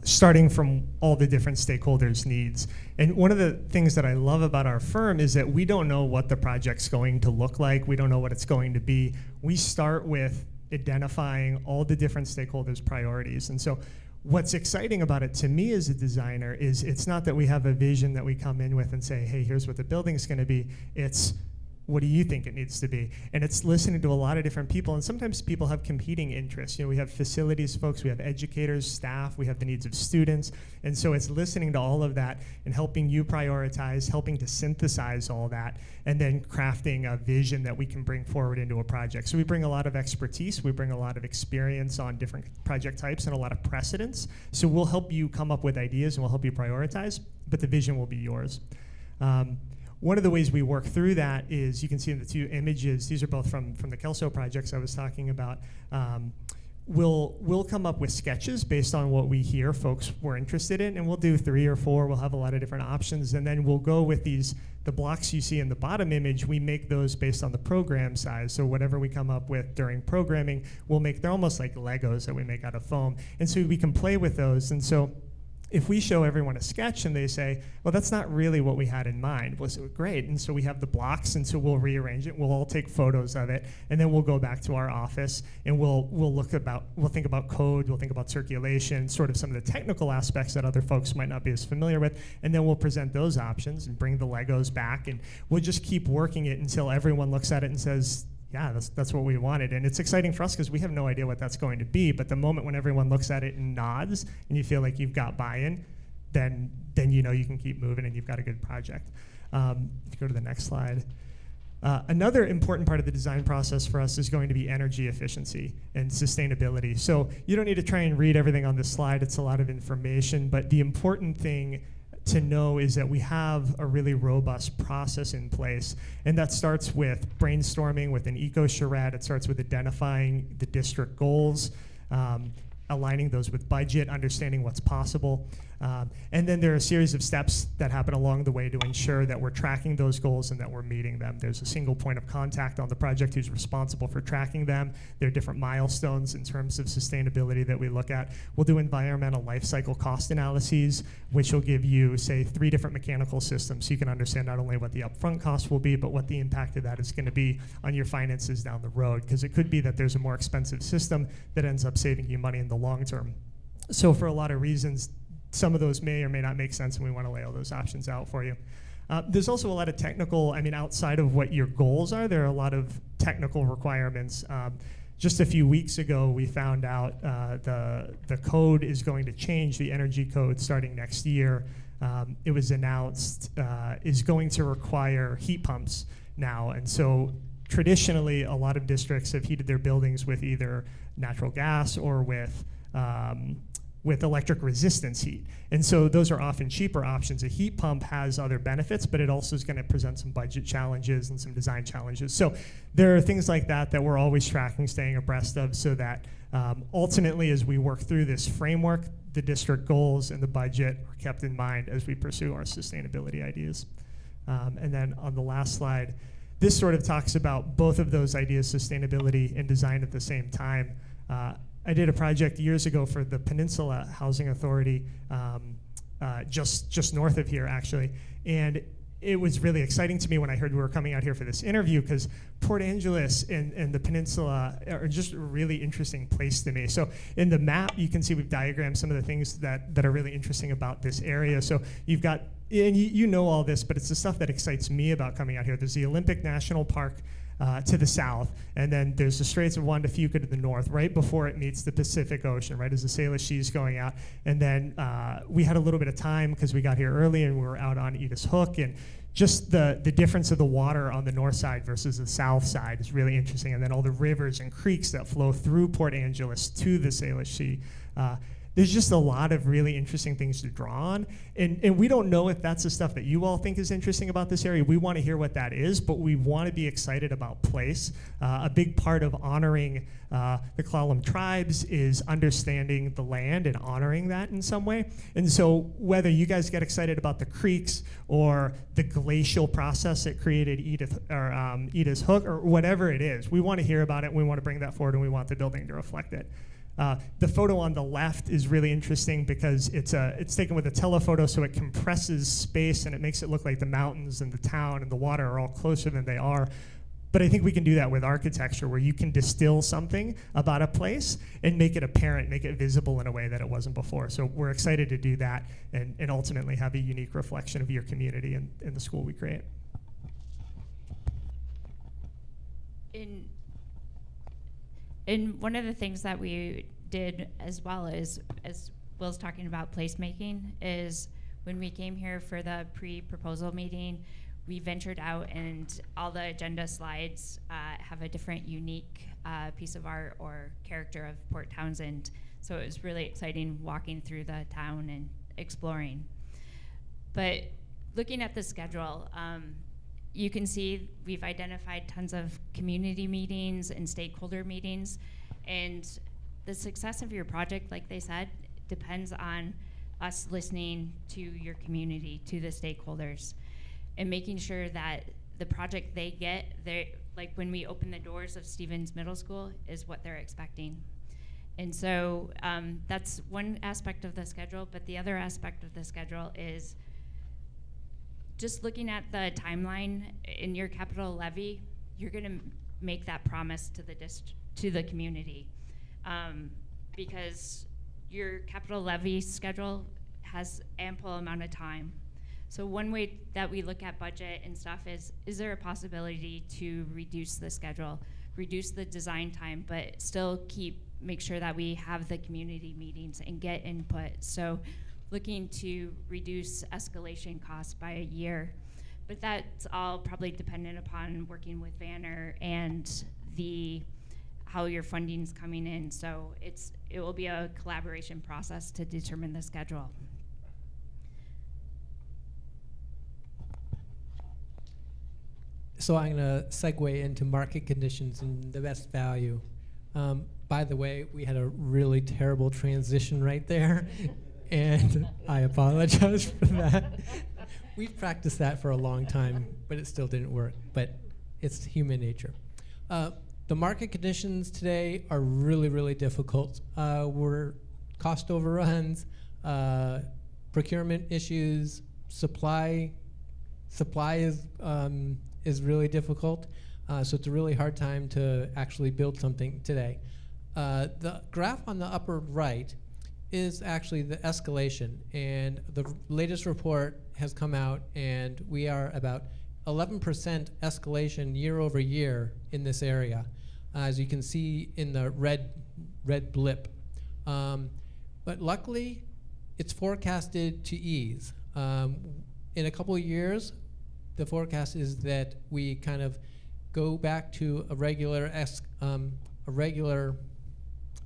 starting from all the different stakeholders' needs. And one of the things that I love about our firm is that we don't know what the project's going to look like. We don't know what it's going to be. We start with identifying all the different stakeholders' priorities. And so what's exciting about it to me as a designer is it's not that we have a vision that we come in with and say, hey, here's what the building's going to be. It's what do you think it needs to be? And it's listening to a lot of different people, and sometimes people have competing interests. We have facilities folks, we have educators, staff, we have the needs of students, and so it's listening to all of that and helping you prioritize, helping to synthesize all that, and then crafting a vision that we can bring forward into a project. So we bring a lot of expertise, we bring a lot of experience on different project types and a lot of precedence. So we'll help you come up with ideas and we'll help you prioritize, but the vision will be yours. One of the ways we work through that is, you can see in the two images, these are both from the Kelso projects I was talking about. we'll come up with sketches based on what we hear folks were interested in, and we'll do 3 or 4. We'll have a lot of different options, and then we'll go with the blocks you see in the bottom image. We make those based on the program size. So whatever we come up with during programming, they're almost like Legos that we make out of foam, and so we can play with those. And so if we show everyone a sketch and they say, well, that's not really what we had in mind, well, so great. And so we have the blocks, and so we'll rearrange it. We'll all take photos of it, and then we'll go back to our office, and we'll think about code, we'll think about circulation, sort of some of the technical aspects that other folks might not be as familiar with, and then we'll present those options and bring the Legos back, and we'll just keep working it until everyone looks at it and says, yeah, that's what we wanted. And it's exciting for us because we have no idea what that's going to be, but the moment when everyone looks at it and nods and you feel like you've got buy-in, then you know you can keep moving and you've got a good project. If you go to the next slide. Another important part of the design process for us is going to be energy efficiency and sustainability. So you don't need to try and read everything on this slide. It's a lot of information, but the important thing to know is that we have a really robust process in place, and that starts with brainstorming with an eco-charrette. It starts with identifying the district goals, aligning those with budget, understanding what's possible. And then there are a series of steps that happen along the way to ensure that we're tracking those goals and that we're meeting them. There's a single point of contact on the project who's responsible for tracking them. There are different milestones in terms of sustainability that we look at. We'll do environmental life cycle cost analyses, which will give you, say, 3 different mechanical systems, so you can understand not only what the upfront cost will be, but what the impact of that is going to be on your finances down the road, because it could be that there's a more expensive system that ends up saving you money in the long term. So for a lot of reasons, some of those may or may not make sense, and we want to lay all those options out for you. There's also a lot of technical, outside of what your goals are, there are a lot of technical requirements. Just a few weeks ago, we found out the code is going to change, the energy code starting next year. It was announced is going to require heat pumps now, and so traditionally, a lot of districts have heated their buildings with either natural gas or with electric resistance heat. And so those are often cheaper options. A heat pump has other benefits, but it also is going to present some budget challenges and some design challenges. So there are things like that we're always tracking, staying abreast of, so that ultimately as we work through this framework, the district goals and the budget are kept in mind as we pursue our sustainability ideas. And then on the last slide, this sort of talks about both of those ideas, sustainability and design at the same time. I did a project years ago for the Peninsula Housing Authority, just north of here, actually. And it was really exciting to me when I heard we were coming out here for this interview, because Port Angeles and the Peninsula are just a really interesting place to me. So in the map, you can see we've diagrammed some of the things that are really interesting about this area. So you've got, and you know all this, but it's the stuff that excites me about coming out here. There's the Olympic National Park to the south, and then there's the Straits of Juan de Fuca to the north, right before it meets the Pacific Ocean, right as the Salish Sea is going out. And then we had a little bit of time because we got here early and we were out on Edith's Hook, and just the difference of the water on the north side versus the south side is really interesting. And then all the rivers and creeks that flow through Port Angeles to the Salish Sea. There's just a lot of really interesting things to draw on. And we don't know if that's the stuff that you all think is interesting about this area. We want to hear what that is, but we want to be excited about place. A big part of honoring the Klallam tribes is understanding the land and honoring that in some way. And so whether you guys get excited about the creeks or the glacial process that created Edith's Hook or whatever it is, we want to hear about it. We want to bring that forward, and we want the building to reflect it. The photo on the left is really interesting because it's taken with a telephoto, so it compresses space and it makes it look like the mountains and the town and the water are all closer than they are. But I think we can do that with architecture, where you can distill something about a place and make it apparent, make it visible in a way that it wasn't before. So we're excited to do that and ultimately have a unique reflection of your community and the school we create. And one of the things that we did as well as Will's talking about placemaking is when we came here for the pre-proposal meeting, we ventured out and all the agenda slides have a different unique piece of art or character of Port Townsend. So it was really exciting walking through the town and exploring. But looking at the schedule, you can see we've identified tons of community meetings and stakeholder meetings, and the success of your project, like they said, depends on us listening to your community, to the stakeholders, and making sure that the project they get, like when we open the doors of Stevens Middle School, is what they're expecting. And so that's one aspect of the schedule, but the other aspect of the schedule is just looking at the timeline in your capital levy. You're going to make that promise to the community, because your capital levy schedule has ample amount of time. So one way that we look at budget and stuff is there a possibility to reduce the schedule, reduce the design time, but still make sure that we have the community meetings and get input. So looking to reduce escalation costs by a year. But that's all probably dependent upon working with Vanner and how your funding's coming in. So it will be a collaboration process to determine the schedule. So I'm going to segue into market conditions and the best value. By the way, we had a really terrible transition right there, and I apologize for that. We've practiced that for a long time, but it still didn't work. But it's human nature. The market conditions today are really, really difficult. We're cost overruns, procurement issues, supply is really difficult. So it's a really hard time to actually build something today. The graph on the upper right is actually the escalation, and the latest report has come out, and we are about 11% escalation year over year in this area, as you can see in the red blip. But luckily, it's forecasted to ease. In a couple of years, the forecast is that we kind of go back to a regular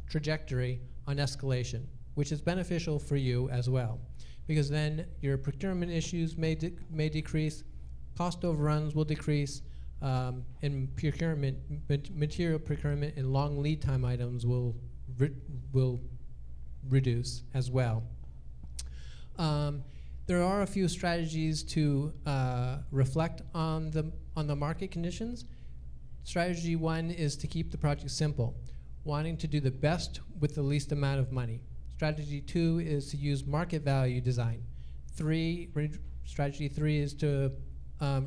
trajectory on escalation, which is beneficial for you as well, because then your procurement issues may decrease, cost overruns will decrease, and material procurement and long lead time items will reduce as well. There are a few strategies to reflect on the market conditions. Strategy one is to keep the project simple, wanting to do the best with the least amount of money. Strategy two is to use market value design. Strategy three is to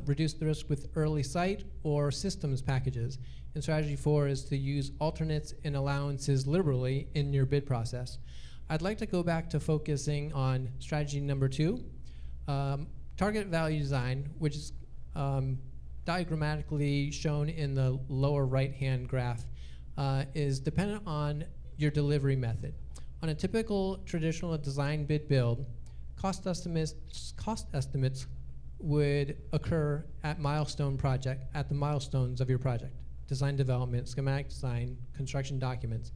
reduce the risk with early site or systems packages. And strategy four is to use alternates and allowances liberally in your bid process. I'd like to go back to focusing on strategy number two, target value design, which is diagrammatically shown in the lower right-hand graph, is dependent on your delivery method. On a typical traditional design bid build, cost estimates would occur at the milestones of your project: design development, schematic design, construction documents.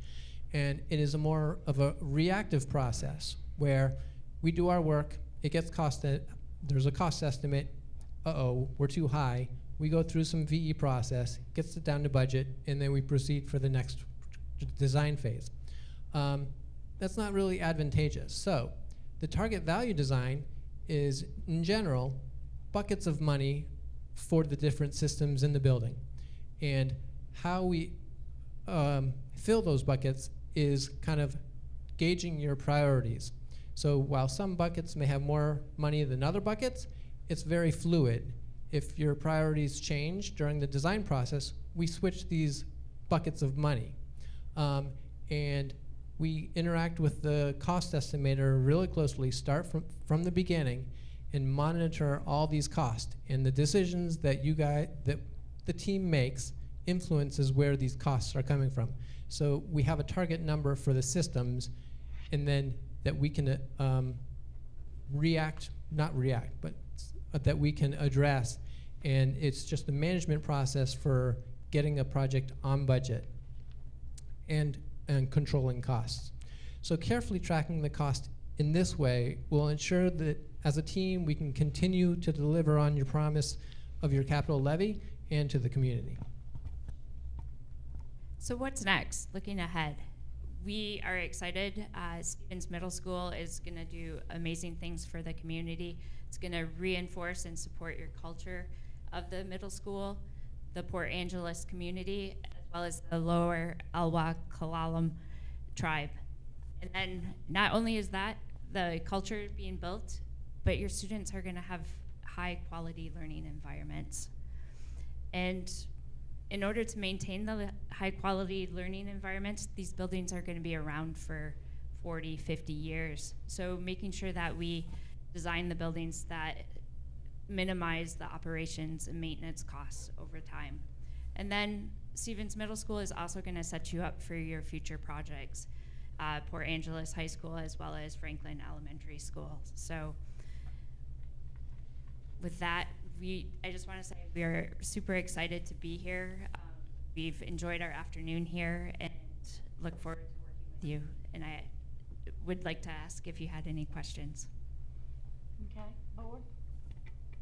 And it is more of a reactive process where we do our work, it gets there's a cost estimate, we're too high. We go through some VE process, gets it down to budget, and then we proceed for the next design phase. That's not really advantageous. So the target value design is, in general, buckets of money for the different systems in the building. And how we fill those buckets is kind of gauging your priorities. So while some buckets may have more money than other buckets, it's very fluid. If your priorities change during the design process, we switch these buckets of money. And we interact with the cost estimator really closely, start from the beginning, and monitor all these costs. And the decisions that the team makes influences where these costs are coming from. So we have a target number for the systems, and then that we can that we can address. And it's just a management process for getting a project on budget and controlling costs. So carefully tracking the cost in this way will ensure that as a team we can continue to deliver on your promise of your capital levy and to the community. So what's next, looking ahead? we are excited. Stevens Middle School is going to do amazing things for the community. It's going to reinforce and support your culture of the middle school, the Port Angeles community, as well as the lower Alwa Kalalam tribe. And then not only is that the culture being built, but your students are going to have high quality learning environments. And in order to maintain the high quality learning environments, these buildings are going to be around for 40, 50 years. So making sure that we design the buildings that minimize the operations and maintenance costs over time. And then Stevens Middle School is also going to set you up for your future projects. Port Angeles High School as well as Franklin Elementary School. So with that, I just want to say we are super excited to be here. We've enjoyed our afternoon here and look forward to working with you. And I would like to ask if you had any questions. Okay, board.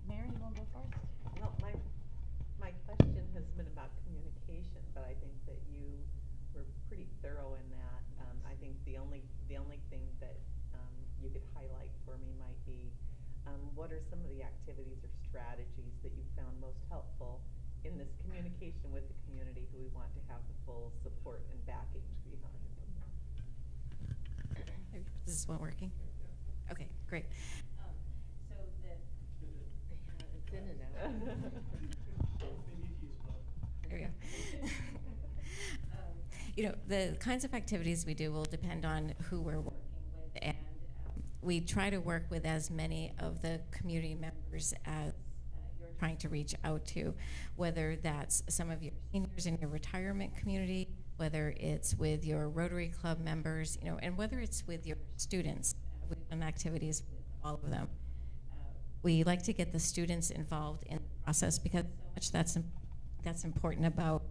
Mary, you want to go first? Well, my question has been about communication, but I think that you were pretty thorough in that. I think the only thing that you could highlight for me might be what are some of the activities or strategies that you found most helpful in this communication with the community who we want to have the full support and backing behind? Is this one working? Okay, great. So it's in and out. There we go. You know, the kinds of activities we do will depend on who we're working with, and we try to work with as many of the community members as you're trying to reach out to, whether that's some of your seniors in your retirement community, whether it's with your Rotary Club members, you know, and whether it's with your students. We've done activities with all of them. We like to get the students involved in the process because so much that's important about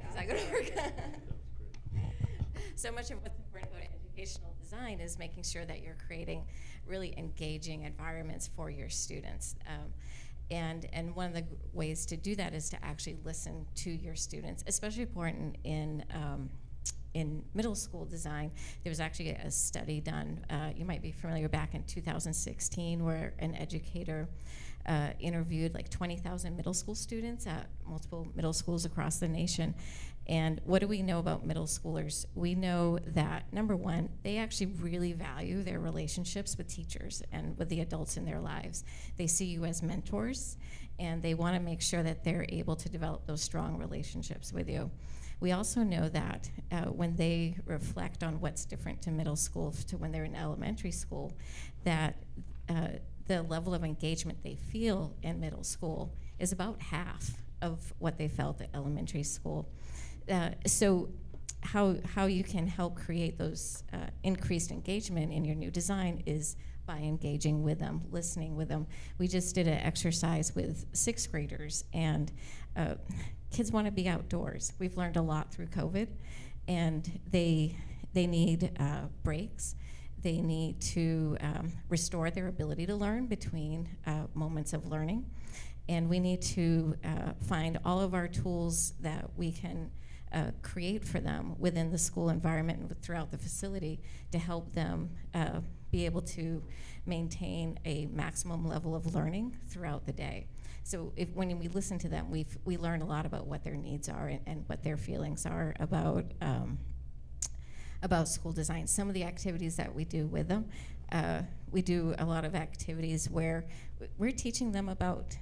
is that going to work? So much of what's important about educational design is making sure that you're creating really engaging environments for your students. And one of the ways to do that is to actually listen to your students, especially important in middle school design. There was actually a study done, you might be familiar, back in 2016, where an educator interviewed like 20,000 middle school students at multiple middle schools across the nation. And what do we know about middle schoolers? We know that, number one, they actually really value their relationships with teachers and with the adults in their lives. They see you as mentors, and they want to make sure that they're able to develop those strong relationships with you. We also know that when they reflect on what's different to middle school to when they're in elementary school, that the level of engagement they feel in middle school is about half of what they felt at elementary school. So how you can help create those increased engagement in your new design is by engaging with them, listening with them. We just did an exercise with 6th graders, and kids want to be outdoors. We've learned a lot through COVID, and they need breaks. They need to restore their ability to learn between moments of learning. And we need to find all of our tools that we can create for them within the school environment and throughout the facility to help them be able to maintain a maximum level of learning throughout the day. So when we listen to them, we learn a lot about what their needs are and what their feelings are about school design. Some of the activities that we do with them, we do a lot of activities where we're teaching them about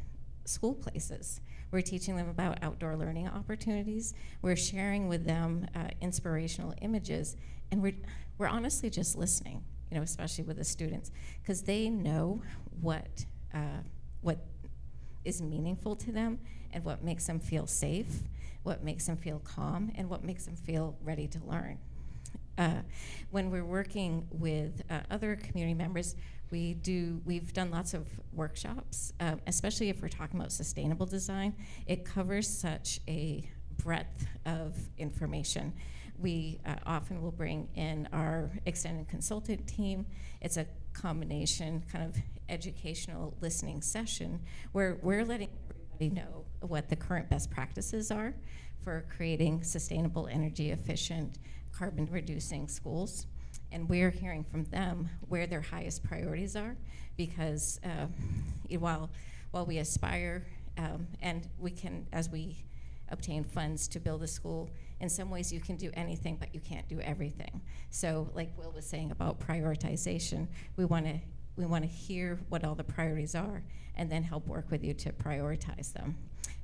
school places. We're teaching them about outdoor learning opportunities. We're sharing with them inspirational images, and we're honestly just listening, you know, especially with the students, because they know what is meaningful to them and what makes them feel safe, what makes them feel calm, and what makes them feel ready to learn. When we're working with other community members, we've done lots of workshops, especially if we're talking about sustainable design. It covers such a breadth of information. We often will bring in our extended consultant team. It's a combination kind of educational listening session where we're letting everybody know, what the current best practices are for creating sustainable, energy efficient, carbon reducing schools. And we're hearing from them where their highest priorities are, because while we aspire and we can, as we obtain funds to build a school, in some ways you can do anything, but you can't do everything. So like Will was saying about prioritization, we want to hear what all the priorities are and then help work with you to prioritize them.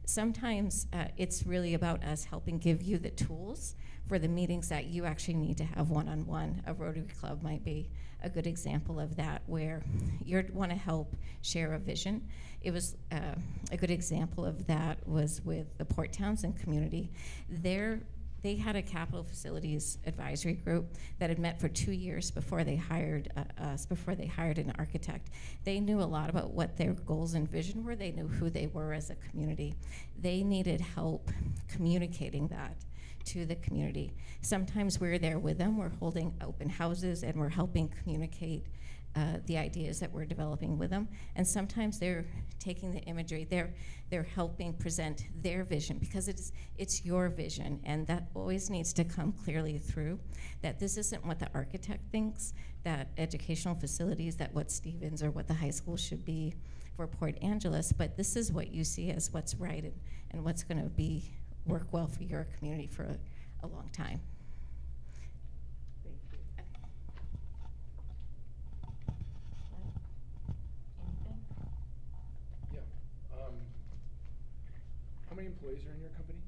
Sometimes it's really about us helping give you the tools for the meetings that you actually need to have one-on-one. A Rotary Club might be a good example of that, where you want to help share a vision. It was a good example of that was with the Port Townsend community. They had a capital facilities advisory group that had met for 2 years before they hired us, before they hired an architect. They knew a lot about what their goals and vision were. They knew who they were as a community. They needed help communicating that to the community. Sometimes we're there with them, we're holding open houses and we're helping communicate the ideas that we're developing with them. And sometimes they're taking the imagery, they're helping present their vision, because it's your vision, and that always needs to come clearly through, that this isn't what the architect thinks, that educational facilities, that what Stevens or what the high school should be for Port Angeles, but this is what you see as what's right and what's going to work well for your community for a long time. How many employees are in your company?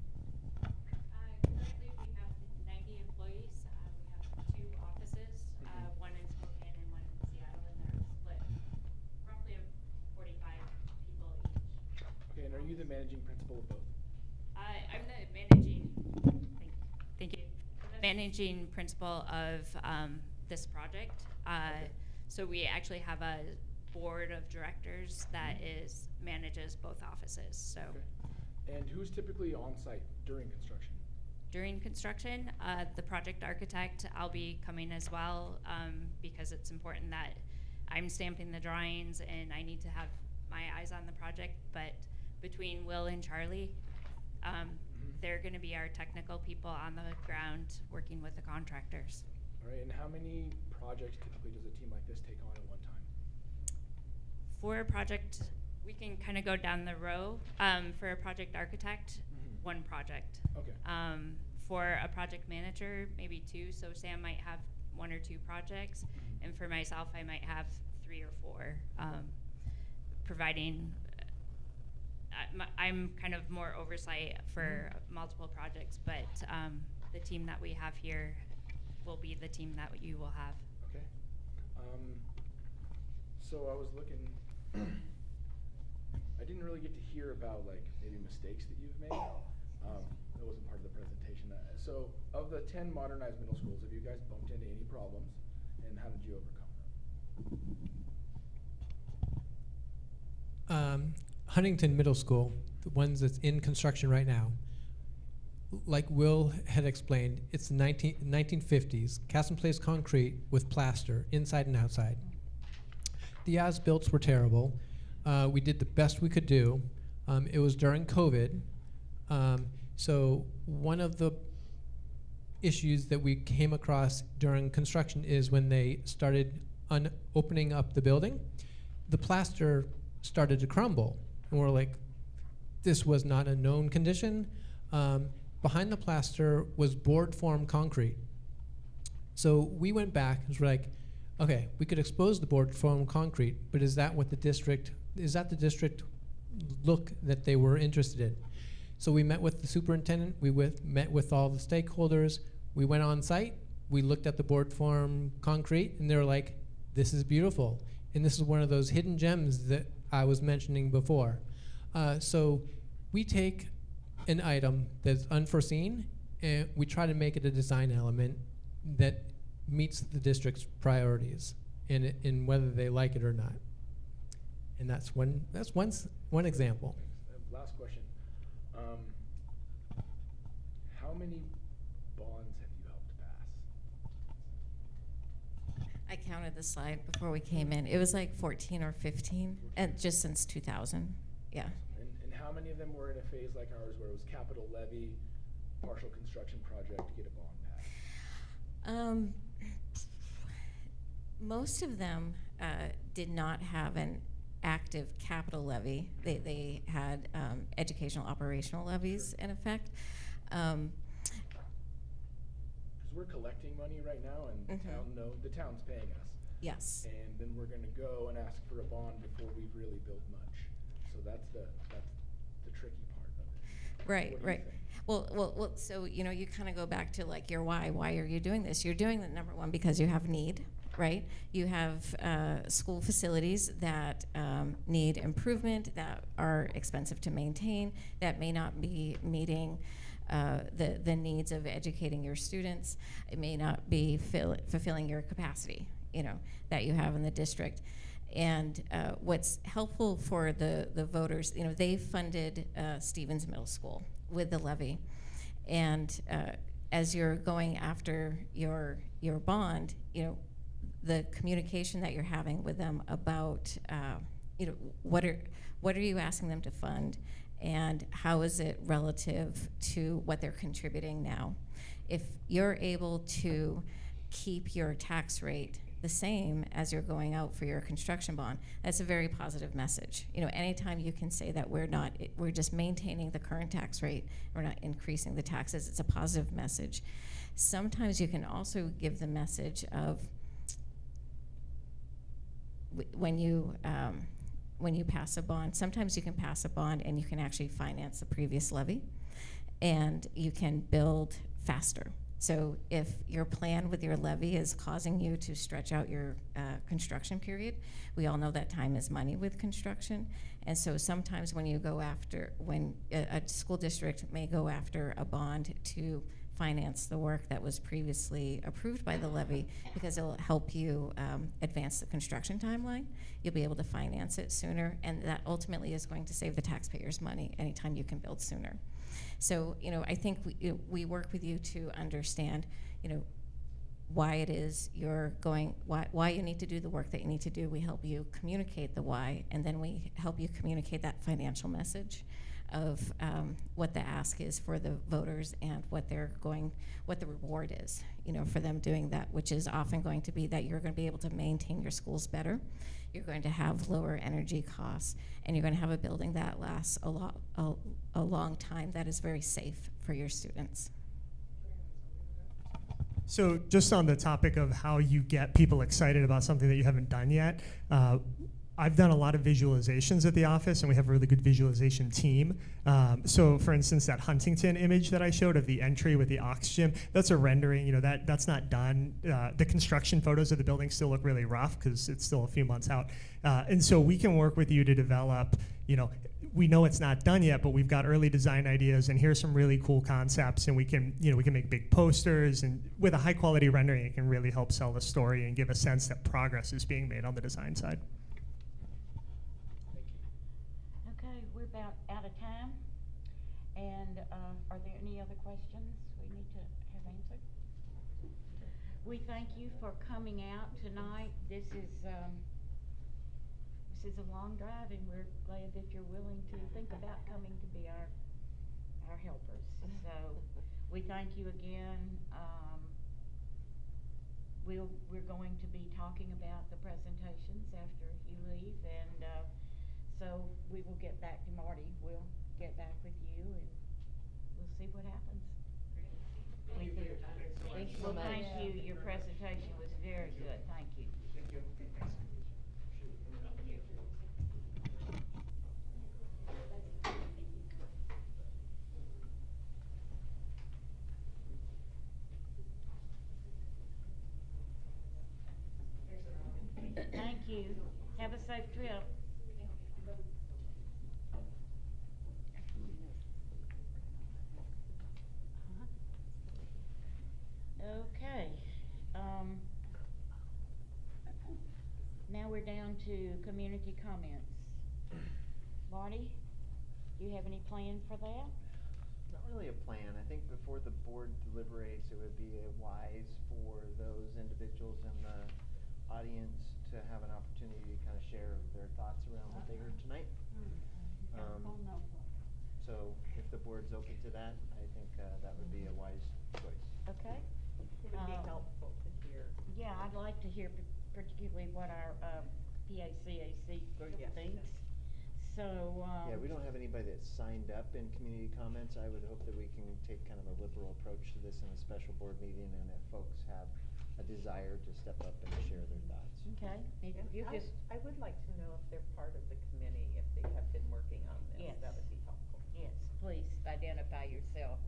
Currently we have 90 employees. We have 2 offices, one in Spokane and one in Seattle, and they're split roughly 45 people each. Okay, and are you the managing principal of both? I'm the managing principal of this project. So we actually have a board of directors that manages both offices. So. Okay. And who's typically on site during construction? During construction, the project architect, I'll be coming as well, because it's important that I'm stamping the drawings and I need to have my eyes on the project. But between Will and Charlie, they're going to be our technical people on the ground working with the contractors. All right, and how many projects typically does a team like this take on at one time? For a project, we can kind of go down the row. For a project architect, 1 project. Okay. For a project manager, maybe 2. So Sam might have 1 or 2 projects, and for myself, I might have 3 or 4. Providing, I'm kind of more oversight for multiple projects, but the team that we have here will be the team that you will have. Okay. So I was looking. I didn't really get to hear about like maybe mistakes that you've made. That wasn't part of the presentation. So of the 10 modernized middle schools, have you guys bumped into any problems, and how did you overcome them? Huntington Middle School, the ones that's in construction right now, like Will had explained, it's the 1950s, cast in place concrete with plaster inside and outside. The as-builts were terrible. We did the best we could do. It was during COVID. So one of the issues that we came across during construction is when they started opening up the building, the plaster started to crumble. And we're like, this was not a known condition. Behind the plaster was board form concrete. So we went back and was like, okay, we could expose the board form concrete, but is that the district look that they were interested in? So we met with the superintendent, we met with all the stakeholders, we went on site, we looked at the board form concrete, and they were like, this is beautiful. And this is one of those hidden gems that I was mentioning before. So we take an item that's unforeseen, and we try to make it a design element that meets the district's priorities in whether they like it or not. And that's one example. Last question. How many bonds have you helped pass? I counted the slide before we came in. It was like 14 or 15, and just since 2000. Yeah. And how how many of them were in a phase like ours where it was capital levy, partial construction project, get a bond passed? Most of them did not have an active capital levy. They had educational operational levies in effect. Because we're collecting money right now, and the town's paying us. Yes. And then we're going to go and ask for a bond before we've really built much. So that's the tricky part of it. Right, What do you right. think? Well, so, you know, you kind of go back to like your why. Why are you doing this? You're doing it, number one, because you have need, right? You have school facilities that need improvement, that are expensive to maintain, that may not be meeting the needs of educating your students. It may not be fulfilling your capacity, you know, that you have in the district. And what's helpful for the voters, you know, they funded Stevens Middle School with the levy. And as you're going after your bond, you know, the communication that you're having with them about, you know, what are you asking them to fund, and how is it relative to what they're contributing now? If you're able to keep your tax rate the same as you're going out for your construction bond, that's a very positive message. You know, anytime you can say that we're just maintaining the current tax rate, we're not increasing the taxes, it's a positive message. Sometimes you can also give the message of when you pass a bond, sometimes you can pass a bond and you can actually finance the previous levy, and you can build faster. So if your plan with your levy is causing you to stretch out your construction period, we all know that time is money with construction. And so sometimes when a school district may go after a bond to finance the work that was previously approved by the levy, because it'll help you advance the construction timeline, you'll be able to finance it sooner, and that ultimately is going to save the taxpayers money anytime you can build sooner. So, you know, I think we work with you to understand, you know, why it is you're going, why you need to do the work that you need to do. We help you communicate the why, and then we help you communicate that financial message of what the ask is for the voters and what the reward is, you know, for them doing that, which is often going to be that you're going to be able to maintain your schools better, you're going to have lower energy costs, and you're going to have a building that lasts a long time, that is very safe for your students. So just on the topic of how you get people excited about something that you haven't done yet, I've done a lot of visualizations at the office, and we have a really good visualization team. So for instance, that Huntington image that I showed of the entry with the aux gym, that's a rendering, you know, that's not done. The construction photos of the building still look really rough because it's still a few months out. And so we can work with you to develop, you know, we know it's not done yet, but we've got early design ideas, and here's some really cool concepts, and we can make big posters, and with a high quality rendering, it can really help sell the story and give a sense that progress is being made on the design side. Okay, we're about out of time, and are there any other questions we need to have answered? We thank you for coming out tonight. This is a long drive, and we're glad that you're willing to think about coming to be our helpers. So we thank you again. We're going to be talking about the presentations after you leave, and so we will get back to Marty. We'll get back with you, and we'll see what happens. Thank you for your time. Thank you so much. Thank you. Your presentation was very good. Thank you. Thank you. Thank you. Have a safe trip. Okay. Now we're down to community comments. Marty, do you have any plan for that? Not really a plan. I think before the board deliberates, it would be wise for those individuals in the audience to have an opportunity to kind of share their thoughts around what they heard tonight. board's open to that, I think that would be a wise choice. Okay. It would be helpful to hear. Yeah, I'd like to hear particularly what our PACAC group Yes. thinks. So, Yeah, we don't have anybody that's signed up in community comments. I would hope that we can take kind of a liberal approach to this in a special board meeting, and if folks have a desire to step up and share their thoughts. okay, if And you just, I would like to know if they're part of the committee, if they have been working on this. Yes. That would be helpful. yes, please identify yourself,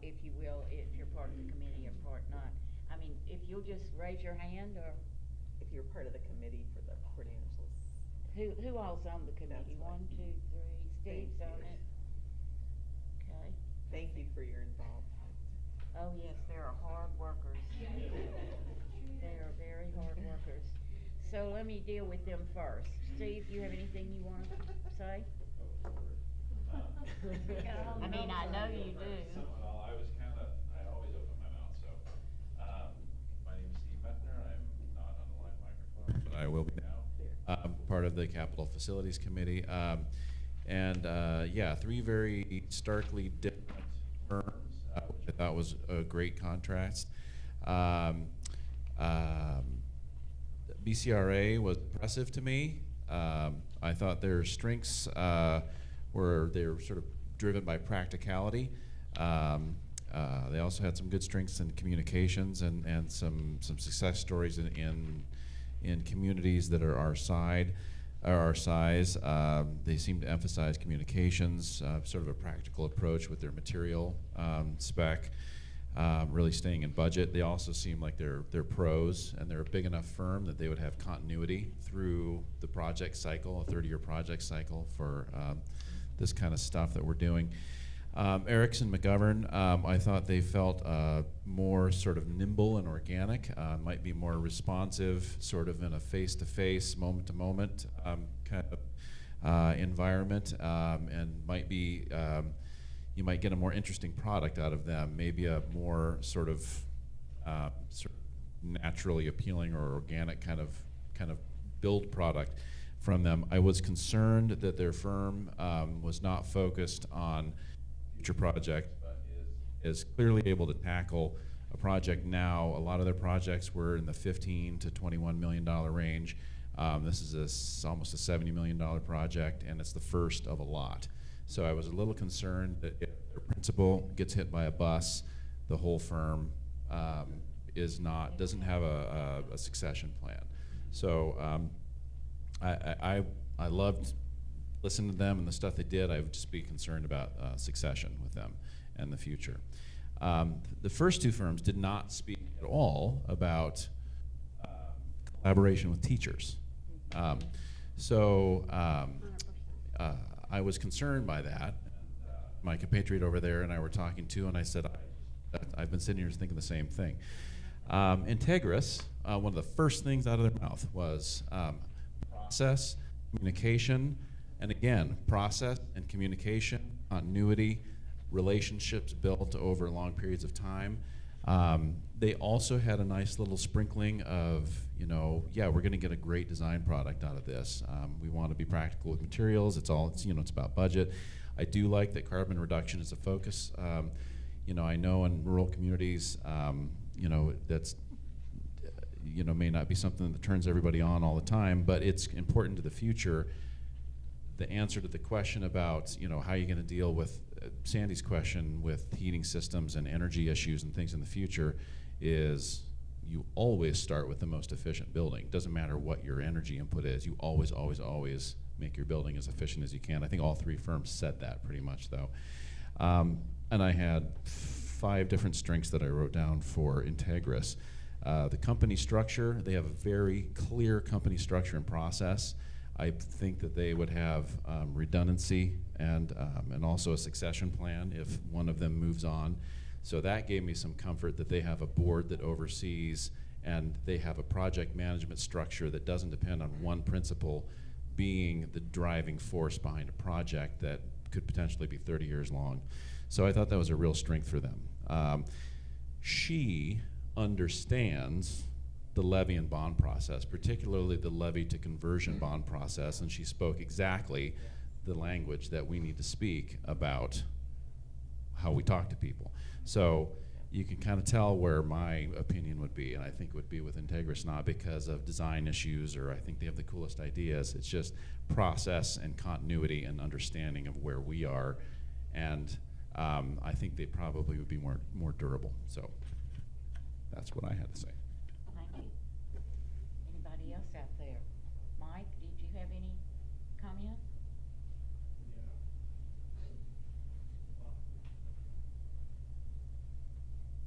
if you will, if you're part of the committee or part not. I mean, if you'll just raise your hand, or If you're part of the committee for the credentials. who all's on the committee? That's One, right. two, three, Steve's Thank on you. it. Okay. Thank you for your involvement. Oh, yes, they are hard workers. They are very hard workers. So let me deal with them first. Steve, you have anything you want to say? I mean, I know you do. Well, I was I always open my mouth, so, my name is Steve Methner, I'm not on the live microphone, but I will be now. I'm part of the Capital Facilities Committee, yeah, three very starkly different firms, which I thought was a great contrast. BCRA was impressive to me. I thought their strengths were sort of driven by practicality. They also had some good strengths in communications and some success stories in communities that are our size. They seem to emphasize communications, sort of a practical approach with their material spec. Really staying in budget. They also seem like they're pros, and they're a big enough firm that they would have continuity through the project cycle, a 30-year project cycle for this kind of stuff that we're doing. Erickson McGovern, I thought they felt more sort of nimble and organic, might be more responsive, sort of in a face-to-face, moment-to-moment kind of environment, and might be you might get a more interesting product out of them, maybe a more sort of naturally appealing or organic kind of build product from them. I was concerned that their firm was not focused on future projects, but is clearly able to tackle a project now. A lot of their projects were in the $15 to $21 million range. This is almost a $70 million project, and it's the first of a lot. So I was a little concerned that if their principal gets hit by a bus, the whole firm doesn't have a succession plan. So I loved listening to them and the stuff they did. I would just be concerned about succession with them and the future. The first two firms did not speak at all about collaboration with teachers. I was concerned by that. My compatriot over there and I were talking too, and I said, I've been sitting here thinking the same thing. Integris, one of the first things out of their mouth was process, communication, and again, process and communication, continuity, relationships built over long periods of time. They also had a nice little sprinkling of, yeah, we're going to get a great design product out of this. We want to be practical with materials. It's about budget. I do like that carbon reduction is a focus. I know in rural communities, that's may not be something that turns everybody on all the time, but it's important to the future. The answer to the question about how you're going to deal with Sandy's question with heating systems and energy issues and things in the future is you always start with the most efficient building. Doesn't matter what your energy input is. You always, always, always make your building as efficient as you can. I think all three firms said that pretty much though. And I had 5 different strengths that I wrote down for Integris. The company structure, they have a very clear company structure and process. I think that they would have redundancy and also a succession plan if one of them moves on. So that gave me some comfort that they have a board that oversees and they have a project management structure that doesn't depend on one principal being the driving force behind a project that could potentially be 30 years long. So I thought that was a real strength for them. She understands the levy and bond process, particularly the levy to conversion bond process, and she spoke exactly the language that we need to speak about how we talk to people. So you can kind of tell where my opinion would be, and I think it would be with Integris, not because of design issues or I think they have the coolest ideas. It's just process and continuity and understanding of where we are, and I think they probably would be more durable. So that's what I had to say. Thank you. Anybody else out there? Mike, did you have any comment?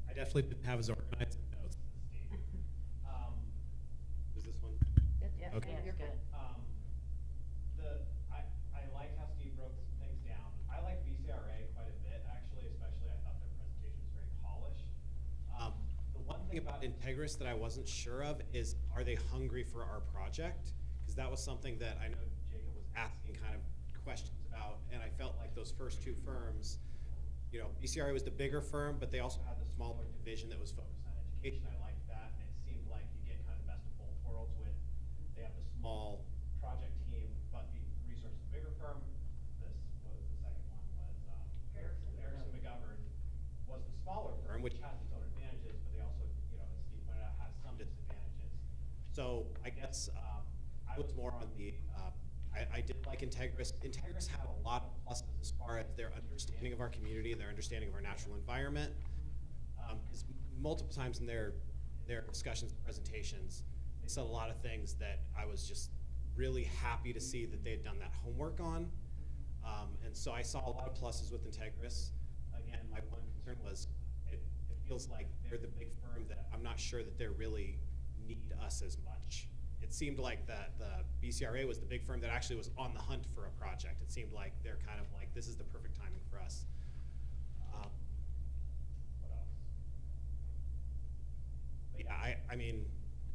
I definitely didn't have as organized notes as Steve. Is this one? Yeah, Okay. you're good. I like how Steve broke some things down. I like VCRA quite a bit, actually, especially I thought their presentation was very polished. The one thing about Integris that I wasn't sure of is, are they hungry for our project? Because that was something that I know Jacob was asking kind of questions about, and I felt like those first two firms, you know, VCRA was the bigger firm, but they also had the smaller division that was focused on education. I liked that, and it seemed like you get kind of the best of both worlds with, they have the small project team, but the resources of the bigger firm. This was the second one was Erickson McGovern was the smaller firm, which has its own advantages, but they also, you know, as Steve pointed out, has some disadvantages. So I guess I was more on the, I did like Integris. Integris had a lot of pluses as far as their understanding of our community, their understanding of our natural environment. Because multiple times in their discussions and presentations, they said a lot of things that I was just really happy to see that they had done that homework on. And so I saw a lot of pluses with Integris. Again, my one concern was it feels like they're the big firm that I'm not sure that they really need us as much. It seemed like that the BCRA was the big firm that actually was on the hunt for a project. It seemed like they're kind of like, this is the perfect timing for us. What else? But yeah, I mean,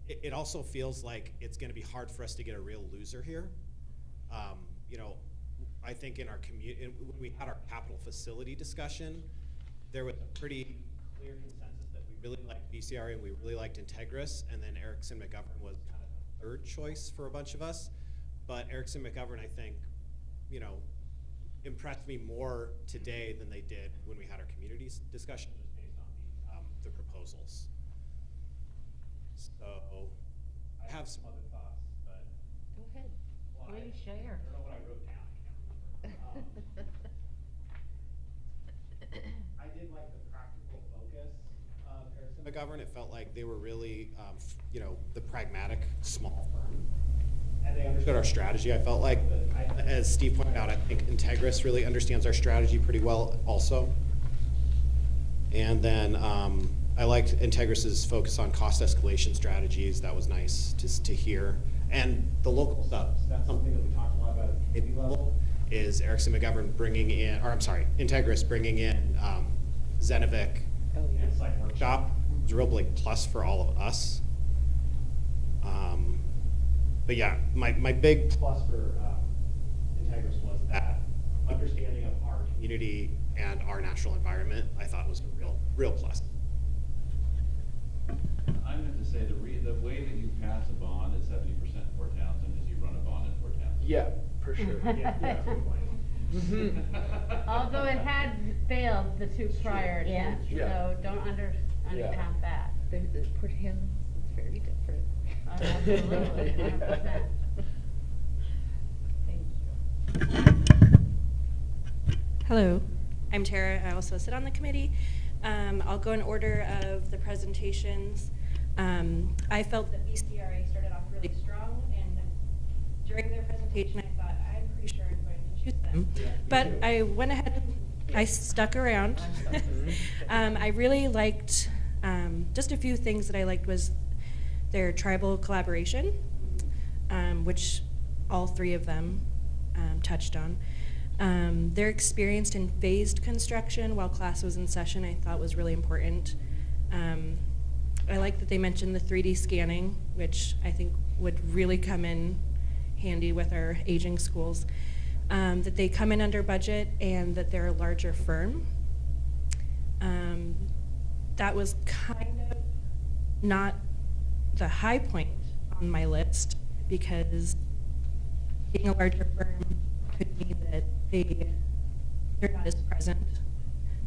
it also feels like it's going to be hard for us to get a real loser here. You know, I think in our community, when we had our capital facility discussion, there was a pretty clear consensus that we really liked BCRA and we really liked Integris, and then Erickson McGovern was kind of the third choice for a bunch of us. But Erickson McGovern, I think, you know, impressed me more today than they did when we had our community discussion, just based on the proposals. So I have some other thoughts, but Go ahead. well, Please I share. don't know what I wrote down. I can't remember. I did like the practical focus of Erickson McGovern. It felt like they were really, you know, the pragmatic small firm. And they understood our strategy, I felt like. But as Steve pointed out, I think Integris really understands our strategy pretty well also. And then I liked Integris's focus on cost escalation strategies. That was nice to hear. And the local subs, that's something that we talked a lot about at the committee level, is Erickson McGovern bringing in, or I'm sorry, Integris bringing in Zenovic and Site Workshop. It was a real big plus for all of us. But yeah, my big plus for Integris was that understanding of our community and our natural environment, I thought was a real plus. I meant to say the way that you pass a bond at 70% in Fort Townsend is you run a bond in Fort Townsend. Yeah, for sure. Yeah, that's a good point. Although it had failed the two prior Yeah. attempts, Yeah. so don't undercount that. The Port Townsend is very different. Absolutely, 100%. Thank you. Hello, I'm Tara. I also sit on the committee. I'll go in order of the presentations. I felt that BCRA started off really strong, and during their presentation, I thought, I'm pretty sure I'm going to choose them. But I went ahead and I stuck around. I really liked, just a few things that I liked was their tribal collaboration, which all three of them touched on. Their experience in phased construction while class was in session, I thought was really important. I like that they mentioned the 3D scanning, which I think would really come in handy with our aging schools. That they come in under budget and that they're a larger firm. That was kind of not the high point on my list, because being a larger firm could mean that they're not as present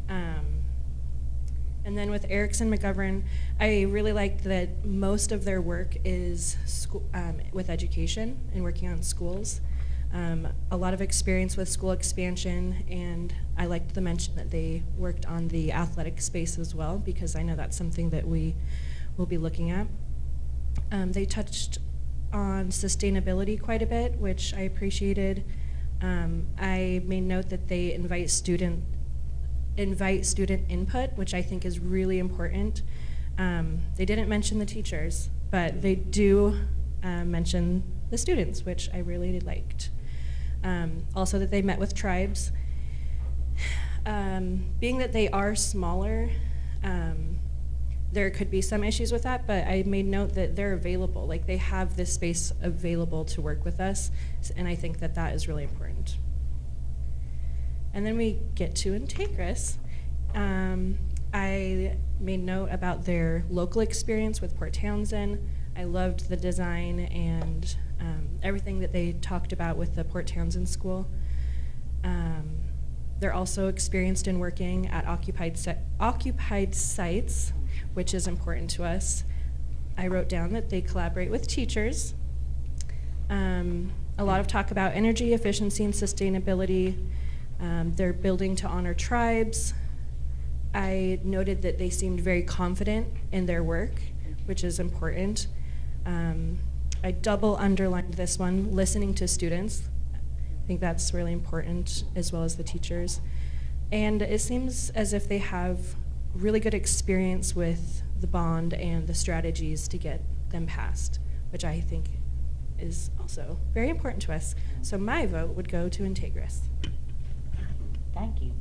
And then with Erickson McGovern, I really liked that most of their work is with education and working on schools. A lot of experience with school expansion, and I liked the mention that they worked on the athletic space as well, because I know that's something that we will be looking at. They touched on sustainability quite a bit, which I appreciated. I made note that they invite student input, which I think is really important. They didn't mention the teachers, but they do mention the students, which I really liked. Also that they met with tribes. Being that they are smaller, there could be some issues with that, but I made note that they're available. Like, they have this space available to work with us, and I think that that is really important. And then we get to Integris. I made note about their local experience with Port Townsend. I loved the design and everything that they talked about with the Port Townsend School. They're also experienced in working at occupied sites, which is important to us. I wrote down that they collaborate with teachers. A lot of talk about energy efficiency and sustainability. They're building to honor tribes. I noted that they seemed very confident in their work, which is important. I double underlined this one, listening to students. I think that's really important, as well as the teachers. And it seems as if they have really good experience with the bond and the strategies to get them passed, which I think is also very important to us. So my vote would go to Integris. Thank you.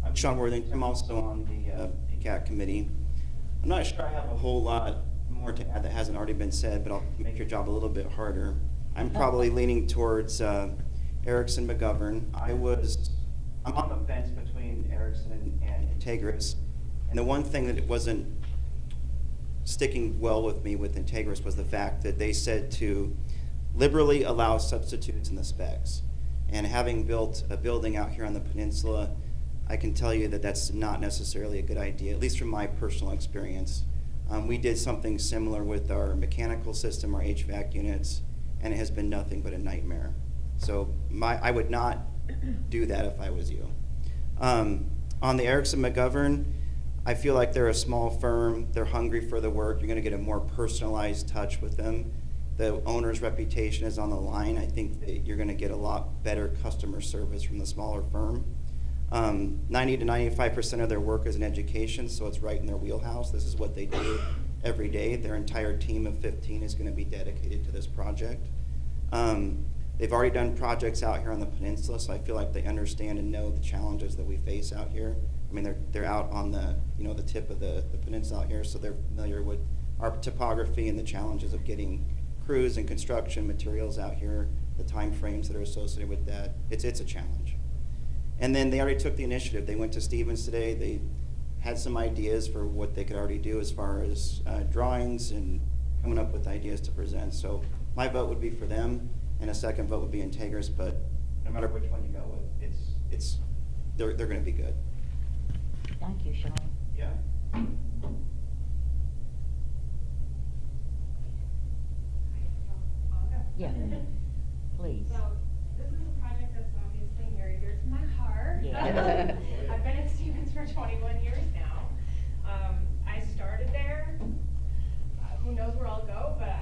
I'm Sean Worthington. I'm also on the PCAT committee. I'm not sure I have a whole lot more to add that hasn't already been said, but I'll make your job a little bit harder. I'm probably leaning towards Erickson McGovern. I'm on the fence between Erickson and Integris, and the one thing that it wasn't sticking well with me with Integris was the fact that they said to liberally allow substitutes in the specs. And having built a building out here on the peninsula, I can tell you that that's not necessarily a good idea, at least from my personal experience. We did something similar with our mechanical system, our HVAC units, and it has been nothing but a nightmare. So I would not do that if I was you. On the Erickson McGovern, I feel like they're a small firm. They're hungry for the work. You're going to get a more personalized touch with them. The owner's reputation is on the line. I think that you're going to get a lot better customer service from the smaller firm. 90 to 95% of their work is in education, so it's right in their wheelhouse. This is what they do every day. Their entire team of 15 is going to be dedicated to this project. They've already done projects out here on the peninsula, so I feel like they understand and know the challenges that we face out here. I mean, they're out on the the tip of the peninsula out here, so they're familiar with our topography and the challenges of getting crews and construction materials out here, the time frames that are associated with that. It's a challenge. And then they already took the initiative. They went to Stevens today. They had some ideas for what they could already do as far as drawings and coming up with ideas to present. So my vote would be for them, and a second vote would be Integris. But no matter which one you go with, they're going to be good. Thank you, Sean. Yeah. Yeah. Please. So this is a project that's obviously near and dear to my heart. Yeah. I've been at Stevens for 21 years now. I started there. Who knows where I'll go, but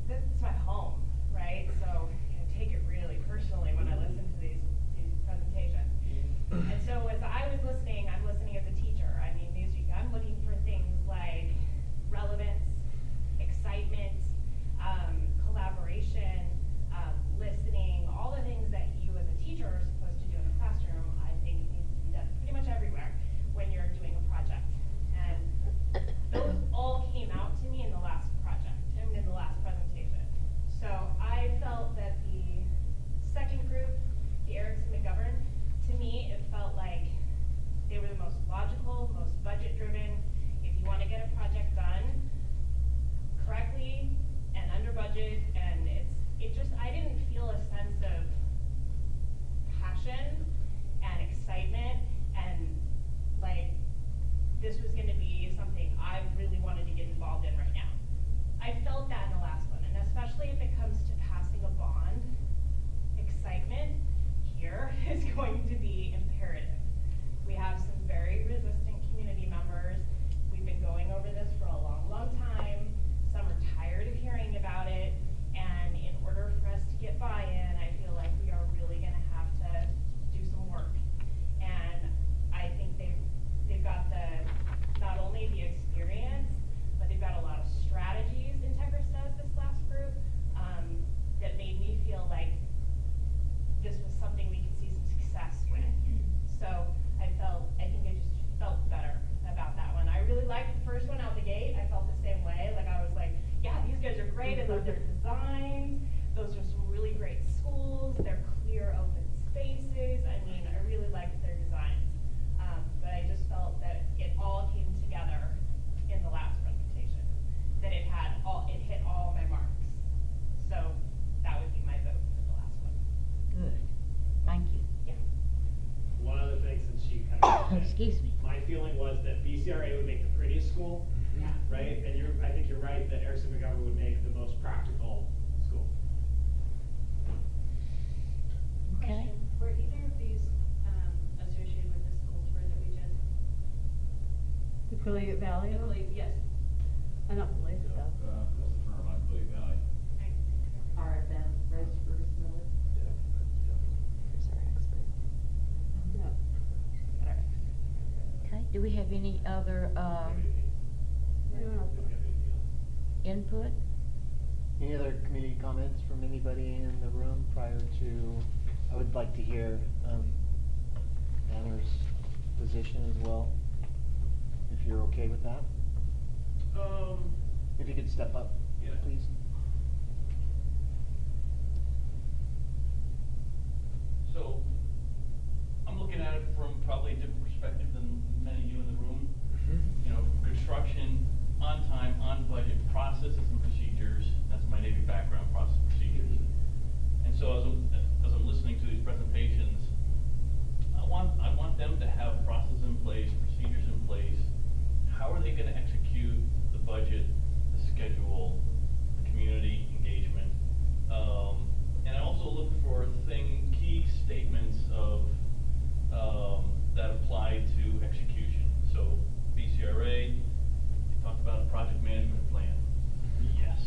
this is my home, right? So I take it really personally when I listen to these presentations. And so as I was listening, I'm listening as a teacher. I mean, I'm looking for things like relevance, excitement, collaboration, listening, all the things that you as a teacher are supposed to do in the classroom, I think needs to be done pretty much everywhere when you're doing a project. And those all came out to me in the last project, in the last presentation. So I felt that wanted to get involved in right now. I felt that in the last one, and especially if it comes to passing a bond, excitement here is going to be imperative. We have some very resistant community members. We've been going over this for a long, long time. Some are tired of hearing about it, and in order for us to get buy-in, I feel like we are really gonna have to do some work. And I think they've got not only the experience, but they've got a lot of strategies Integris does, this last group, that made me feel like this was something we could see some success with. So I think I just felt better about that one. I really liked the first one out the gate. I felt the same way. Like I was like, yeah, these guys are great. I love their designs. Those are some really great schools. They're clear, open spaces. I mean, I really liked their designs. But I just felt that it all came together in the last presentation. That it hit all my marks. So that would be my vote for the last one. Good. Thank you. Yeah. One other thing, since she kind of Excuse me. my feeling was that BCRA would make the prettiest school, right? And I think you're right that Erickson McGovern would make the most practical school. Okay. Question, were either of these associated with the school tour that we did? The Quilliot Valley? Yes. I don't believe so. That's the firm on Quilliot Valley. RFM, Bruce Miller. Okay, do we have any other, input? Any other community comments from anybody in the room prior to, I would like to hear Banner's position as well, if you're okay with that. If you could step up, Yeah. please. So, I'm looking at it from probably a different perspective than many of you in the room. You know, construction, on time, on budget, processes and procedures. That's my Navy background, process and procedures. And so as I'm listening to these presentations, I want them to have processes in place, procedures in place. How are they going to execute the budget, the schedule, the community engagement? And I also look for key statements of that apply to execution. So BCRA, they talked about a project management plan. Yes.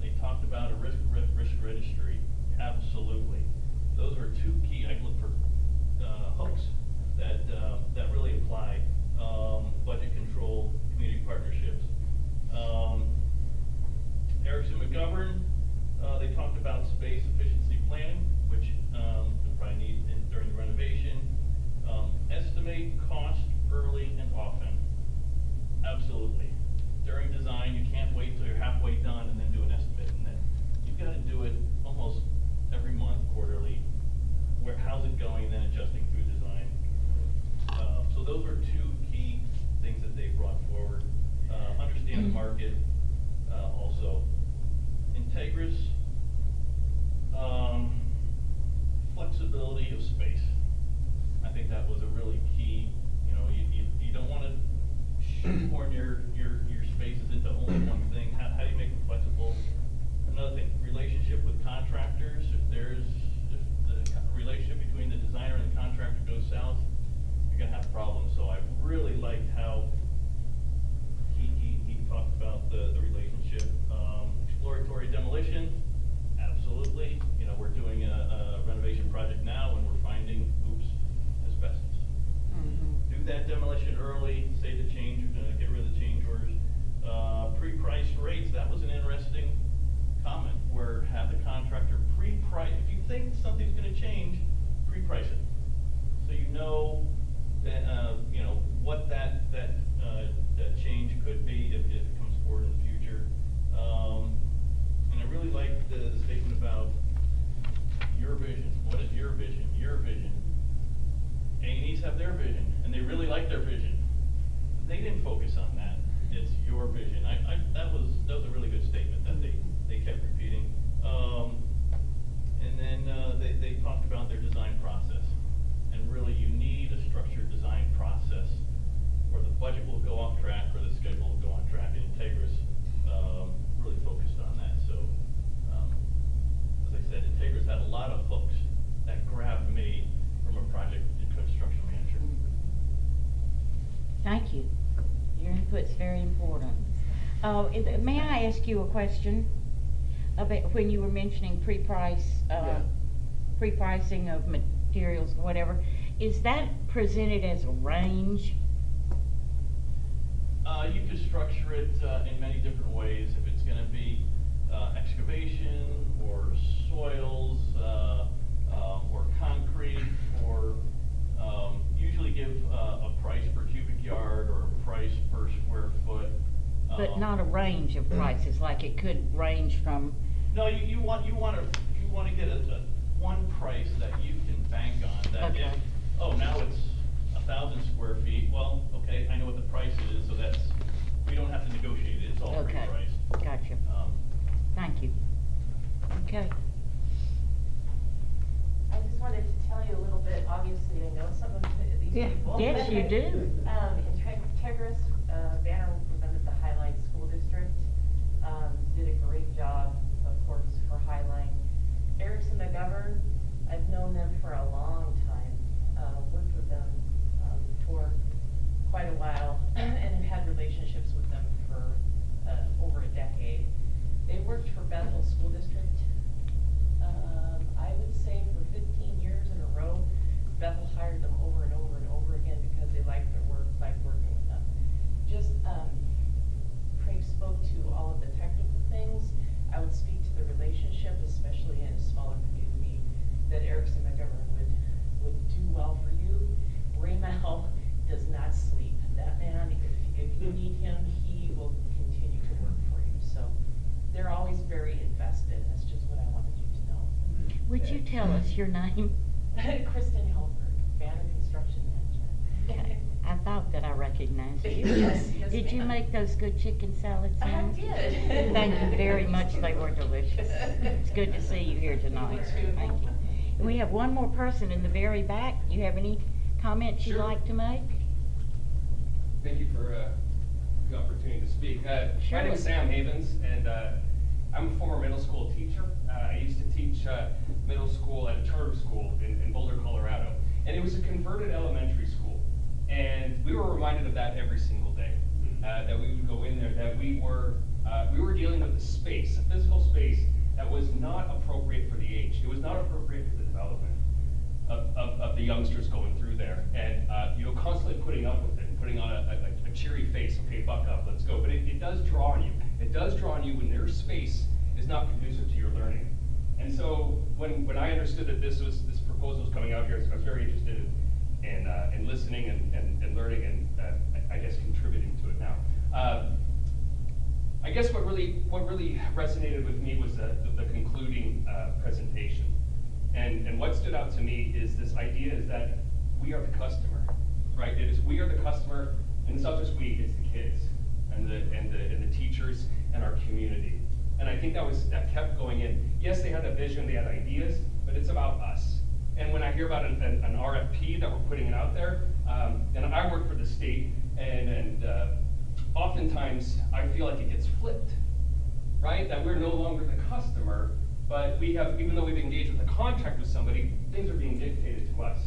They talked about a risk registry. Absolutely. Those are two key. I look for hooks that really apply. Budget control, community partnerships. Erickson McGovern, they talked about space efficiency planning, which you'll probably need during the renovation. Estimate cost early and often. Absolutely. During design, you can't wait till you're halfway done and then do an estimate. And then you've got to do it almost every month, quarterly. How's it going, then adjusting through design. So those are two key things that they brought forward. Understand the market also. Integris, flexibility of space. I think that was a really key. You know, you don't want to shoehorn your spaces into only one thing. How do you make them flexible? Another thing, relationship with contractors. If the relationship between the designer and the contractor goes south, you're gonna have problems. So I really liked how he talked about the relationship. Exploratory demolition, absolutely. You know, we're doing a renovation project now and we're finding, asbestos. Do that demolition early, save the change, get rid of the change orders. Pre-priced rates, that was an interesting comment, where have the contractor pre-price. If you think something's going to change, pre-price it, so you know that what that change could be if it comes forward in the future. And I really like the statement about your vision. What is your vision? Your vision. A&Es have their vision, and they really like their vision. They didn't focus on that. It's your vision. That was a really good statement that they kept repeating. And then they talked about their design process, and really you need a structured design process or the budget will go off track, or the schedule will go on track, and Integris really focused on that. So, as I said, Integris had a lot of hooks that grabbed me from a project and construction manager. Thank you. Your input's very important. May I ask you a question about when you were mentioning pre-pricing of materials, whatever? Is that presented as a range? You could structure it in many different ways. If it's going to be excavation or soils or concrete, or usually give a price per cubic yard or a price per square foot. But not a range of prices, like it could range from. No, you want to get a one price that you can bank on. That Okay. Now it's 1,000 square feet. Well, okay, I know what the price is, so we don't have to negotiate it. It's all Okay. pre-priced. Gotcha. Thank you. Okay. I just wanted to tell you a little bit. Obviously, I know some of these people. Yes, you do. Integris, Banner represented the Highline School District. Did a great job, of course, for Highline. Erickson McGovern, I've known them for a long time. Worked with them for quite a while and have had relationships with them for over a decade. They worked for Bethel School District, I would say for 15 years in a row. Bethel hired them over and over and over again because they liked their work, liked working with them. Just, Craig spoke to all of the technical things. I would speak to the relationship, especially in a smaller community, that Erickson McGovern would do well for you. Raymel does not sleep. That man, if you need him, he will continue to work for you. So they're always very invested. That's just what I wanted you to know. Would you tell us your name? Kristen Helberg, Banner Construction Manager. I thought that I recognized you. Yes, yes, Did you ma'am. make those good chicken salad I sounds? did. Thank you very much. They were delicious. It's good to see you here tonight. Thank you. And we have one more person in the very back. Do you have any comments you'd like to make? Thank you for the opportunity to speak. My name is Sam Havens, and I'm a former middle school teacher. I used to teach middle school at a charter school in Boulder, Colorado. And it was a converted elementary school. And we were reminded of that every single day, that we would go in there, that we were dealing with a space, a physical space that was not appropriate for the age. It was not appropriate for the development of the youngsters going through there. And constantly putting up with it and putting on a cheery face, okay, buck up, let's go. But it does draw on you. It does draw on you when their space is not conducive to your learning. And so when I understood that this proposal was coming out here, I was very interested in listening and learning and I guess contributing to it now. I guess what really resonated with me was the concluding presentation. And what stood out to me is this idea is that we are the customer, right? It is we are the customer, and it's not just we, it's the kids and the teachers and our community. And I think that kept going in. Yes, they had a vision, they had ideas, but it's about us. And when I hear about an RFP that we're putting it out there, and I work for the state, and oftentimes I feel like it gets flipped, right? That we're no longer the customer, but we have, even though we've engaged with a contract with somebody, things are being dictated to us.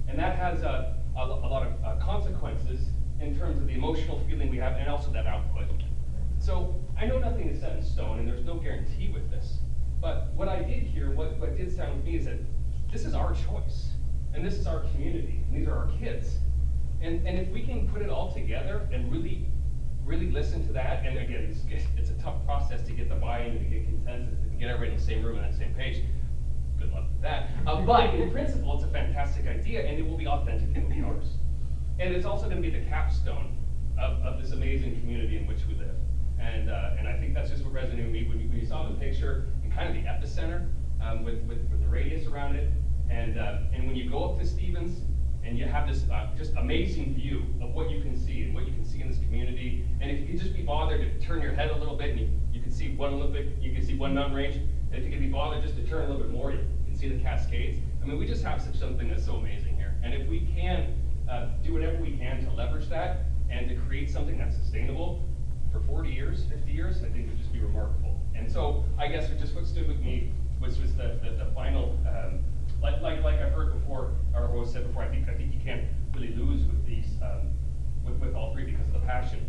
And that has a lot of consequences in terms of the emotional feeling we have and also that output. So I know nothing is set in stone and there's no guarantee with this, but what I did hear, what did sound with me is that this is our choice and this is our community and these are our kids. And if we can put it all together and really listen to that, and again, it's a tough process to get the buy-in and to get consensus, to get everybody in the same room and on the same page. Good luck with that. But in principle, it's a fantastic idea, and it will be authentic and it will be ours. And it's also going to be the capstone of this amazing community in which we live. And I think that's just what resonated with me when you saw the picture and kind of the epicenter with the radius around it. And when you go up to Stevens and you have this just amazing view of what you can see and what you can see in this community. And if you could just be bothered to turn your head a little bit and you can see one Olympic, you can see one mountain range. And if you could be bothered just to turn a little bit more, you can see the Cascades. I mean, we just have something that's so amazing here. And if we can do whatever we can to leverage that And to create something that's sustainable for 40 years, 50 years, I think would just be remarkable. And so I guess just what stood with me was just the final, like I've heard before, or was said before, I think you can't really lose with these, with all three because of the passion.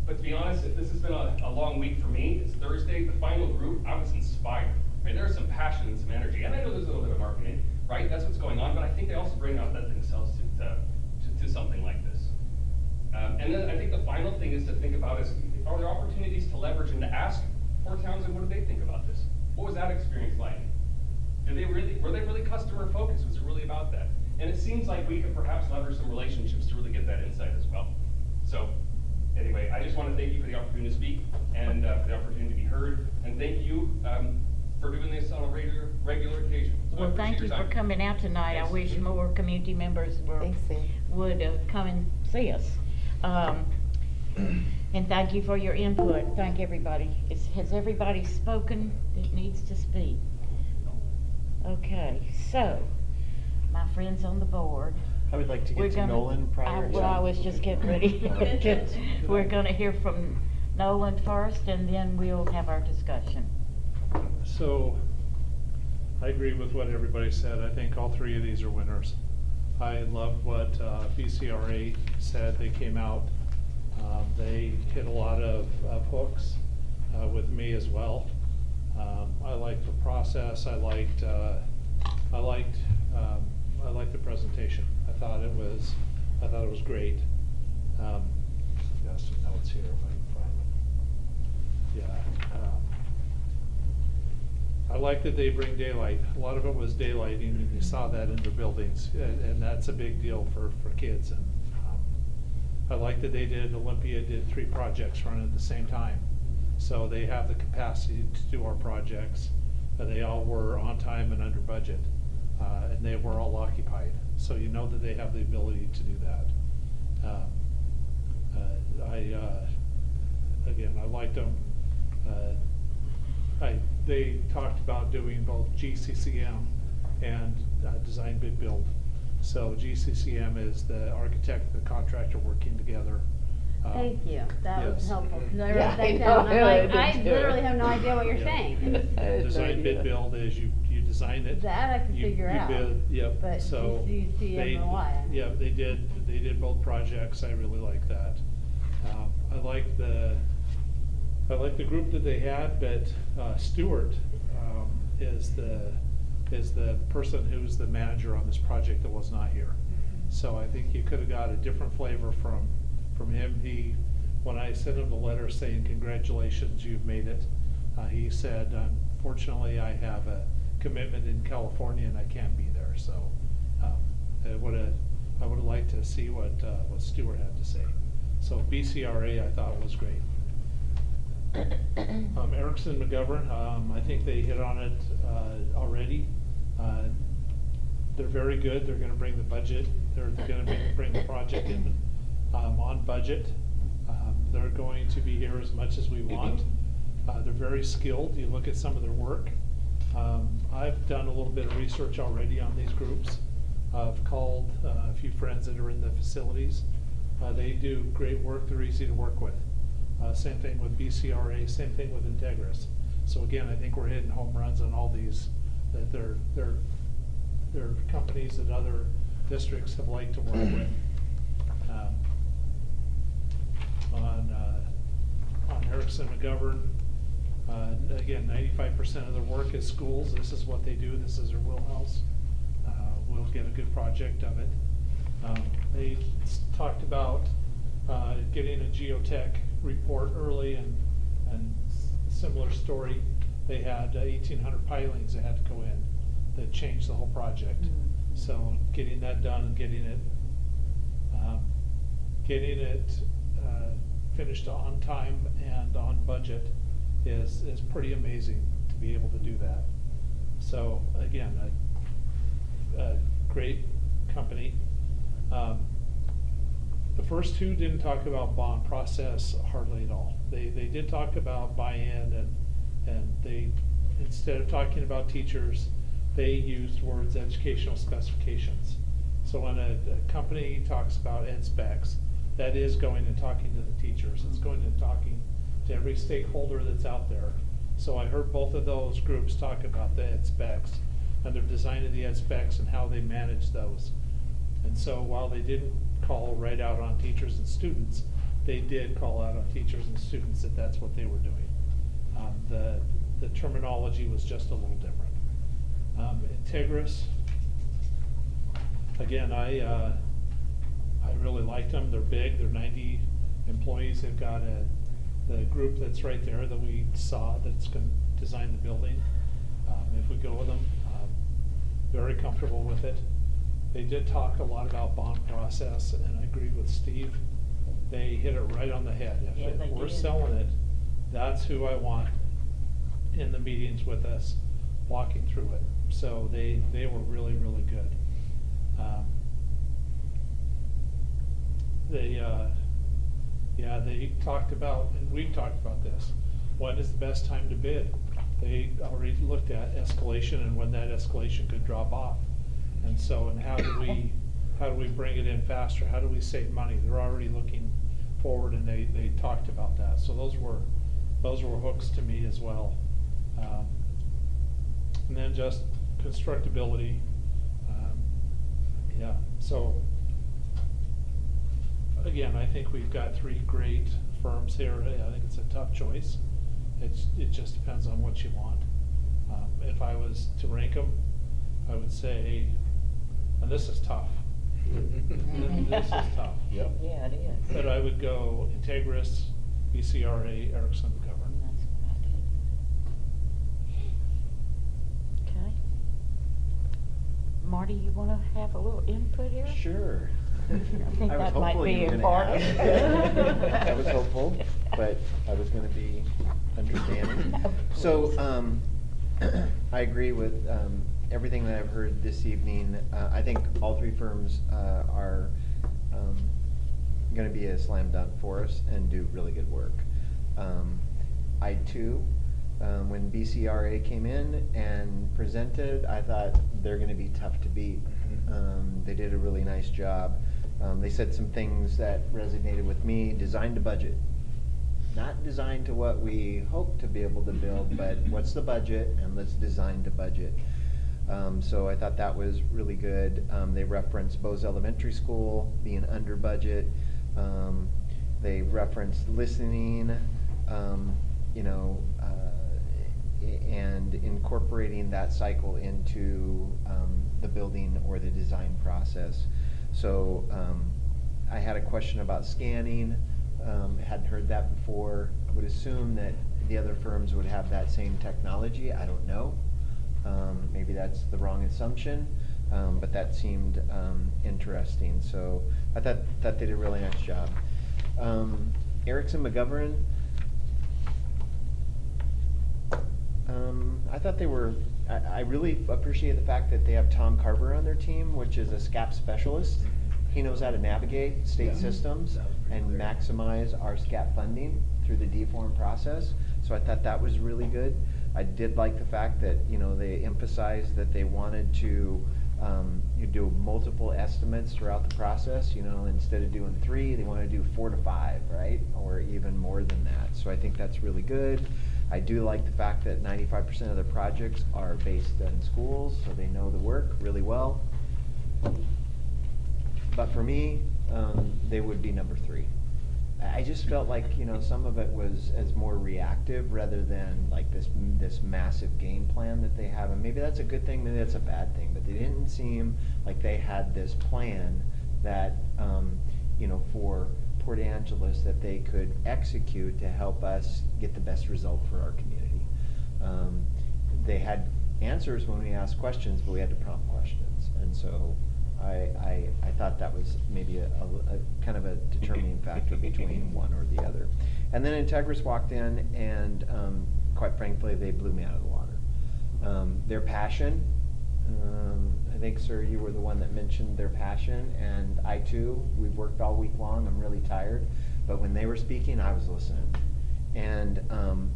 But to be honest, this has been a long week for me. It's Thursday, the final group, I was inspired. Right? There's some passion and some energy. And I know there's a little bit of marketing, right? That's what's going on, but I think they also bring out that themselves to something like this. And then I think the final thing is to think about is, are there opportunities to leverage and to ask Fort Townsend, what do they think about this? What was that experience like? Were they really customer focused? Was it really about that? And it seems like we could perhaps leverage some relationships to really get that insight as well. So anyway, I just want to thank you for the opportunity to speak and for the opportunity to be heard. And thank you for doing this on a regular occasion. So Well, thank you for coming out tonight. I wish more community members would come and see us. And thank you for your input. Thank everybody. Has everybody spoken that needs to speak? Okay, so, my friends on the board. I would like to get to Nolan prior to. Well, I was just getting ready. We're gonna hear from Nolan first, and then we'll have our discussion. So, I agree with what everybody said. I think all three of these are winners. I loved what BCRA said. They came out. They hit a lot of hooks with me as well. I liked the process. I liked the presentation. I thought it was great. Got some notes here if I can find them. Yeah. I like that they bring daylight. A lot of it was daylighting, and you saw that in their buildings, and that's a big deal for kids. And I like that Olympia did 3 projects running at the same time. So they have the capacity to do our projects. They all were on time and under budget, and they were all occupied. So you know that they have the ability to do that. I liked them. They talked about doing both GCCM and design bid build. So GCCM is the architect, the contractor working together. Thank you. That was helpful. Cause I wrote Yeah, that I down. know, I'm like, I I did too. literally have no idea what you're saying. Design bid build is you design it. That I can figure out. Bid, yep. But So GCCM and why? Yeah, they did both projects. I really like that. I like the group that they had, but Stuart is the person who's the manager on this project that was not here. So I think you could have got a different flavor from him. When I sent him the letter saying congratulations, you've made it, he said, unfortunately I have a commitment in California and I can't be there. So I would have liked to see what Stuart had to say. So BCRA I thought was great. Erickson McGovern, I think they hit on it already. They're very good. They're going to bring the budget. They're going to bring the project in on budget. They're going to be here as much as we want. They're very skilled. You look at some of their work. I've done a little bit of research already on these groups. I've called a few friends that are in the facilities. They do great work. They're easy to work with. Same thing with BCRA, same thing with Integris. So again, I think we're hitting home runs on all these, that they're companies that other districts have liked to work with. On Erickson McGovern, again, 95% of their work is schools. This is what they do. This is their wheelhouse. We'll get a good project of it. They talked about getting a geotech report early, and similar story. They had 1,800 pilings that had to go in that changed the whole project. So getting that done and getting it finished on time and on budget is pretty amazing to be able to do that. So again, a great company. The first 2 didn't talk about bond process hardly at all. They did talk about buy-in, and they, instead of talking about teachers, they used words educational specifications. So when a company talks about ed specs, that is going and talking to the teachers. It's going and talking to every stakeholder that's out there. So I heard both of those groups talk about the ed specs and their design of the ed specs and how they manage those. And so while they didn't call right out on teachers and students, they did call out on teachers and students that that's what they were doing. The terminology was just a little different. Integris, again, I really liked them. They're big. They're 90 employees. They've got the group that's right there that we saw that's going to design the building. If we go with them, very comfortable with it. They did talk a lot about bond process, and I agree with Steve. They hit it right on the head. If we're selling it, that's who I want in the meetings with us, walking through it. So they were really, really good. They talked about, and we've talked about this, when is the best time to bid? They already looked at escalation and when that escalation could drop off. And so, and how do we bring it in faster? How do we save money? They're already looking forward, and they talked about that. So those were hooks to me as well. And then just constructability. So again, I think we've got 3 great firms here. I think it's a tough choice. It just depends on what you want. If I was to rank them, I would say, and this is tough. This is tough. Yep. Yeah, it is. But I would go Integris, BCRA, Erickson McGovern. That's what I did. Okay. Marty, you want to have a little input here? Sure. I think I was that might hopeful be you were important. gonna ask. I was hopeful, but I was gonna be understanding. So, I agree with everything that I've heard this evening. I think all 3 firms are gonna be a slam dunk for us and do really good work. I too, when BCRA came in and presented, I thought they're gonna be tough to beat. They did a really nice job. They said some things that resonated with me. Design to budget. Not designed to what we hope to be able to build, but what's the budget, and let's design to budget. So I thought that was really good. They referenced Bose Elementary School being under budget. They referenced listening, and incorporating that cycle into the building or the design process. So I had a question about scanning. Hadn't heard that before. I would assume that the other firms would have that same technology. I don't know. Maybe that's the wrong assumption, but that seemed interesting. So I thought they did a really nice job. Erickson McGovern, I thought they were, I really appreciate the fact that they have Tom Carver on their team, which is a SCAP specialist. He knows how to navigate state systems and maximize our SCAP funding through the deform process. So I thought that was really good. I did like the fact that, they emphasized that they wanted to you do multiple estimates throughout the process. Instead of doing 3, they want to do 4 to 5, right? Or even more than that. So I think that's really good. I do like the fact that 95% of the projects are based in schools, so they know the work really well. But for me, they would be number 3. I just felt like, some of it was as more reactive rather than like this massive game plan that they have. And maybe that's a good thing, maybe that's a bad thing, but they didn't seem like they had this plan that, for Port Angeles that they could execute to help us get the best result for our community. They had answers when we asked questions, but we had to prompt questions. And so I thought that was maybe a kind of a determining factor between one or the other. And then Integris walked in and quite frankly, they blew me out of the water. Their passion, I think, sir, you were the one that mentioned their passion, and I too, we've worked all week long, I'm really tired, but when they were speaking, I was listening. And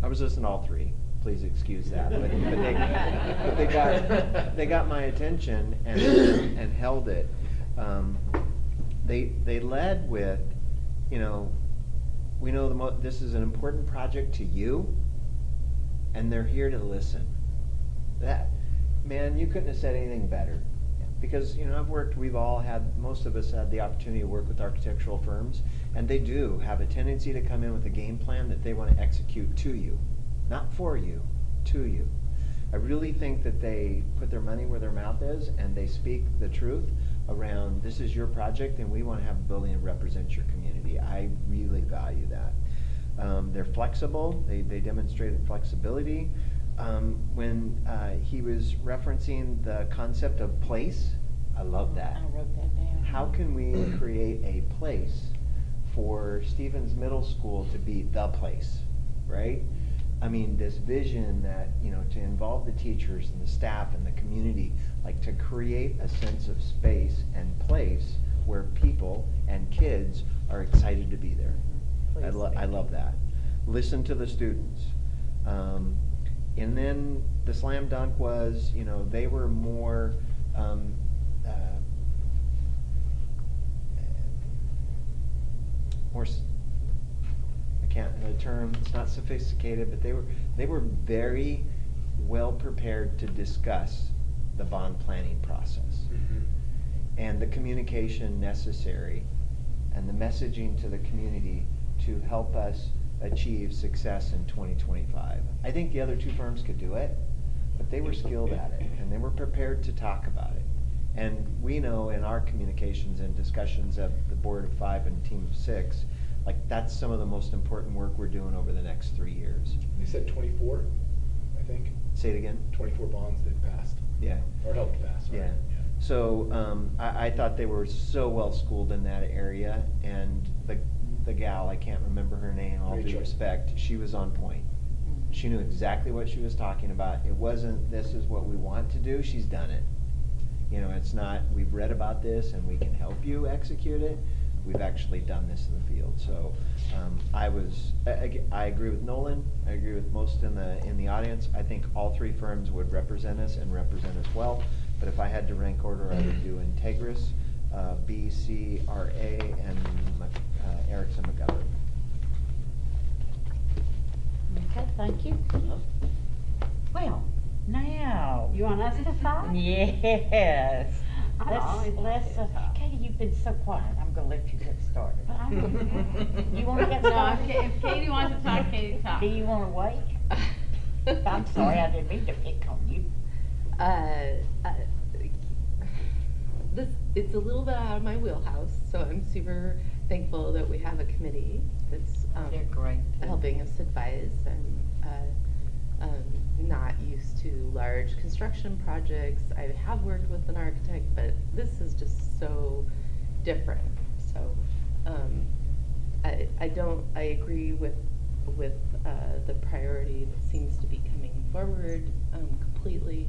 I was listening to all 3. Please excuse that, but they got my attention and held it. They led with you know, we know this is an important project to you, and they're here to listen. That, man, you couldn't have said anything better. Because, you know, most of us had the opportunity to work with architectural firms, and they do have a tendency to come in with a game plan that they want to execute to you. Not for you, to you. I really think that they put their money where their mouth is, and they speak the truth around, this is your project, and we want to have a building that represents your community. I really value that. They're flexible. They demonstrated flexibility. When he was referencing the concept of place, I love that. I wrote that down. How can we create a place for Stevens Middle School to be the place, right? I mean, this vision that, you know, to involve the teachers and the staff and the community, like to create a sense of space and place where people and kids are excited to be there. I love that. Listen to the students. And then the slam dunk was, you know, they were more, I can't, the term, it's not sophisticated, but they were very well prepared to discuss the bond planning process. And the communication necessary and the messaging to the community to help us achieve success in 2025. I think the other two firms could do it, but they were skilled at it, and they were prepared to talk about it. And we know in our communications and discussions of the board of 5 and team of 6, like that's some of the most important work we're doing over the next 3 years. They said 24, I think. Say it again? 24 bonds they've passed. Yeah. Or helped pass, sorry. Yeah. So I thought they were so well schooled in that area, and the gal, I can't remember her name, all due respect, she was on point. She knew exactly what she was talking about. It wasn't, this is what we want to do, she's done it. You know, it's not, we've read about this and we can help you execute it. We've actually done this in the field. So I agree with Nolan. I agree with most in the audience. I think all three firms would represent us and represent us well. But if I had to rank order, I would do Integris, BCRA, and Erickson McGovern. Okay, thank you. Well, now. You want us to talk? Yes. Let's Katie, you've been so quiet. I'm gonna let you get started. You wanna get No, started? if Katie wants to talk, Katie talk. Do you wanna wait? I'm sorry, I didn't mean to pick on you. It's a little bit out of my wheelhouse, so I'm super thankful that we have a committee that's They're great. helping us advise. I'm not used to large construction projects. I have worked with an architect, but this is just so different. So I agree with the priority that seems to be coming forward completely.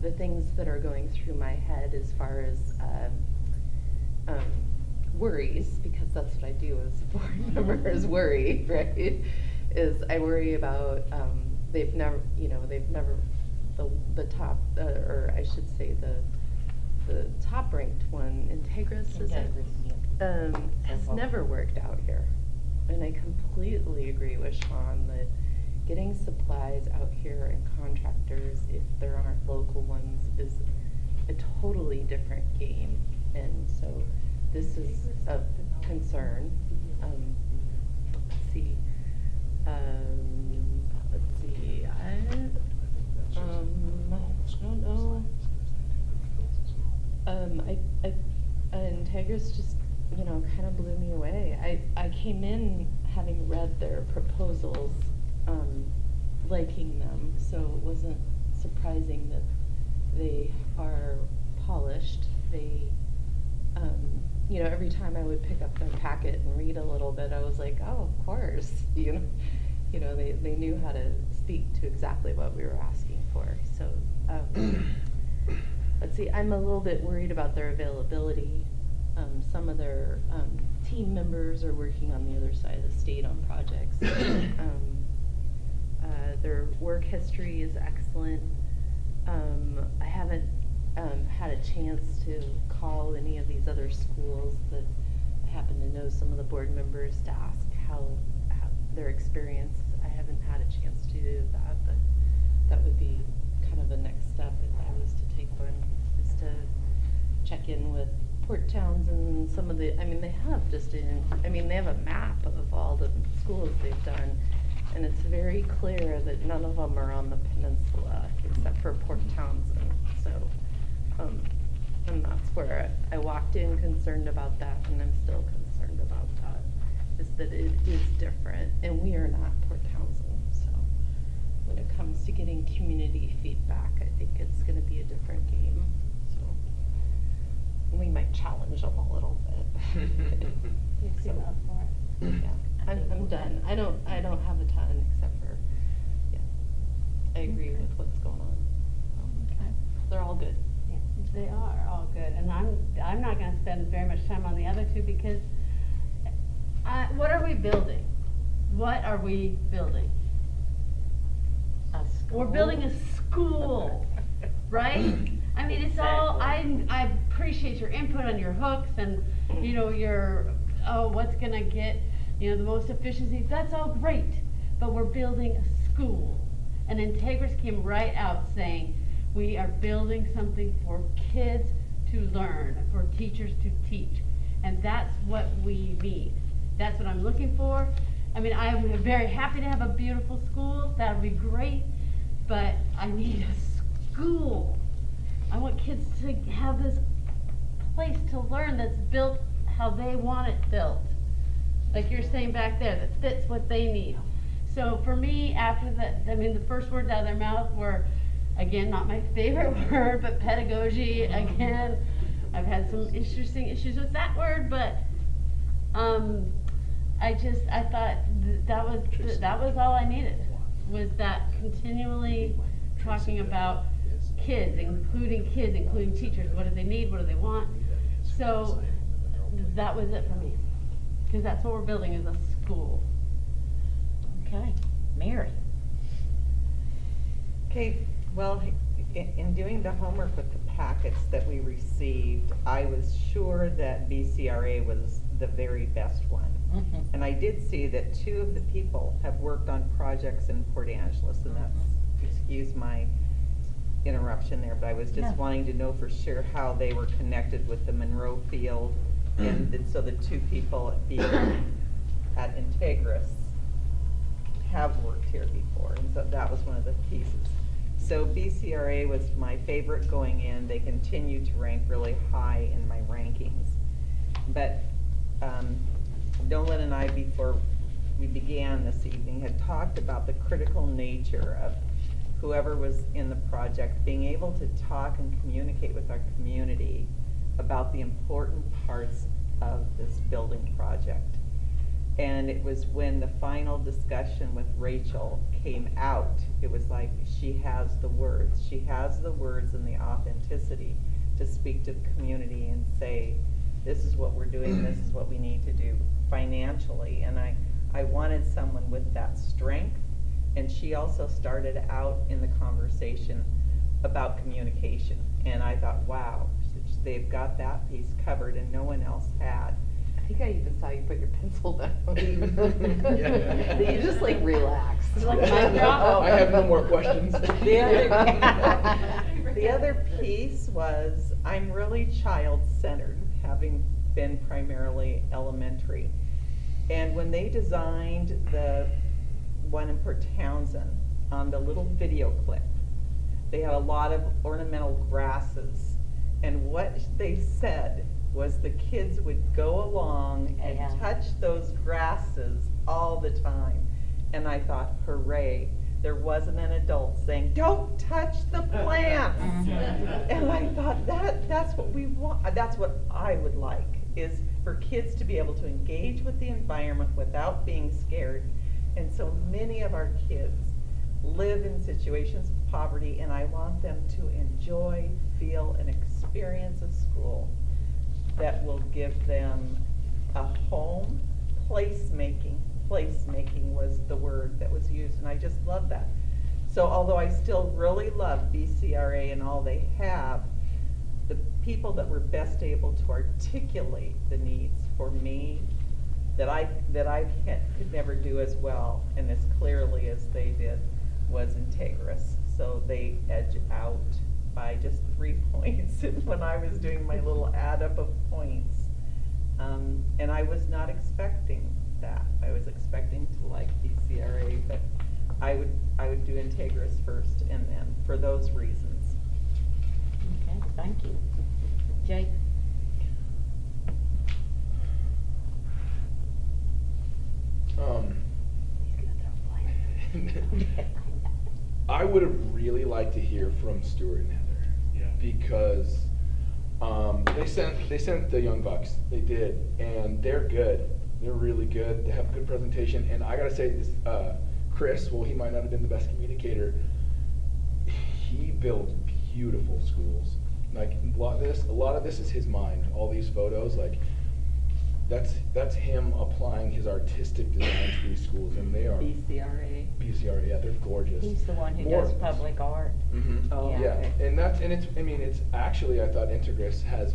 The things that are going through my head as far as worries, because that's what I do as a board member, is worry, right? Is I worry about they've never the top or I should say the top ranked one, Integris, is it? Has never worked out here, and I completely agree with Sean that getting supplies out here and contractors, if there aren't local ones, is a totally different game. And so this is a concern. Let's see. I don't know. Integris just, kind of blew me away. I came in having read their proposals, liking them, so it wasn't surprising that they are polished. They, every time I would pick up their packet and read a little bit, I was like, oh, of course, they knew how to speak to exactly what we were asking for. So, let's see, I'm a little bit worried about their availability. Some of their team members are working on the other side of the state on projects. Their work history is excellent. I haven't had a chance to call any of these other schools that happen to know some of the board members to ask how their experience. I haven't had a chance to do that, but that would be kind of the next step if I was to take one, is to check in with Port Townsend, some of the, I mean, they have they have a map of all the schools they've done, and it's very clear that none of them are on the peninsula except for Port Townsend. So, and that's where I walked in concerned about that, and I'm still concerned about that, is that it is different, and we are not Port Townsend. So when it comes to getting community feedback, I think it's going to be a different game. So we might challenge them a little bit. You seem up for it. Yeah, I'm done. I don't have a ton except for, yeah, I agree with what's going on. They're all good. Yeah, they are all good, and I'm not going to spend very much time on the other two because what are we building? What are we building? A school. We're building a school, right? I mean, it's all, I appreciate your input on your hooks and, you know, your, what's gonna get, you know, the most efficiency. That's all great, but we're building a school. And Integris came right out saying, we are building something for kids to learn, for teachers to teach. And that's what we need. That's what I'm looking for. I mean, I'm very happy to have a beautiful school. That would be great. But I need a school. I want kids to have this place to learn that's built how they want it built. Like you're saying back there, that fits what they need. So for me, after that, I mean, the first words out of their mouth were, again, not my favorite word, but pedagogy. Again, I've had some interesting issues with that word, but I thought that was all I needed, was that continually talking about kids, including teachers. What do they need? What do they want? So that was it for me, because that's what we're building, is a school. Okay, Mary. Okay, well, in doing the homework with the packets that we received, I was sure that BCRA was the very best one. And I did see that 2 of the people have worked on projects in Port Angeles, and that's, excuse my interruption there, but I was just wanting to know for sure how they were connected with the Monroe field, and so the 2 people at Integris have worked here before, and so that was one of the pieces. So BCRA was my favorite going in. They continue to rank really high in my rankings. But Nolan and I, before we began this evening, had talked about the critical nature of whoever was in the project being able to talk and communicate with our community about the important parts of this building project. And it was when the final discussion with Rachel came out, it was like she has the words. She has the words and the authenticity to speak to the community and say, this is what we're doing, this is what we need to do financially. And I wanted someone with that strength. And she also started out in the conversation about communication. And I thought, wow, they've got that piece covered and no one else had. I think I even saw you put your pencil down. You just like relax. Like my job. I have no more questions. The other piece was, I'm really child-centered, having been primarily elementary. And when they designed the one in Port Townsend, on the little video clip, they had a lot of ornamental grasses. And what they said was the kids would go along and touch those grasses all the time. And I thought, hooray, there wasn't an adult saying, don't touch the plants. And I thought, that's what we want, that's what I would like, is for kids to be able to engage with the environment without being scared. And so many of our kids live in situations of poverty, and I want them to enjoy, feel, and experience a school that will give them a home. Placemaking was the word that was used, and I just love that. So although I still really love BCRA and all they have, people that were best able to articulate the needs for me that I could never do as well and as clearly as they did was Integris. So they edge out by just 3 points when I was doing my little add up of points. And I was not expecting that. I was expecting to like BCRA, but I would do Integris first and then for those reasons. Okay, thank you. Jake? I would have really liked to hear from Stuart and Heather, because they sent the Young Bucks. They did, and they're good. They're really good. They have a good presentation, and I gotta say this, Chris, well, he might not have been the best communicator. He builds beautiful schools. Like a lot of this is his mind. All these photos, like that's him applying his artistic design to these schools, and they are BCRA. BCRA, yeah, they're gorgeous. He's the one who does public art. Mm-hmm. Oh, yeah, okay. and it's actually, I thought Integris has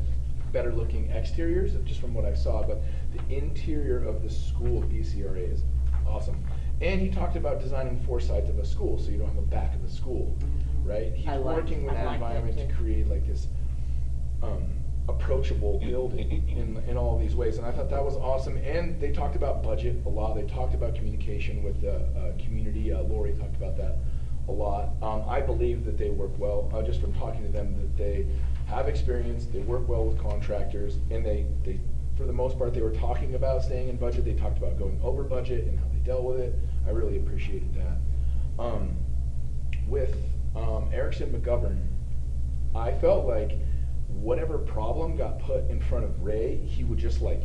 better looking exteriors, just from what I saw, but the interior of the school BCRA is awesome. And he talked about designing 4 sides of a school, so you don't have a back of the school, right? He's working with the environment to create like this approachable building in all these ways, and I thought that was awesome. And they talked about budget a lot. They talked about communication with the community. Lori talked about that a lot. I believe that they work well, just from talking to them, that they have experience, they work well with contractors, and they for the most part, they were talking about staying in budget. They talked about going over budget and how they dealt with it. I really appreciated that. With Erickson McGovern, I felt like whatever problem got put in front of Ray, he would just like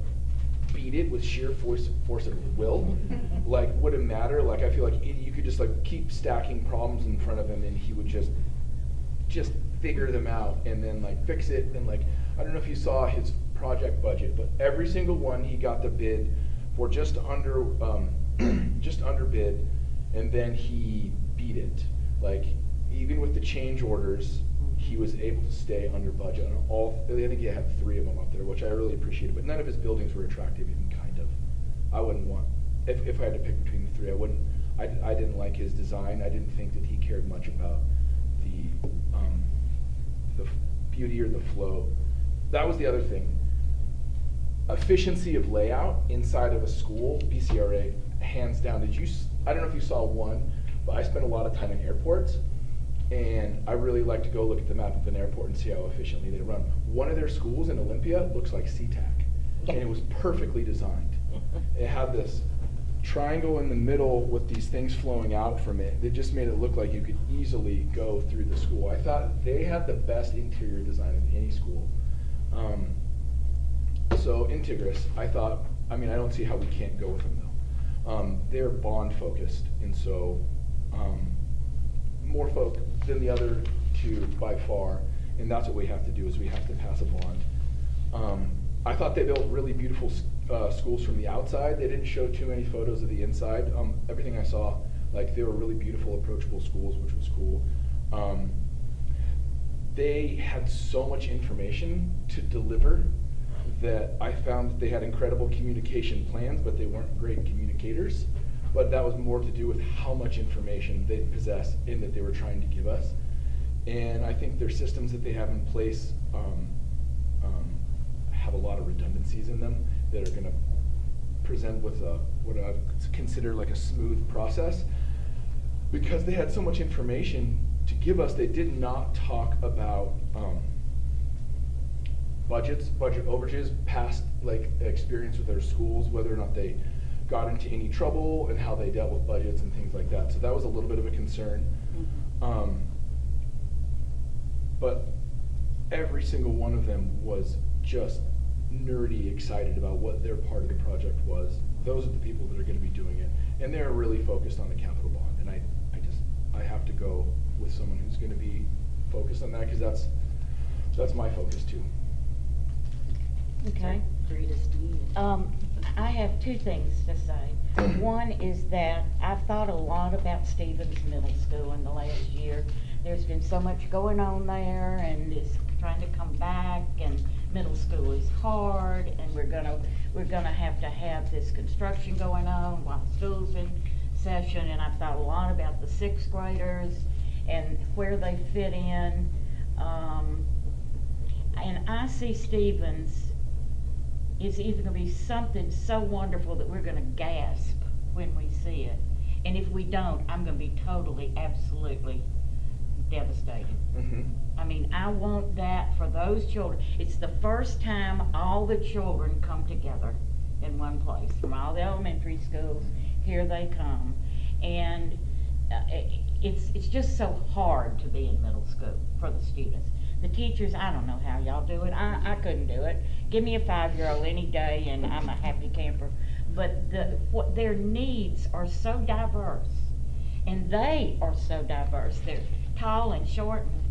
beat it with sheer force of will. Like, wouldn't matter. Like, I feel like you could just like keep stacking problems in front of him, and he would just figure them out and then like fix it. And like, I don't know if you saw his project budget, but every single one he got the bid for just under bid, and then he beat it. Like, even with the change orders, he was able to stay under budget on all. I think he had 3 of them up there, which I really appreciated. But none of his buildings were attractive, even kind of. I wouldn't want, if I had to pick between the 3, I wouldn't. I didn't like his design. I didn't think that he cared much about the beauty or the flow. That was the other thing. Efficiency of layout inside of a school, BCRA, hands down. I don't know if you saw one, but I spent a lot of time in airports. And I really like to go look at the map of an airport and see how efficiently they run. One of their schools in Olympia looks like SeaTac, and it was perfectly designed. It had this triangle in the middle with these things flowing out from it. They just made it look like you could easily go through the school. I thought they had the best interior design of any school. So Integris, I don't see how we can't go with them though. They're bond focused, and so more folk than the other 2 by far, and that's what we have to do, is we have to pass a bond. I thought they built really beautiful schools from the outside. They didn't show too many photos of the inside. Everything I saw, like, they were really beautiful, approachable schools, which was cool. They had so much information to deliver that I found that they had incredible communication plans, but they weren't great communicators. But that was more to do with how much information they possess and that they were trying to give us. And I think their systems that they have in place have a lot of redundancies in them that are going to present with what I would consider like a smooth process. Because they had so much information to give us, they did not talk about budget overages, past like experience with their schools, whether or not they got into any trouble, and how they dealt with budgets and things like that. So that was a little bit of a concern. But every single one of them was just nerdy excited about what their part of the project was. Those are the people that are going to be doing it, and they're really focused on the capital bond. And I have to go with someone who's going to be focused on that, because that's my focus too. Okay. Greatest need. I have 2 things to say. One is that I've thought a lot about Stevens Middle School in the last year. There's been so much going on there, and it's trying to come back, middle school is hard, and we're gonna have to have this construction going on while school's in session, and I've thought a lot about the sixth graders and where they fit in. And I see Stevens is either gonna be something so wonderful that we're gonna gasp when we see it. And if we don't, I'm gonna be totally, absolutely devastated. I mean, I want that for those children. It's the first time all the children come together in one place. From all the elementary schools, here they come. And it's just so hard to be in middle school for the students. The teachers, I don't know how y'all do it. I couldn't do it. Give me a 5-year-old any day and I'm a happy camper. But what their needs are so diverse, and they are so diverse. They're tall and short, and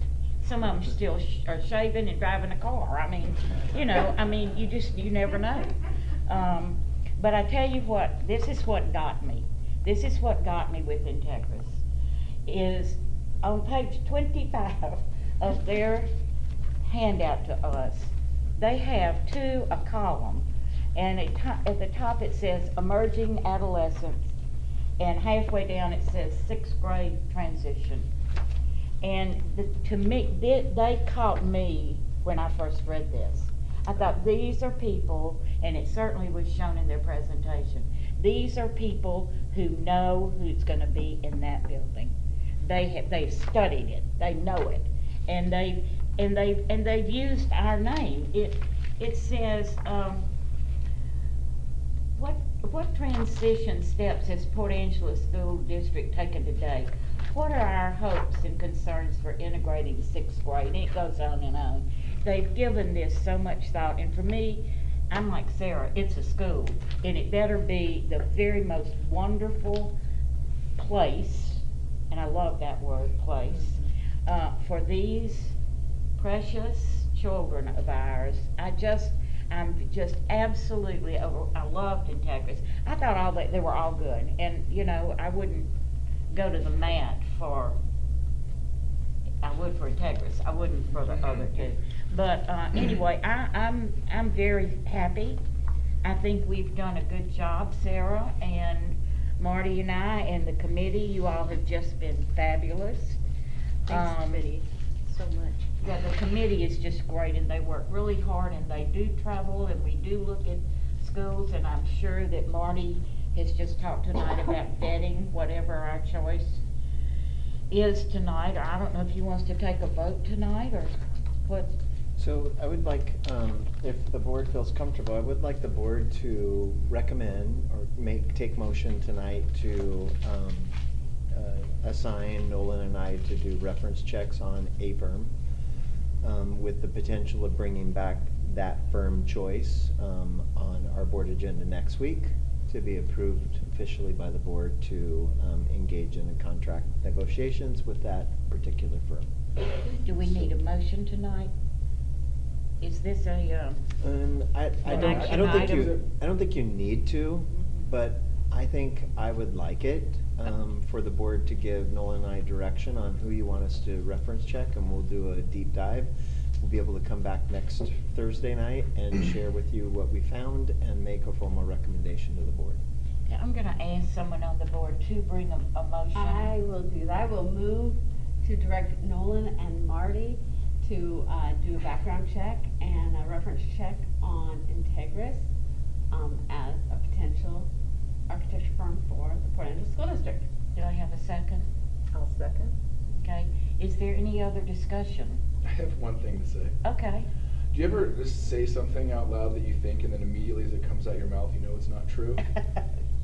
some of them still are shaving and driving a car. I mean, you know, I mean, you never know. But I tell you what, this is what got me. This is what got me with Integris, is on page 25 of their handout to us, they have a column, and at the top it says emerging adolescence, and halfway down it says 6th grade transition. And to me, they caught me when I first read this. I thought, these are people, and it certainly was shown in their presentation, these are people who know who's going to be in that building. They've studied it, they know it, and they've used our name. It says, what transition steps has Port Angeles School District taken today? What are our hopes and concerns for integrating 6th grade? And it goes on and on. They've given this so much thought, and for me, I'm like Sarah, it's a school, and it better be the very most wonderful place, and I love that word, place, for these precious children of ours. I'm just absolutely I loved Integris. I thought they were all good, and you know, I wouldn't go to the mat I would for Integris. I wouldn't for the other two. But anyway, I'm very happy. I think we've done a good job, Sarah and Marty and I and the committee. You all have just been fabulous. Thanks, committee, so much. Yeah, the committee is just great, and they work really hard, and they do travel, and we do look at schools, and I'm sure that Marty has just talked tonight about vetting whatever our choice is tonight. Or I don't know if he wants to take a vote tonight or what. So I would like, if the board feels comfortable, I would like the board to recommend or take motion tonight to assign Nolan and I to do reference checks on a firm, with the potential of bringing back that firm choice on our board agenda next week to be approved officially by the board to engage in the contract negotiations with that particular firm. Do we need a motion tonight? Is this I don't think you need to, but I think I would like it for the board to give Nolan and I direction on who you want us to reference check, and we'll do a deep dive. We'll be able to come back next Thursday night and share with you what we found and make a formal recommendation to the board. I'm going to ask someone on the board to bring a motion. I will do that. I will move to direct Nolan and Marty to do a background check and a reference check on Integris as a potential architecture firm for the Port Angeles School District. Do I have a second? I'll second. Okay. Is there any other discussion? I have one thing to say. Okay. Do you ever just say something out loud that you think, and then immediately as it comes out your mouth, you know it's not true?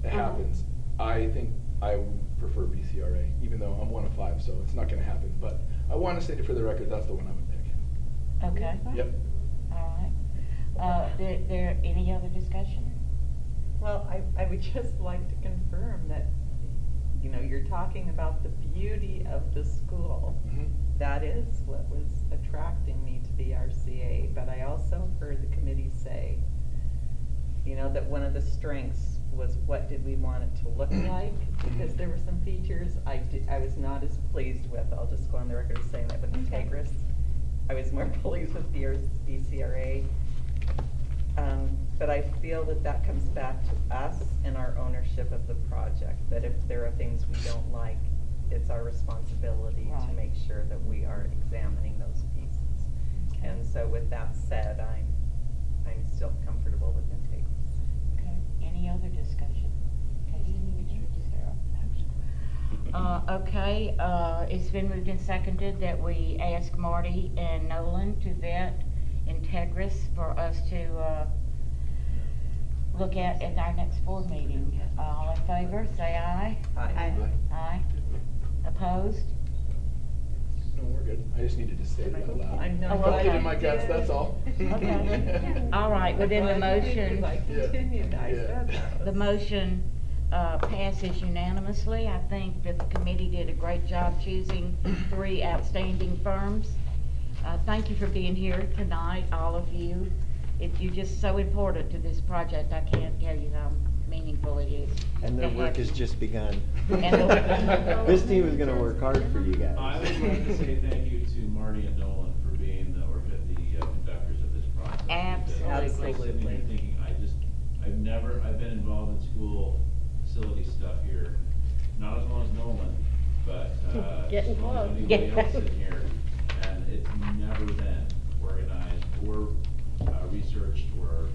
It happens. I think I would prefer BCRA, even though I'm 1 of 5, so it's not going to happen. But I want to state it for the record, that's the one I would pick. Okay. Yep. All right. There any other discussion? Well, I would just like to confirm that, you know, you're talking about the beauty of the school. That is what was attracting me to the RCA, but I also heard the committee say, you know, that one of the strengths was what did we want it to look like, because there were some features I was not as pleased with. I'll just go on the record saying that with Integris. I was more pleased with BCRA, But I feel that that comes back to us and our ownership of the project, that if there are things we don't like, it's our responsibility to Right. make sure that we are examining those pieces. Okay. And so with that said, I'm still comfortable with Integrity. Okay, any other discussion? Okay, it's been moved and seconded that we ask Marty and Nolan to vet Integris for us to, look at our next board meeting. All in favor, say aye. Aye. Aye. Opposed? No, we're good. I just needed to say it out loud. I know. Oh, Felt it okay. in my guts, that's all. Okay. All right, within the motion. I continued, I Yeah. said that. The motion passes unanimously. I think that the committee did a great job choosing 3 outstanding firms. Thank you for being here tonight, all of you. You're just so important to this project. I can't tell you how meaningful it is. And their to work have has you. just begun. And This team is gonna work hard for you guys. I would like to say thank you to Marty and Nolan for being the conductors of this process. Absolutely. I was sitting here thinking, I've been involved in school facility stuff here, not as long as Nolan, but, Getting as long as close. anybody else in here. And it's never been organized or, researched or,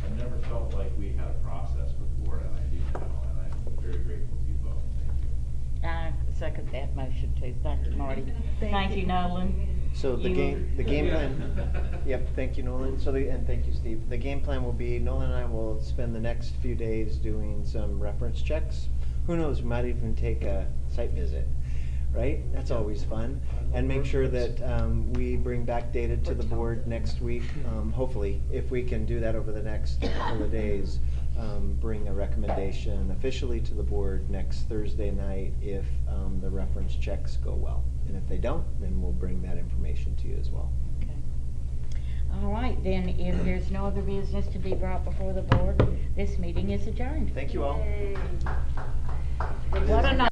I've never felt like we had a process before, and I do now, and I'm very grateful to you both. Thank you. I second that motion too. Thank you, Marty. Thank you, Nolan. So the game plan, yep, thank you, Nolan. And thank you, Steve. The game plan will be, Nolan and I will spend the next few days doing some reference checks. Who knows, we might even take a site visit, right? That's always fun. And make sure that we bring back data to the board next week. Hopefully, if we can do that over the next couple of days, bring a recommendation officially to the board next Thursday night if the reference checks go well. And if they don't, then we'll bring that information to you as well. Okay. All right, then if there's no other business to be brought before the board, this meeting is adjourned. Thank you all. What a night.